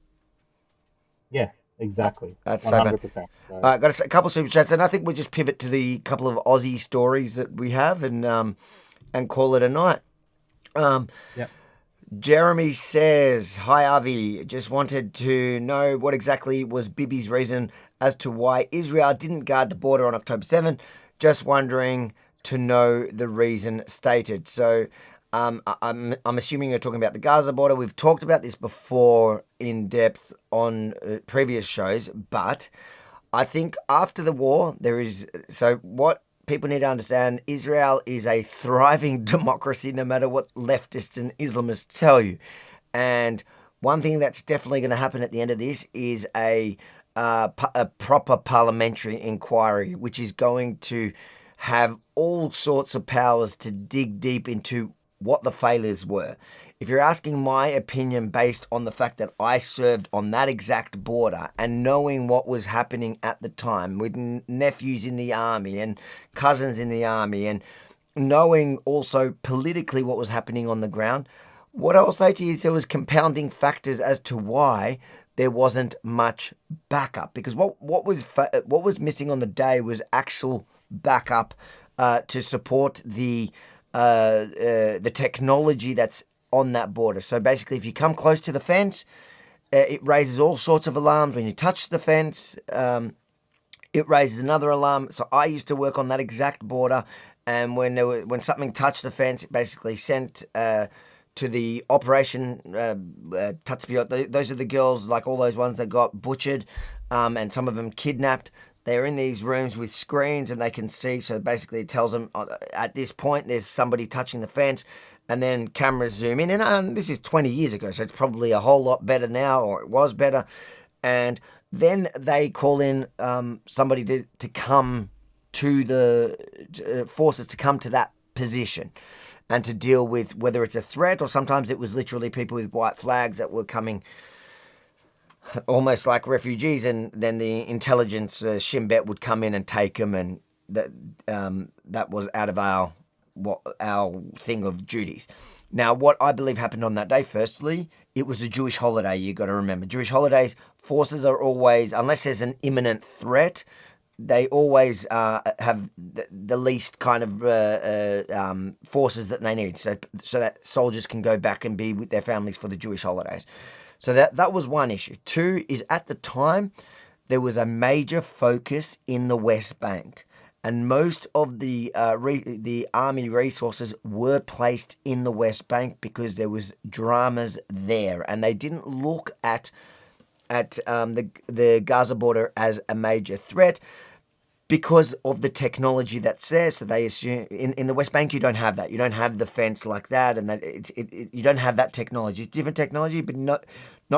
[SPEAKER 2] Yeah, exactly.
[SPEAKER 1] That's
[SPEAKER 2] 100%.
[SPEAKER 1] So got a couple of super chats, and I think we'll just pivot to the couple of Aussie stories that we have and call it a night.
[SPEAKER 2] Yeah.
[SPEAKER 1] Jeremy says, hi, Avi. Just wanted to know what exactly was Bibi's reason as to why Israel didn't guard the border on October 7. Just wondering to know the reason stated. So I'm assuming you're talking about the Gaza border. We've talked about this before in depth on previous shows, but I think after the war, what people need to understand, Israel is a thriving democracy no matter what leftists and Islamists tell you. And one thing that's definitely going to happen at the end of this is a proper parliamentary inquiry, which is going to have all sorts of powers to dig deep into what the failures were. If you're asking my opinion based on the fact that I served on that exact border and knowing what was happening at the time with nephews in the army and cousins in the army and knowing also politically what was happening on the ground, what I'll say to you is there was compounding factors as to why there wasn't much backup, because what was missing on the day was actual backup to support the technology that's on that border. So basically, if you come close to the fence, it raises all sorts of alarms. When you touch the fence, it raises another alarm. So I used to work on that exact border, and when something touched the fence, it basically sent to the operation Tatspiot. Those are the girls, like all those ones that got butchered, and some of them kidnapped. They're in these rooms with screens and they can see. So basically it tells them at this point there's somebody touching the fence, and then cameras zoom in. And this is 20 years ago, so it's probably a whole lot better now, or it was better. And then they call in somebody to come to the forces to come to that position and to deal with whether it's a threat, or sometimes it was literally people with white flags that were coming almost like refugees, and then the intelligence Shin Bet would come in and take them, and that was out of our thing of duties. Now, what I believe happened on that day, firstly, it was a Jewish holiday. You got to remember, Jewish holidays, forces are always, unless there's an imminent threat, they always have the least kind of forces that they need, so that soldiers can go back and be with their families for the Jewish holidays. So that was one issue. Two is, at the time, there was a major focus in the West Bank, and most of the army resources were placed in the West Bank because there was dramas there, and they didn't look at the Gaza border as a major threat because of the technology that's there. So they assume in the West Bank you don't have that. You don't have the fence like that, and that you don't have that technology. It's different technology, but not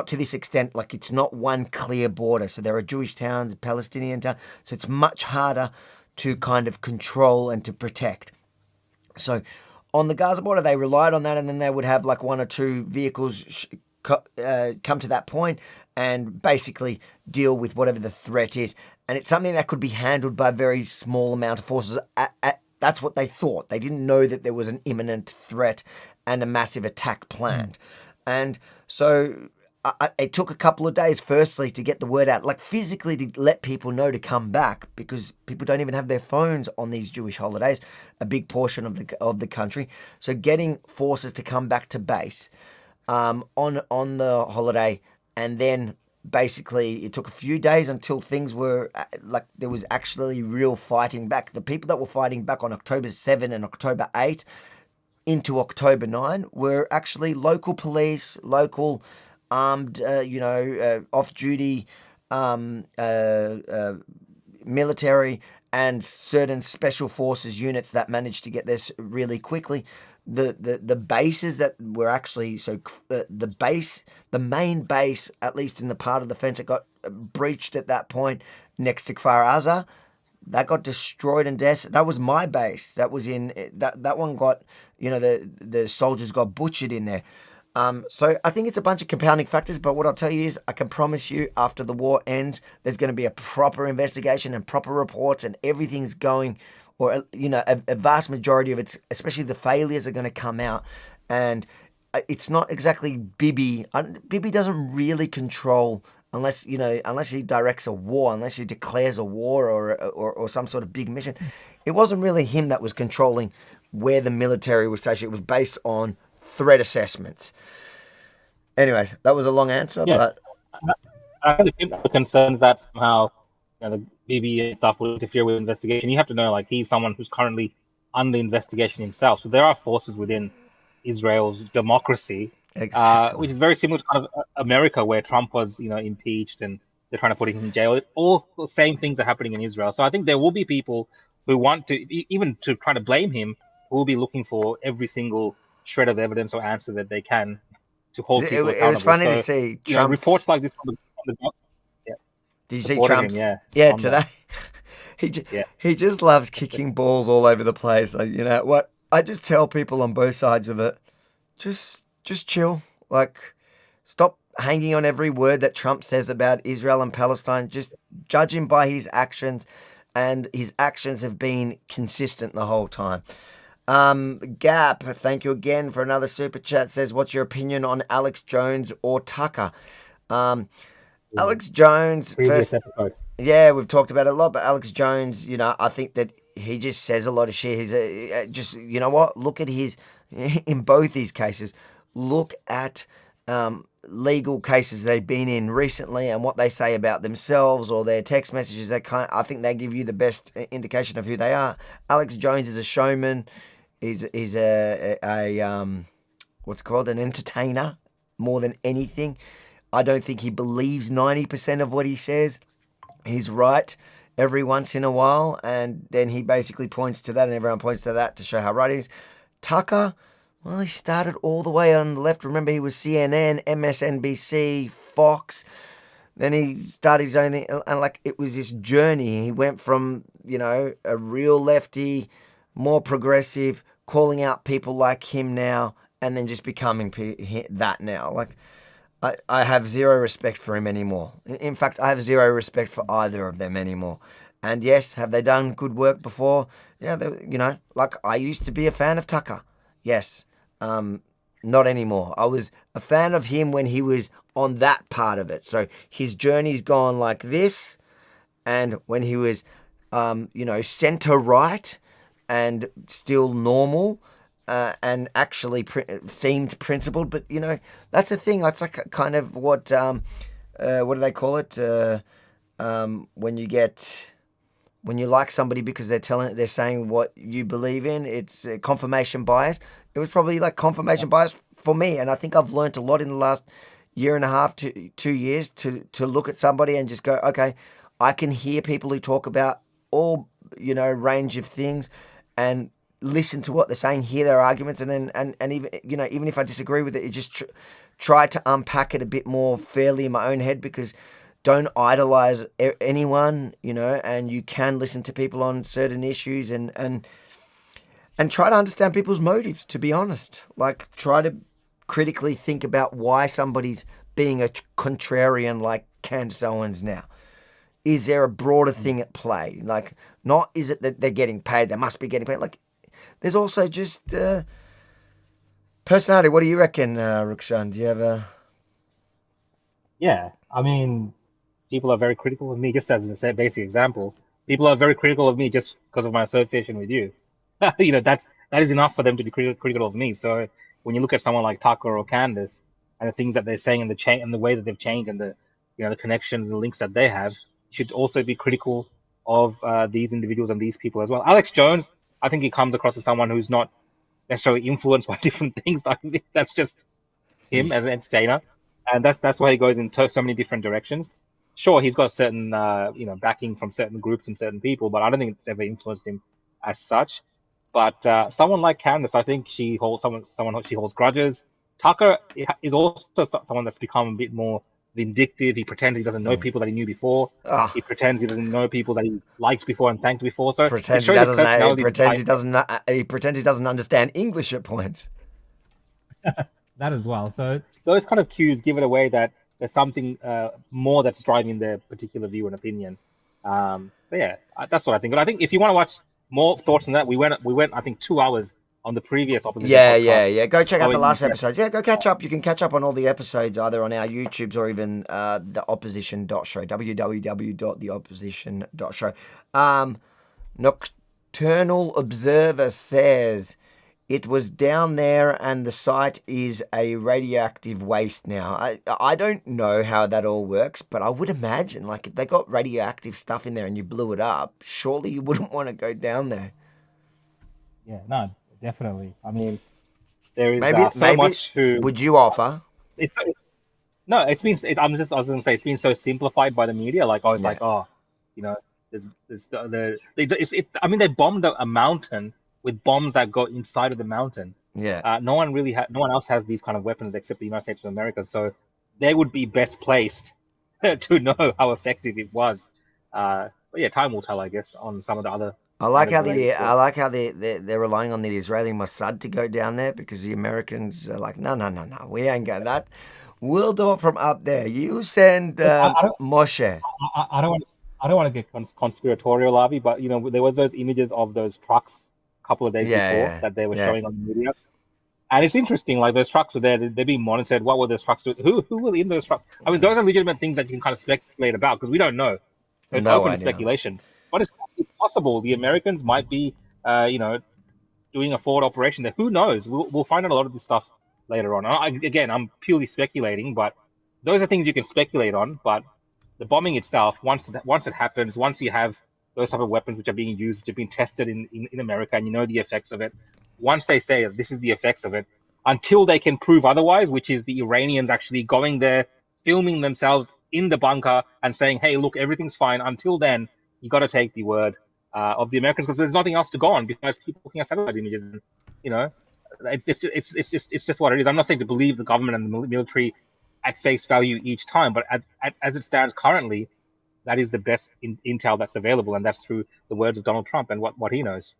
[SPEAKER 1] to this extent. Like, it's not one clear border. So there are Jewish towns, Palestinian towns. So it's much harder to kind of control and to protect. So on the Gaza border, they relied on that, and then they would have like one or two vehicles come to that point and basically deal with whatever the threat is. And it's something that could be handled by a very small amount of forces. That's what they thought. They didn't know that there was an imminent threat and a massive attack planned. And so it took a couple of days, firstly, to get the word out, like physically to let people know to come back, because people don't even have their phones on these Jewish holidays, a big portion of the country. So getting forces to come back to base on the holiday, and then basically it took a few days until things were like there was actually real fighting back. The people that were fighting back on October 7 and October 8 into October 9 were actually local police, local armed, off-duty military, and certain special forces units that managed to get this really quickly. The bases that were actually, the main base, at least in the part of the fence that got breached at that point next to Kfar Aza, that got destroyed and death. That was my base. That was in that one got, the soldiers got butchered in there. So I think it's a bunch of compounding factors, but what I'll tell you is I can promise you after the war ends, there's going to be a proper investigation and proper reports, and everything's going, or, a vast majority of it, especially the failures, are going to come out. And it's not exactly Bibi. Bibi doesn't really control unless he directs a war, unless he declares a war or some sort of big mission. It wasn't really him that was controlling where the military was stationed. It was based on threat assessments. Anyways, that was a long answer, but
[SPEAKER 2] I think the concerns that somehow the BB and stuff will interfere with investigation. You have to know, like, he's someone who's currently under investigation himself. So there are forces within Israel's democracy, which is very similar to kind of America, where Trump was, impeached and they're trying to put him in jail. All the same things are happening in Israel. So I think there will be people who want to, even to try to blame him, who will be looking for every single shred of evidence or answer that they can to hold people accountable.
[SPEAKER 1] It was funny to see Trump's
[SPEAKER 2] reports like this from the
[SPEAKER 1] Did you see Trump's? Today. He just loves kicking balls all over the place. Like, what? I just tell people on both sides of it, just chill. Like, stop hanging on every word that Trump says about Israel and Palestine. Just judge him by his actions, and his actions have been consistent the whole time. Gap, thank you again for another super chat. Says, what's your opinion on Alex Jones or Tucker? Alex Jones, first, we've talked about it a lot, but Alex Jones, I think that he just says a lot of shit. He's look at his, in both these cases, look at legal cases they've been in recently and what they say about themselves or their text messages, I think they give you the best indication of who they are. Alex Jones is a showman. He's what's it called, an entertainer more than anything. I don't think he believes 90% of what he says. He's right every once in a while, and then he basically points to that, and everyone points to that to show how right he is. Tucker, well, he started all the way on the left. Remember, he was CNN, MSNBC, Fox. Then he started his own thing, and like it was this journey. He went from, a real lefty, more progressive, calling out people like him now, and then just becoming that now. Like, I have zero respect for him anymore. In fact, I have zero respect for either of them anymore. And yes, have they done good work before? Yeah, like I used to be a fan of Tucker. Yes, not anymore. I was a fan of him when he was on that part of it. So his journey's gone like this, and when he was, center right and still normal. And actually seemed principled, but that's the thing. That's like kind of what do they call it? When you like somebody because they're saying what you believe in. It's confirmation bias. It was probably like confirmation bias for me, and I think I've learned a lot in the last year and a half to 2 years to look at somebody and just go, okay, I can hear people who talk about all range of things and listen to what they're saying, hear their arguments, and then and even even if I disagree with it, you just try to unpack it a bit more fairly in my own head, because don't idolize anyone, and you can listen to people on certain issues and try to understand people's motives, to be honest. Like, try to critically think about why somebody's being a contrarian like Candace Owens now. Is there a broader thing at play? Like, not is it that they're getting paid, they must be getting paid. Like, there's also just personality. What do you reckon, Rukshan? Do you have a...
[SPEAKER 2] Yeah, I mean, people are very critical of me, just as a basic example. People are very critical of me just because of my association with you. That is enough for them to be critical of me. So when you look at someone like Tucker or Candace and the things that they're saying and the way that they've changed and the connections, the links that they have, you should also be critical of these individuals and these people as well. Alex Jones, I think he comes across as someone who's not necessarily influenced by different things. I think that's just him as an entertainer, and that's why he goes in so many different directions. Sure, he's got certain backing from certain groups and certain people, but I don't think it's ever influenced him as such. But someone like Candace, I think she holds she holds grudges. Tucker is also someone that's become a bit more vindictive. He pretends he doesn't know people that he knew before. He pretends he doesn't know people that he liked before and thanked before. So
[SPEAKER 1] pretends he doesn't understand English at points.
[SPEAKER 2] That as well. So those kind of cues give it away that there's something more that's driving their particular view and opinion. So yeah, that's what I think. But I think if you want to watch more thoughts on that, we went I think 2 hours on the previous opposition podcast.
[SPEAKER 1] Yeah. Go check out the last episodes. Yeah, go catch up. You can catch up on all the episodes either on our YouTubes or even the opposition.show, www.theopposition.show. Nocturnal Observer says it was down there and the site is a radioactive waste now. I don't know how that all works, but I would imagine, like, if they got radioactive stuff in there and you blew it up, surely you wouldn't want to go down there.
[SPEAKER 2] Yeah, no. Definitely. I mean, there is
[SPEAKER 1] maybe
[SPEAKER 2] much to...
[SPEAKER 1] Would you offer?
[SPEAKER 2] I was going to say, it's been so simplified by the media. Like, I was they bombed a mountain with bombs that go inside of the mountain.
[SPEAKER 1] Yeah.
[SPEAKER 2] No one else has these kind of weapons except the United States of America. So they would be best placed to know how effective it was. But yeah, time will tell, I guess, on some of the other...
[SPEAKER 1] I like how they're relying on the Israeli Mossad to go down there, because the Americans are like, no, we ain't got that. We'll do it from up there. You send Moshe.
[SPEAKER 2] I don't want to get conspiratorial, Avi, but there was those images of those trucks a couple of days before that they were showing on the media, and it's interesting. Like, those trucks were there; they're being monitored. What were those trucks doing? Who was in those trucks? I mean, those are legitimate things that you can kind of speculate about, because we don't know. So it's open to speculation. But it's possible the Americans might be, doing a forward operation there. Who knows? We'll find out a lot of this stuff later on. Again, I'm purely speculating, but those are things you can speculate on. But the bombing itself, once it happens, once you have those type of weapons which are being used, which have been tested in America, and you know the effects of it, once they say this is the effects of it, until they can prove otherwise, which is the Iranians actually going there, filming themselves in the bunker and saying, hey, look, everything's fine. Until then, you got to take the word of the Americans, because there's nothing else to go on besides people looking at satellite images. And, you know, it's just what it is. I'm not saying to believe the government and the military at face value each time, but as it stands currently, that is the best intel that's available, and that's through the words of Donald Trump and what he knows.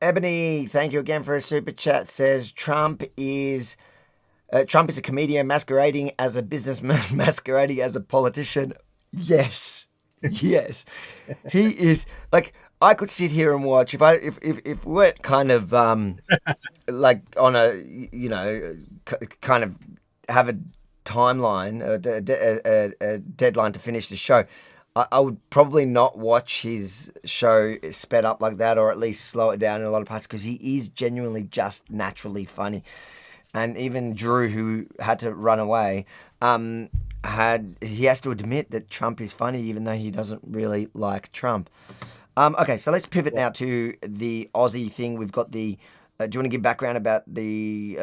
[SPEAKER 1] Ebony, thank you again for a super chat. Says Trump is a comedian masquerading as a businessman, masquerading as a politician. Yes, yes, he is. Like, I could sit here and watch if we weren't kind of like on a, you know, kind of have a timeline, a deadline to finish the show. I would probably not watch his show sped up like that, or at least slow it down in a lot of parts, because he is genuinely just naturally funny. And even Drew, who had to run away, he has to admit that Trump is funny, even though he doesn't really like Trump. Okay, so let's pivot now to the Aussie thing. We've got the. Do you want to give background about the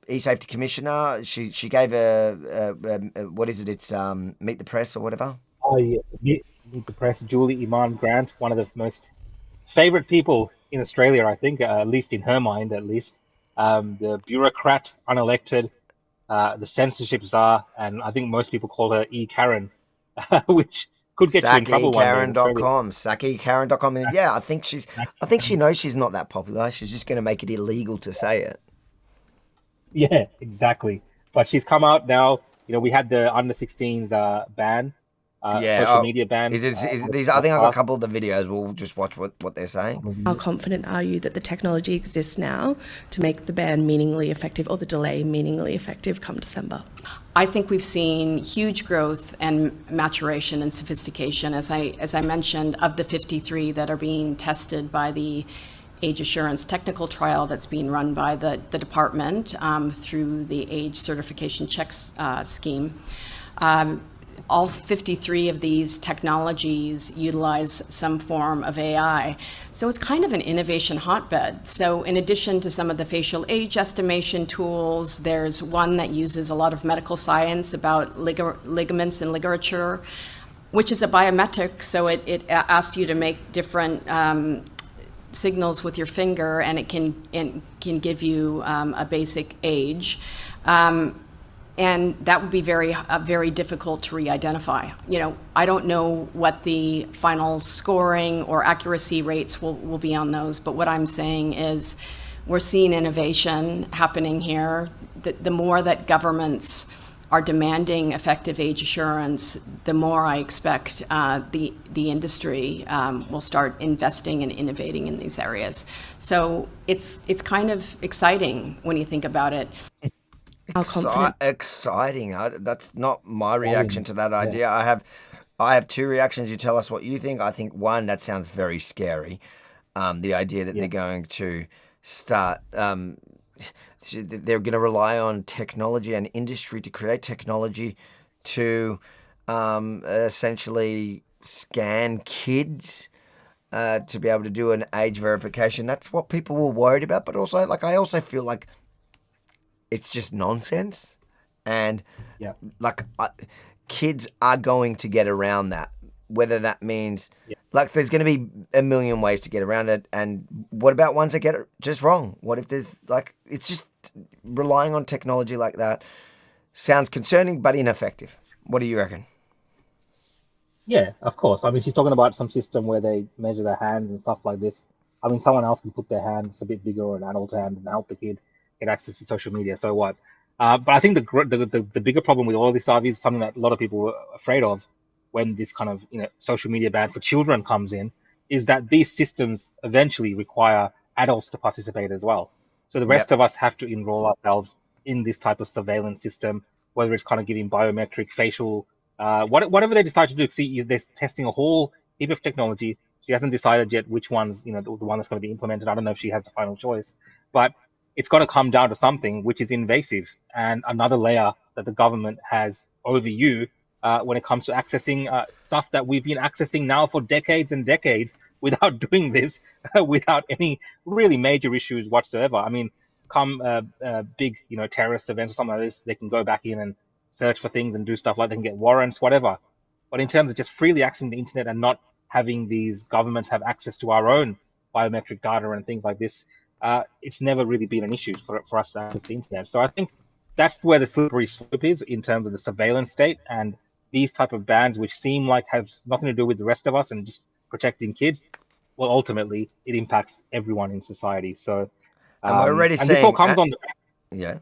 [SPEAKER 1] eSafety commissioner? She gave a what is it? It's Meet the Press or whatever.
[SPEAKER 2] Oh yeah, Meet the Press. Julie Iman Grant, one of the most favorite people in Australia, I think, at least in her mind, at least. The bureaucrat, unelected, the censorship czar, and I think most people call her E-Karen, which could get you in trouble one day.
[SPEAKER 1] SakiKaren.com, SakiKaren.com. Yeah, I think she knows she's not that popular. She's just going to make it illegal to say it.
[SPEAKER 2] Yeah, exactly. But she's come out now. You know, we had the under 16s ban. Social media ban.
[SPEAKER 1] Is these? I think I've got a couple of the videos. We'll just watch what they're saying.
[SPEAKER 8] How confident are you that the technology exists now to make the ban meaningfully effective, or the delay meaningfully effective come December?
[SPEAKER 9] I think we've seen huge growth and maturation and sophistication, as I mentioned, of the 53 that are being tested by the age assurance technical trial that's being run by the department through the age certification checks scheme. All 53 of these technologies utilize some form of AI. So it's kind of an innovation hotbed. So in addition to some of the facial age estimation tools, there's one that uses a lot of medical science about ligaments and ligature, which is a biometric. So it asks you to make different signals with your finger, and it can give you a basic age. And that would be very difficult to re-identify. You know, I don't know what the final scoring or accuracy rates will be on those, but what I'm saying is we're seeing innovation happening here. The more that governments are demanding effective age assurance, the more I expect the industry will start investing and innovating in these areas. So it's kind of exciting when you think about it.
[SPEAKER 1] Exciting. That's not my reaction to that idea. I have two reactions. You tell us what you think. I think one, that sounds very scary. The idea that they're going to start, they're going to rely on technology and industry to create technology to essentially scan kids to be able to do an age verification. That's what people were worried about. But also, like, I also feel like it's just nonsense, and kids are going to get around that, whether that means like there's going to be a million ways to get around it. And what about ones that get it just wrong? What if there's like, it's just relying on technology like that sounds concerning but ineffective. What do you reckon?
[SPEAKER 2] Yeah, of course. I mean, she's talking about some system where they measure their hands and stuff like this. I mean, someone else can put their hand, it's a bit bigger, or an adult hand, and help the kid get access to social media. So what? But I think the bigger problem with all of this, Avi, is something that a lot of people were afraid of when this kind of social media ban for children comes in, is that these systems eventually require adults to participate as well. So the rest of us have to enroll ourselves in this type of surveillance system, whether it's kind of giving biometric, facial, whatever they decide to do. See, they're testing a whole heap of technology. She hasn't decided yet which one's, the one that's going to be implemented. I don't know if she has the final choice, but it's got to come down to something which is invasive and another layer that the government has over you when it comes to accessing stuff that we've been accessing now for decades and decades without doing this, without any really major issues whatsoever. I mean, come big, terrorist events or something like this, they can go back in and search for things and do stuff like they can get warrants, whatever. But in terms of just freely accessing the internet and not having these governments have access to our own biometric data and things like this, it's never really been an issue for us to access the internet. So I think that's where the slippery slope is in terms of the surveillance state and these type of bans, which seem like have nothing to do with the rest of us and just protecting kids. Well, ultimately, it impacts everyone in society. So,
[SPEAKER 1] and we're already saying,
[SPEAKER 2] this all comes on.
[SPEAKER 1] Yeah,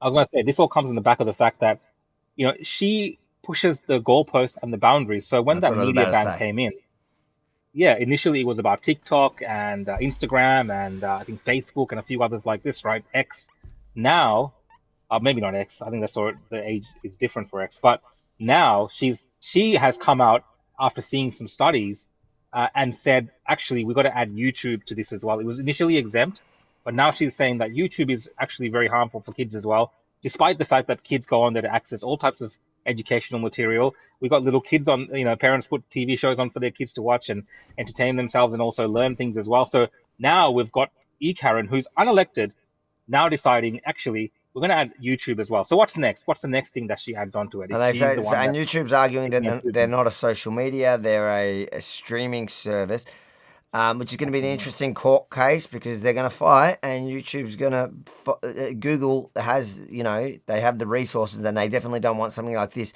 [SPEAKER 2] I was going to say this all comes on the back of the fact that she pushes the goalposts and the boundaries. So when that media ban came in, initially it was about TikTok and Instagram and I think Facebook and a few others like this, right? X. Now, maybe not X. I think that's the age is different for X. But now she has come out after seeing some studies and said, actually, we've got to add YouTube to this as well. It was initially exempt, but now she's saying that YouTube is actually very harmful for kids as well, despite the fact that kids go on there to access all types of educational material. We've got little kids on, parents put TV shows on for their kids to watch and entertain themselves and also learn things as well. So now we've got Karen, who's unelected, now deciding, actually, we're going to add YouTube as well. So what's next? What's the next thing that she adds onto it?
[SPEAKER 1] And YouTube's arguing that they're not a social media, they're a streaming service, which is going to be an interesting court case because they're going to fight and YouTube's going to... Google has, they have the resources and they definitely don't want something like this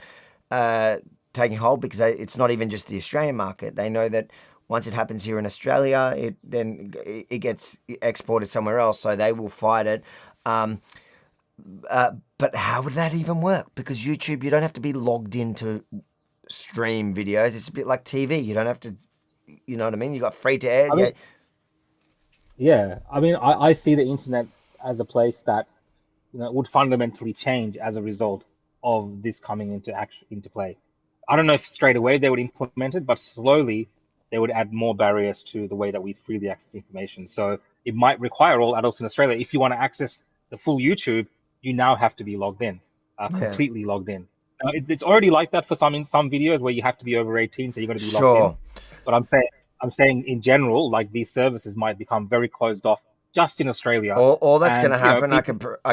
[SPEAKER 1] taking hold because it's not even just the Australian market. They know that once it happens here in Australia, it gets exported somewhere else, so they will fight it. But how would that even work? Because YouTube, you don't have to be logged in to stream videos. It's a bit like TV. You don't have to, you know what I mean? You got free to air.
[SPEAKER 2] I mean, I see the internet as a place that would fundamentally change as a result of this coming into play. I don't know if straight away they would implement it, but slowly they would add more barriers to the way that we freely access information. So it might require all adults in Australia, if you want to access the full YouTube, you now have to be logged in, completely logged in. It's already like that for some videos where you have to be over 18, so you're going to be logged in. But I'm saying in general, like these services might become very closed off just in Australia.
[SPEAKER 1] All that's going to happen, I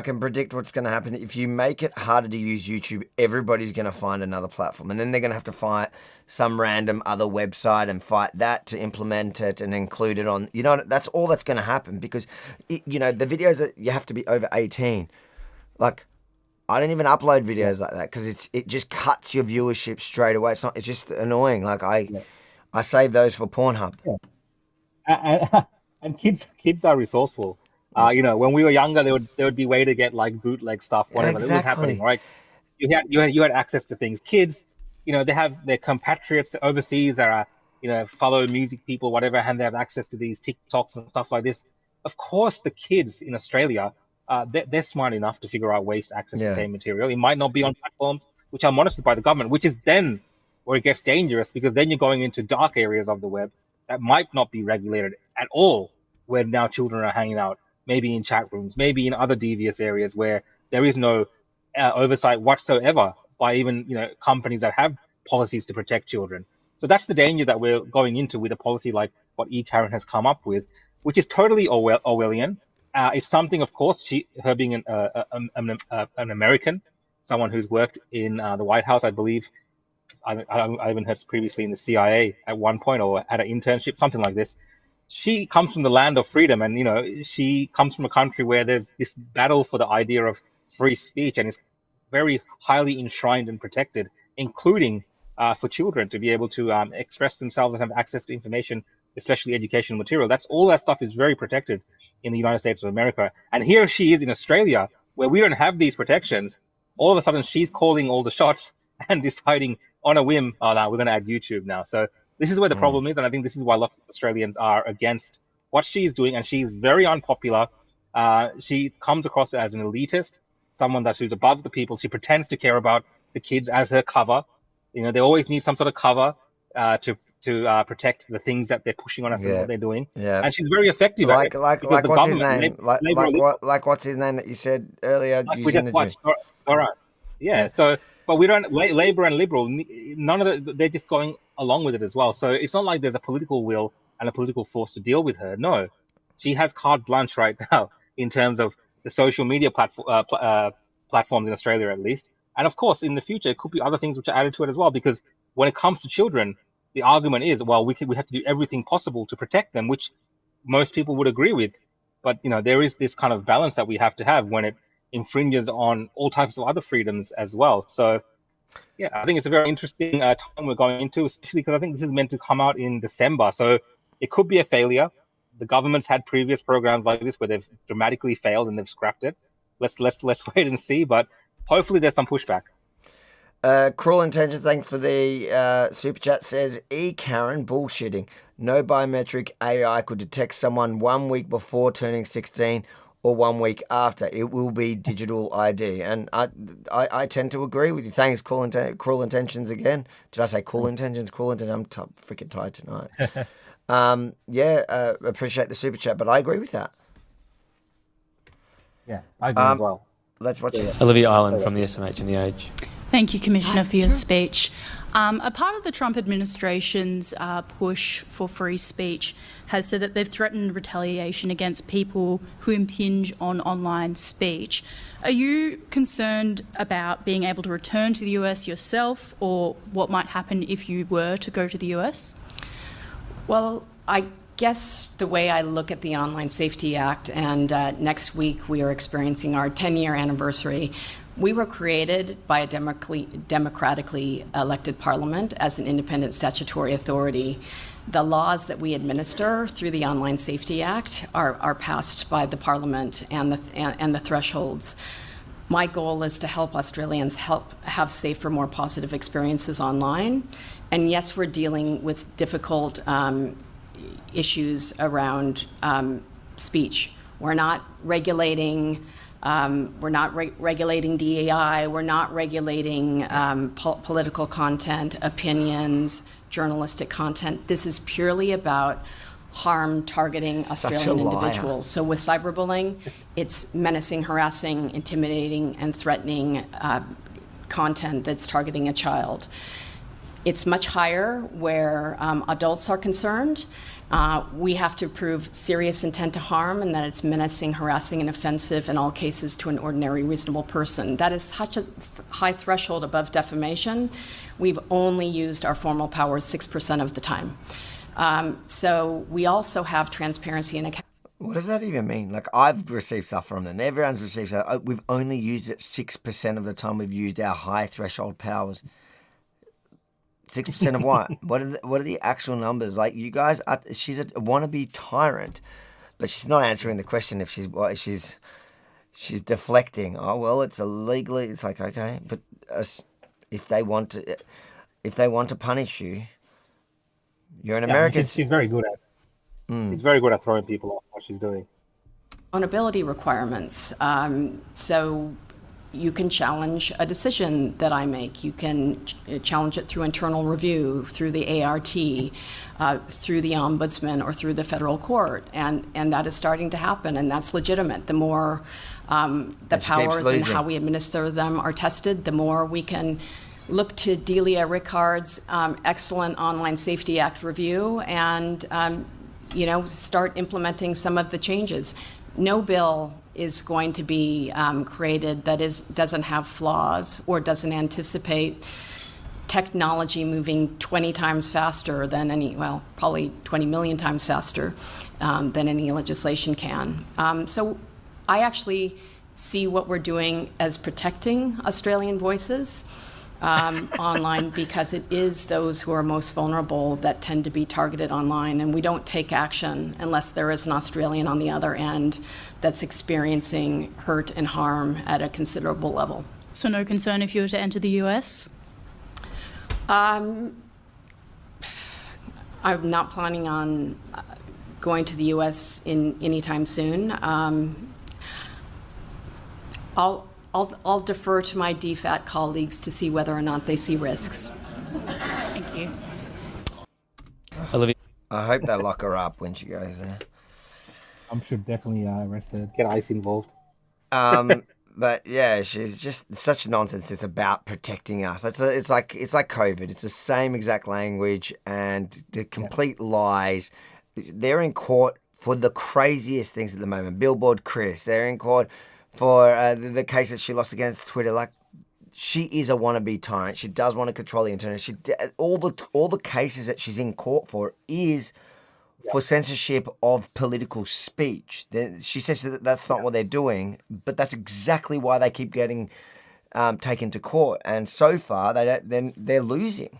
[SPEAKER 1] can predict what's going to happen. If you make it harder to use YouTube, everybody's going to find another platform. And then they're going to have to fight some random other website and fight that to implement it and include it on... that's all that's going to happen because, the videos that you have to be over 18... Like, I don't even upload videos like that because it just cuts your viewership straight away. It's just annoying. Like I save those for Pornhub.
[SPEAKER 2] And kids are resourceful. When we were younger, there would be way to get like bootleg stuff, whatever. It was happening, right? You had access to things. Kids, they have their compatriots overseas that are follow music people, whatever, and they have access to these TikToks and stuff like this. Of course, the kids in Australia. They're smart enough to figure out ways to access the same material. It might not be on platforms which are monitored by the government, which is then where it gets dangerous because then you're going into dark areas of the web that might not be regulated at all, where now children are hanging out, maybe in chat rooms, maybe in other devious areas where there is no oversight whatsoever by even companies that have policies to protect children. So that's the danger that we're going into with a policy like what Karen has come up with, which is totally Orwellian. It's something, of course, her being an American, someone who's worked in the White House, I believe. I even heard previously in the CIA at one point or had an internship, something like this. She comes from the land of freedom and, she comes from a country where there's this battle for the idea of free speech and it's very highly enshrined and protected, including for children to be able to express themselves and have access to information, especially educational material. All that stuff is very protected in the United States of America. And here she is in Australia, where we don't have these protections. All of a sudden, she's calling all the shots and deciding on a whim, oh, no, we're going to add YouTube now. So this is where the problem is. And I think this is why lots of Australians are against what she's doing. And she's very unpopular. She comes across as an elitist, someone who's above the people. She pretends to care about the kids as her cover. They always need some sort of cover to to protect the things that they're pushing on us and what they're doing.
[SPEAKER 1] Yeah.
[SPEAKER 2] And she's very effective at it.
[SPEAKER 1] Like
[SPEAKER 2] because the
[SPEAKER 1] what's his
[SPEAKER 2] government,
[SPEAKER 1] name? Like what's his name that you said earlier?
[SPEAKER 2] Like we just watched. All right. Yeah. So, but we don't. Labour and Liberal, none of they're just going along with it as well. So it's not like there's a political will and a political force to deal with her. No, she has carte blanche right now in terms of the social media platforms in Australia, at least. And of course, in the future, it could be other things which are added to it as well. Because when it comes to children, the argument is, well, we have to do everything possible to protect them, which most people would agree with. But there is this kind of balance that we have to have when it infringes on all types of other freedoms as well. So, yeah, I think it's a very interesting time we're going into, especially because I think this is meant to come out in December. So it could be a failure. The government's had previous programs like this where they've dramatically failed and they've scrapped it. Let's wait and see. But hopefully there's some pushback.
[SPEAKER 1] Cruel Intention, thanks for the super chat, says, Karen, bullshitting. No biometric AI could detect someone 1 week before turning 16 or 1 week after. It will be digital ID. And I tend to agree with you. Thanks, Cruel Intentions again. Did I say Cool Intentions? Cruel Intentions. I'm freaking tired tonight. Appreciate the super chat, but I agree with that.
[SPEAKER 2] Yeah, I agree as well.
[SPEAKER 1] Let's watch this.
[SPEAKER 10] Olivia Island from the SMH and the Age.
[SPEAKER 12] Thank you, Commissioner, for your speech. A part of the Trump administration's push for free speech has said that they've threatened retaliation against people who impinge on online speech. Are you concerned about being able to return to the US yourself, or what might happen if you were to go to the US?
[SPEAKER 9] Well, I guess the way I look at the Online Safety Act, and next week we are experiencing our 10-year anniversary. We were created by a democratically elected parliament as an independent statutory authority. The laws that we administer through the Online Safety Act are passed by the parliament and the thresholds. My goal is to help Australians have safer, more positive experiences online. And yes, we're dealing with difficult issues around speech. We're not regulating. Regulating DEI. We're not regulating political content, opinions, journalistic content. This is purely about harm targeting Australian individuals. So with cyberbullying, it's menacing, harassing, intimidating, and threatening content that's targeting a child. It's much higher where adults are concerned. We have to prove serious intent to harm and that it's menacing, harassing, and offensive in all cases to an ordinary, reasonable person. That is such a high threshold above defamation. We've only used our formal powers 6% of the time. So we also have transparency and accountability.
[SPEAKER 1] What does that even mean? Like, I've received stuff from them. Everyone's received stuff. We've only used it 6% of the time we've used our high threshold powers. 6% of what? What are the actual numbers? Like, you guys, she's a wannabe tyrant, but she's not answering the question. If she's deflecting. Oh well, it's illegally. It's like, okay, but if they want to punish you, you're an American.
[SPEAKER 2] She's very good at. She's very good at throwing people off what she's doing.
[SPEAKER 9] Accountability requirements. So you can challenge a decision that I make. You can challenge it through internal review, through the ART, through the Ombudsman, or through the federal court. And that is starting to happen, and that's legitimate. The more the powers and how we administer them are tested, the more we can look to Delia Rickard's excellent Online Safety Act review and start implementing some of the changes. No bill is going to be created that doesn't have flaws or doesn't anticipate technology moving 20 times faster than probably 20 million times faster than any legislation can. So I actually see what we're doing as protecting Australian voices online, because it is those who are most vulnerable that tend to be targeted online, and we don't take action unless there is an Australian on the other end that's experiencing hurt and harm at a considerable level.
[SPEAKER 12] So no concern if you were to enter the US?
[SPEAKER 9] I'm not planning on going to the US anytime soon. I'll defer to my DFAT colleagues to see whether or not they see risks.
[SPEAKER 12] Thank you.
[SPEAKER 1] I hope they lock her up when she goes there.
[SPEAKER 2] I'm sure definitely arrested. Get ICE involved.
[SPEAKER 1] But yeah, she's just such nonsense. It's about protecting us. It's like COVID. It's the same exact language and the complete lies. They're in court for the craziest things at the moment. Billboard Chris. They're in court for the case that she lost against Twitter. Like, she is a wannabe tyrant. She does want to control the internet. All the cases that she's in court for is for censorship of political speech. She says that that's not what they're doing, but that's exactly why they keep getting taken to court. And so far, they're losing.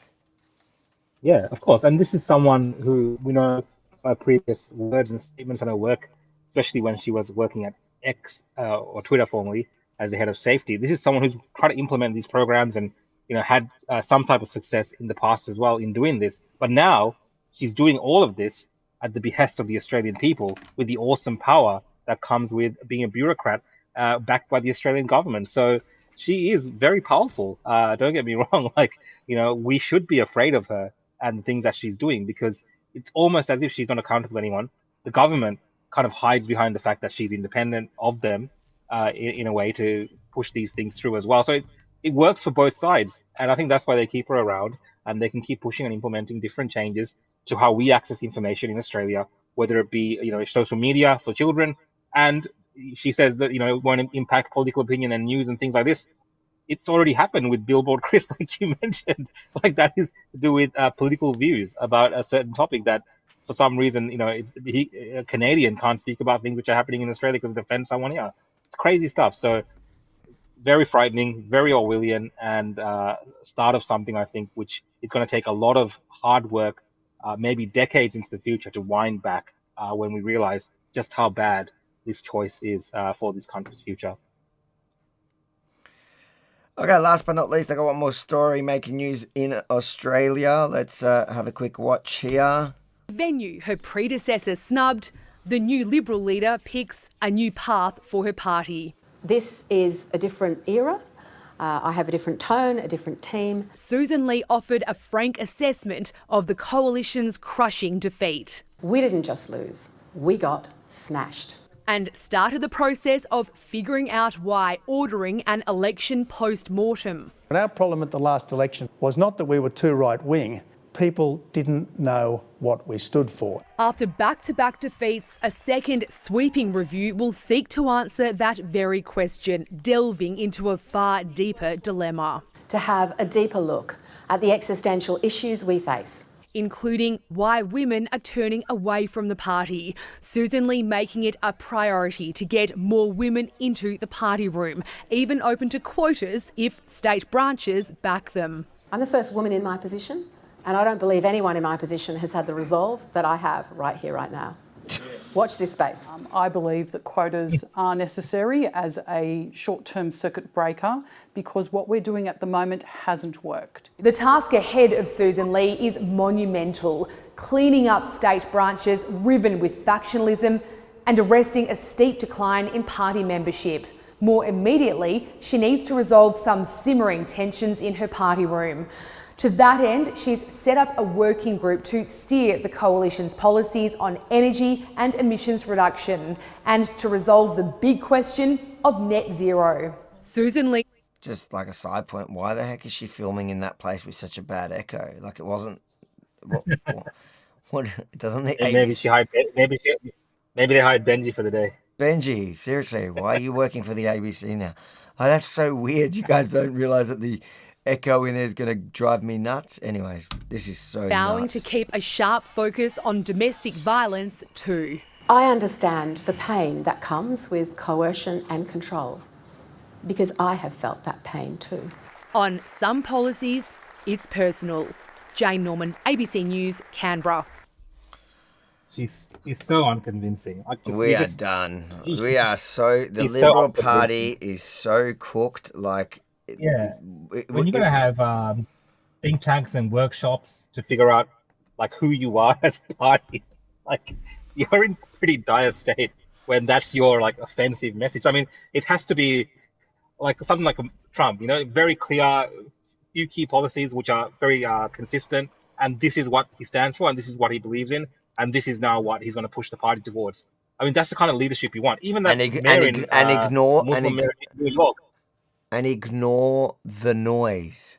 [SPEAKER 2] Yeah, of course. And this is someone who we know by previous words and statements on her work, especially when she was working at X or Twitter formerly as the head of safety. This is someone who's tried to implement these programs and had some type of success in the past as well in doing this. But now she's doing all of this at the behest of the Australian people with the awesome power that comes with being a bureaucrat backed by the Australian government. So she is very powerful. Don't get me wrong. We should be afraid of her and the things that she's doing, because it's almost as if she's not accountable to anyone. The government kind of hides behind the fact that she's independent of them in a way to push these things through as well. So it works for both sides. And I think that's why they keep her around, and they can keep pushing and implementing different changes to how we access information in Australia, whether it be, social media for children. And she says that, it won't impact political opinion and news and things like this. It's already happened with Billboard Chris, like you mentioned. Like, that is to do with political views about a certain topic that, for some reason, a Canadian can't speak about things which are happening in Australia because it offends someone here. It's crazy stuff. So very frightening, very Orwellian, and start of something, I think, which is going to take a lot of hard work, maybe decades into the future, to wind back when we realize just how bad this choice is for this country's future.
[SPEAKER 1] Okay, last but not least, I got one more story making news in Australia. Let's have a quick watch here.
[SPEAKER 13] Venue her predecessor snubbed, the new Liberal leader picks a new path for her party.
[SPEAKER 14] This is a different era. I have a different tone, a different team.
[SPEAKER 13] Susan Lee offered a frank assessment of the coalition's crushing defeat.
[SPEAKER 14] We didn't just lose, we got smashed.
[SPEAKER 13] And started the process of figuring out why ordering an election post-mortem.
[SPEAKER 15] Our problem at the last election was not that we were too right-wing. People didn't know what we stood for.
[SPEAKER 13] After back-to-back defeats, a second sweeping review will seek to answer that very question, delving into a far deeper dilemma.
[SPEAKER 14] To have a deeper look at the existential issues we face,
[SPEAKER 13] including why women are turning away from the party. Susan Lee making it a priority to get more women into the party room, even open to quotas if state branches back them.
[SPEAKER 14] I'm the first woman in my position, and I don't believe anyone in my position has had the resolve that I have right here, right now. Watch this space.
[SPEAKER 16] I believe that quotas are necessary as a short-term circuit breaker, because what we're doing at the moment hasn't worked.
[SPEAKER 13] The task ahead of Susan Lee is monumental, cleaning up state branches riven with factionalism and arresting a steep decline in party membership. More immediately, she needs to resolve some simmering tensions in her party room. To that end, she's set up a working group to steer the coalition's policies on energy and emissions reduction and to resolve the big question of net zero. Susan Lee.
[SPEAKER 1] Just like a side point, why the heck is she filming in that place with such a bad echo? Like, it wasn't. What doesn't it?
[SPEAKER 2] Maybe they hired Benji for the day.
[SPEAKER 1] Benji, seriously, why are you working for the ABC now? Oh, that's so weird. You guys don't realise that the echo in there is going to drive me nuts. Anyways, this is so
[SPEAKER 13] vowing
[SPEAKER 1] nuts.
[SPEAKER 13] to keep a sharp focus on domestic violence too.
[SPEAKER 14] I understand the pain that comes with coercion and control, because I have felt that pain too.
[SPEAKER 13] On some policies, it's personal. Jane Norman, ABC News, Canberra.
[SPEAKER 2] She's so unconvincing.
[SPEAKER 1] We are done. We are so... The Liberal Party is so cooked, like...
[SPEAKER 2] Yeah, when you're going to have think tanks and workshops to figure out like who you are as a party, like you're in pretty dire state when that's your like offensive message. I mean, it has to be like something like Trump, very clear, few key policies which are very consistent, and this is what he stands for, and this is what he believes in, and this is now what he's going to push the party towards. I mean, that's the kind of leadership you want. Even that Muslim mayor in New York.
[SPEAKER 1] And ignore the noise.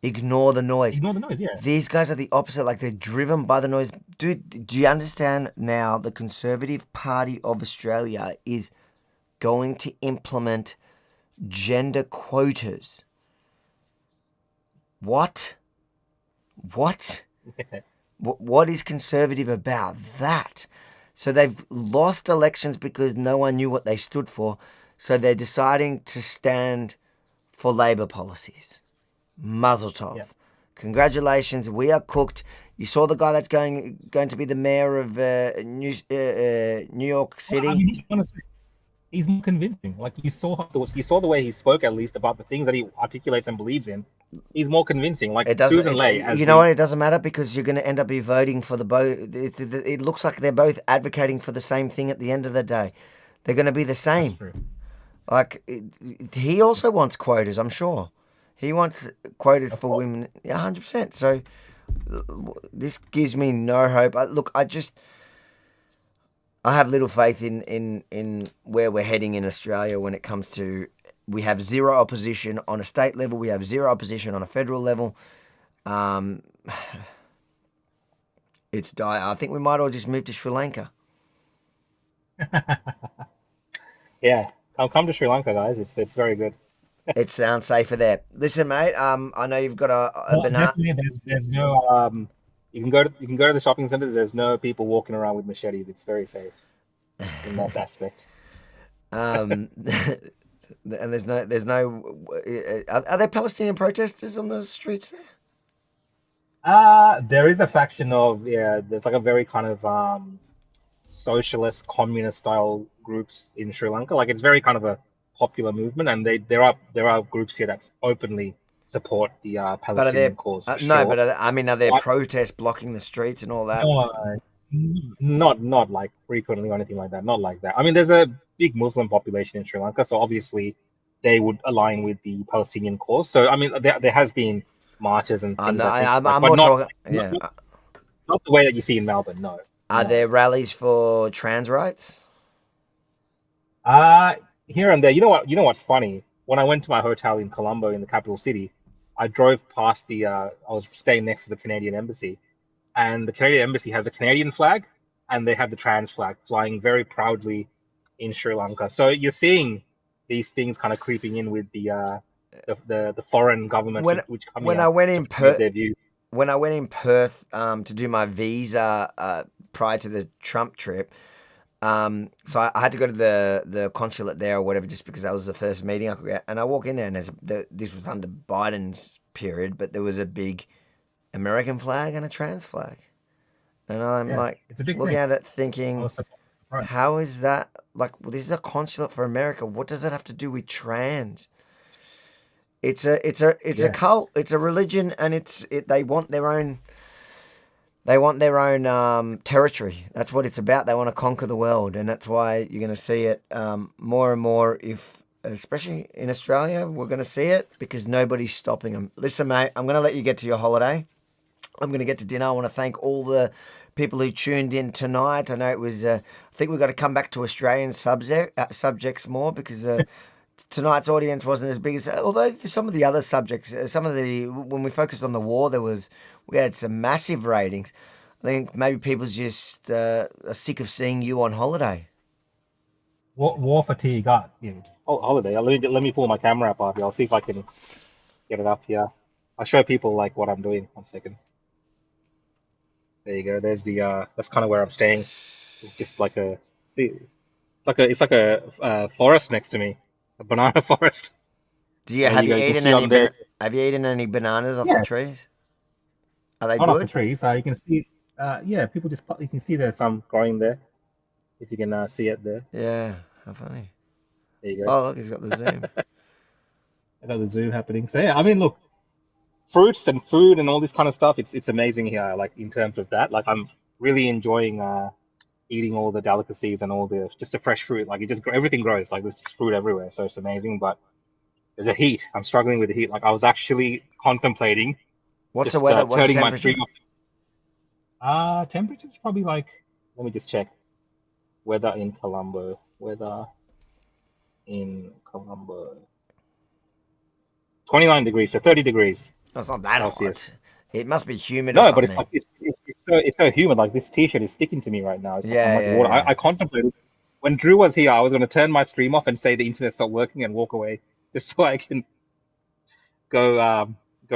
[SPEAKER 1] Ignore the noise.
[SPEAKER 2] Ignore the noise, yeah.
[SPEAKER 1] These guys are the opposite. Like, they're driven by the noise. Dude, do you understand now the Conservative Party of Australia is going to implement gender quotas? What? What is conservative about that? So they've lost elections because no one knew what they stood for. So they're deciding to stand for Labor policies. Mazel tov. Yeah. Congratulations, we are cooked. You saw the guy that's going to be the mayor of New York City.
[SPEAKER 2] Well, I mean, honestly, he's more convincing. Like you saw the way he spoke, at least about the things that he articulates and believes in. He's more convincing. Like Susan Ley.
[SPEAKER 1] You know what? It doesn't matter because you're going to end up be voting for the both. It looks like they're both advocating for the same thing at the end of the day. They're going to be the same.
[SPEAKER 2] That's true.
[SPEAKER 1] Like he also wants quotas. I'm sure he wants quotas for women. 100%. So this gives me no hope. I have little faith in where we're heading in Australia when it comes to. We have zero opposition on a state level. We have zero opposition on a federal level. It's dire. I think we might all just move to Sri Lanka.
[SPEAKER 2] Yeah, come to Sri Lanka, guys. It's very good.
[SPEAKER 1] It sounds safer there. Listen, mate. I know you've got a banana.
[SPEAKER 2] There's no. You can go to the shopping centers. There's no people walking around with machetes. It's very safe in that aspect.
[SPEAKER 1] And there's no. Are there Palestinian protesters on the streets there?
[SPEAKER 2] There is a faction of there's like a very kind of socialist, communist style groups in Sri Lanka. Like it's very kind of a popular movement, and there are groups here that openly support the Palestinian cause.
[SPEAKER 1] Are there protests blocking the streets and all that?
[SPEAKER 2] No, not like frequently or anything like that. Not like that. I mean, there's a big Muslim population in Sri Lanka, so obviously they would align with the Palestinian cause. So I mean, there has been marches and things.
[SPEAKER 1] Not
[SPEAKER 2] the way that you see in Melbourne. No.
[SPEAKER 1] Are there rallies for trans rights?
[SPEAKER 2] Here and there. You know what's funny? When I went to my hotel in Colombo, in the capital city, I drove past I was staying next to the Canadian embassy, and the Canadian embassy has a Canadian flag, and they have the trans flag flying very proudly in Sri Lanka. So you're seeing these things kind of creeping in with the foreign governments which come
[SPEAKER 1] when I went in Perth. When I went in Perth to do my visa prior to the Trump trip, so I had to go to the consulate there or whatever, just because that was the first meeting I could get. And I walk in there, and this was under Biden's period, but there was a big American flag and a trans flag, and I'm looking at it thinking, how is that? Like, well, this is a consulate for America. What does it have to do with trans? It's a cult. It's a religion, and they want their own. They want their own territory. That's what it's about. They want to conquer the world, and that's why you're going to see it more and more. Especially in Australia, we're going to see it because nobody's stopping them. Listen, mate, I'm going to let you get to your holiday. I'm going to get to dinner. I want to thank all the people who tuned in tonight. I know it was. I think we've got to come back to Australian subjects more because. Tonight's audience wasn't as big as, although some of the other subjects, when we focused on the war, we had some massive ratings. I think maybe people's just are sick of seeing you on holiday.
[SPEAKER 2] War fatigue, holiday. Let me pull my camera up, Avi. I'll see if I can get it up here. I'll show people like what I'm doing. 1 second. There you go. There's that's kind of where I'm staying. It's just like it's like a forest next to me. A banana forest.
[SPEAKER 1] Have you eaten any bananas off the trees? Are they
[SPEAKER 2] not
[SPEAKER 1] good?
[SPEAKER 2] off the trees. You can see. People just. You can see there's some growing there. If you can see it there.
[SPEAKER 1] Yeah, how funny.
[SPEAKER 2] There you
[SPEAKER 1] go. Oh, look, he's got the zoom.
[SPEAKER 2] I got the zoom happening. So yeah, I mean, look, fruits and food and all this kind of stuff. It's amazing here. Like in terms of that, like I'm really enjoying. Eating all the delicacies and all the fresh fruit, like everything grows, like there's just fruit everywhere, so it's amazing. But there's a heat. I'm struggling with the heat. Like I was actually contemplating.
[SPEAKER 1] What's the weather? What's the temperature?
[SPEAKER 2] Temperature's probably like, let me just check. Weather in Colombo. 29 degrees, so 30 degrees.
[SPEAKER 1] That's not that
[SPEAKER 2] Celsius.
[SPEAKER 1] hot. It must be humid or
[SPEAKER 2] No,
[SPEAKER 1] something.
[SPEAKER 2] but it's like it's so humid. Like this T-shirt is sticking to me right now. It's like, I'm like water.
[SPEAKER 1] yeah.
[SPEAKER 2] I contemplated when Drew was here. I was going to turn my stream off and say the internet stopped working and walk away, just so I can go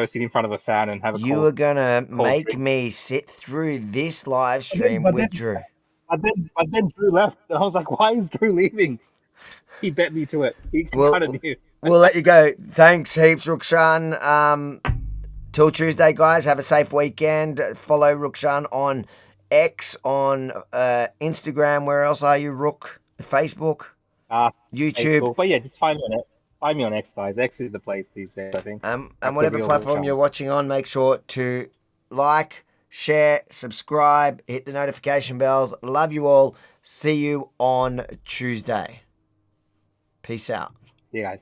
[SPEAKER 2] sit in front of a fan and have a
[SPEAKER 1] You
[SPEAKER 2] cold.
[SPEAKER 1] were gonna
[SPEAKER 2] cold
[SPEAKER 1] make
[SPEAKER 2] drink.
[SPEAKER 1] me sit through this live stream with Drew.
[SPEAKER 2] But then Drew left, and I was like, "Why is Drew leaving?" He bet me to it. He kind of knew.
[SPEAKER 1] We'll let you go. Thanks heaps, Rukshan. Till Tuesday, guys. Have a safe weekend. Follow Rukshan on X, on Instagram. Where else are you, Rook? Facebook, YouTube.
[SPEAKER 2] Facebook. But yeah, just find me on X, guys. X is the place these days, I think.
[SPEAKER 1] And whatever platform you're watching on, make sure to like, share, subscribe, hit the notification bells. Love you all. See you on Tuesday. Peace out.
[SPEAKER 2] See you guys.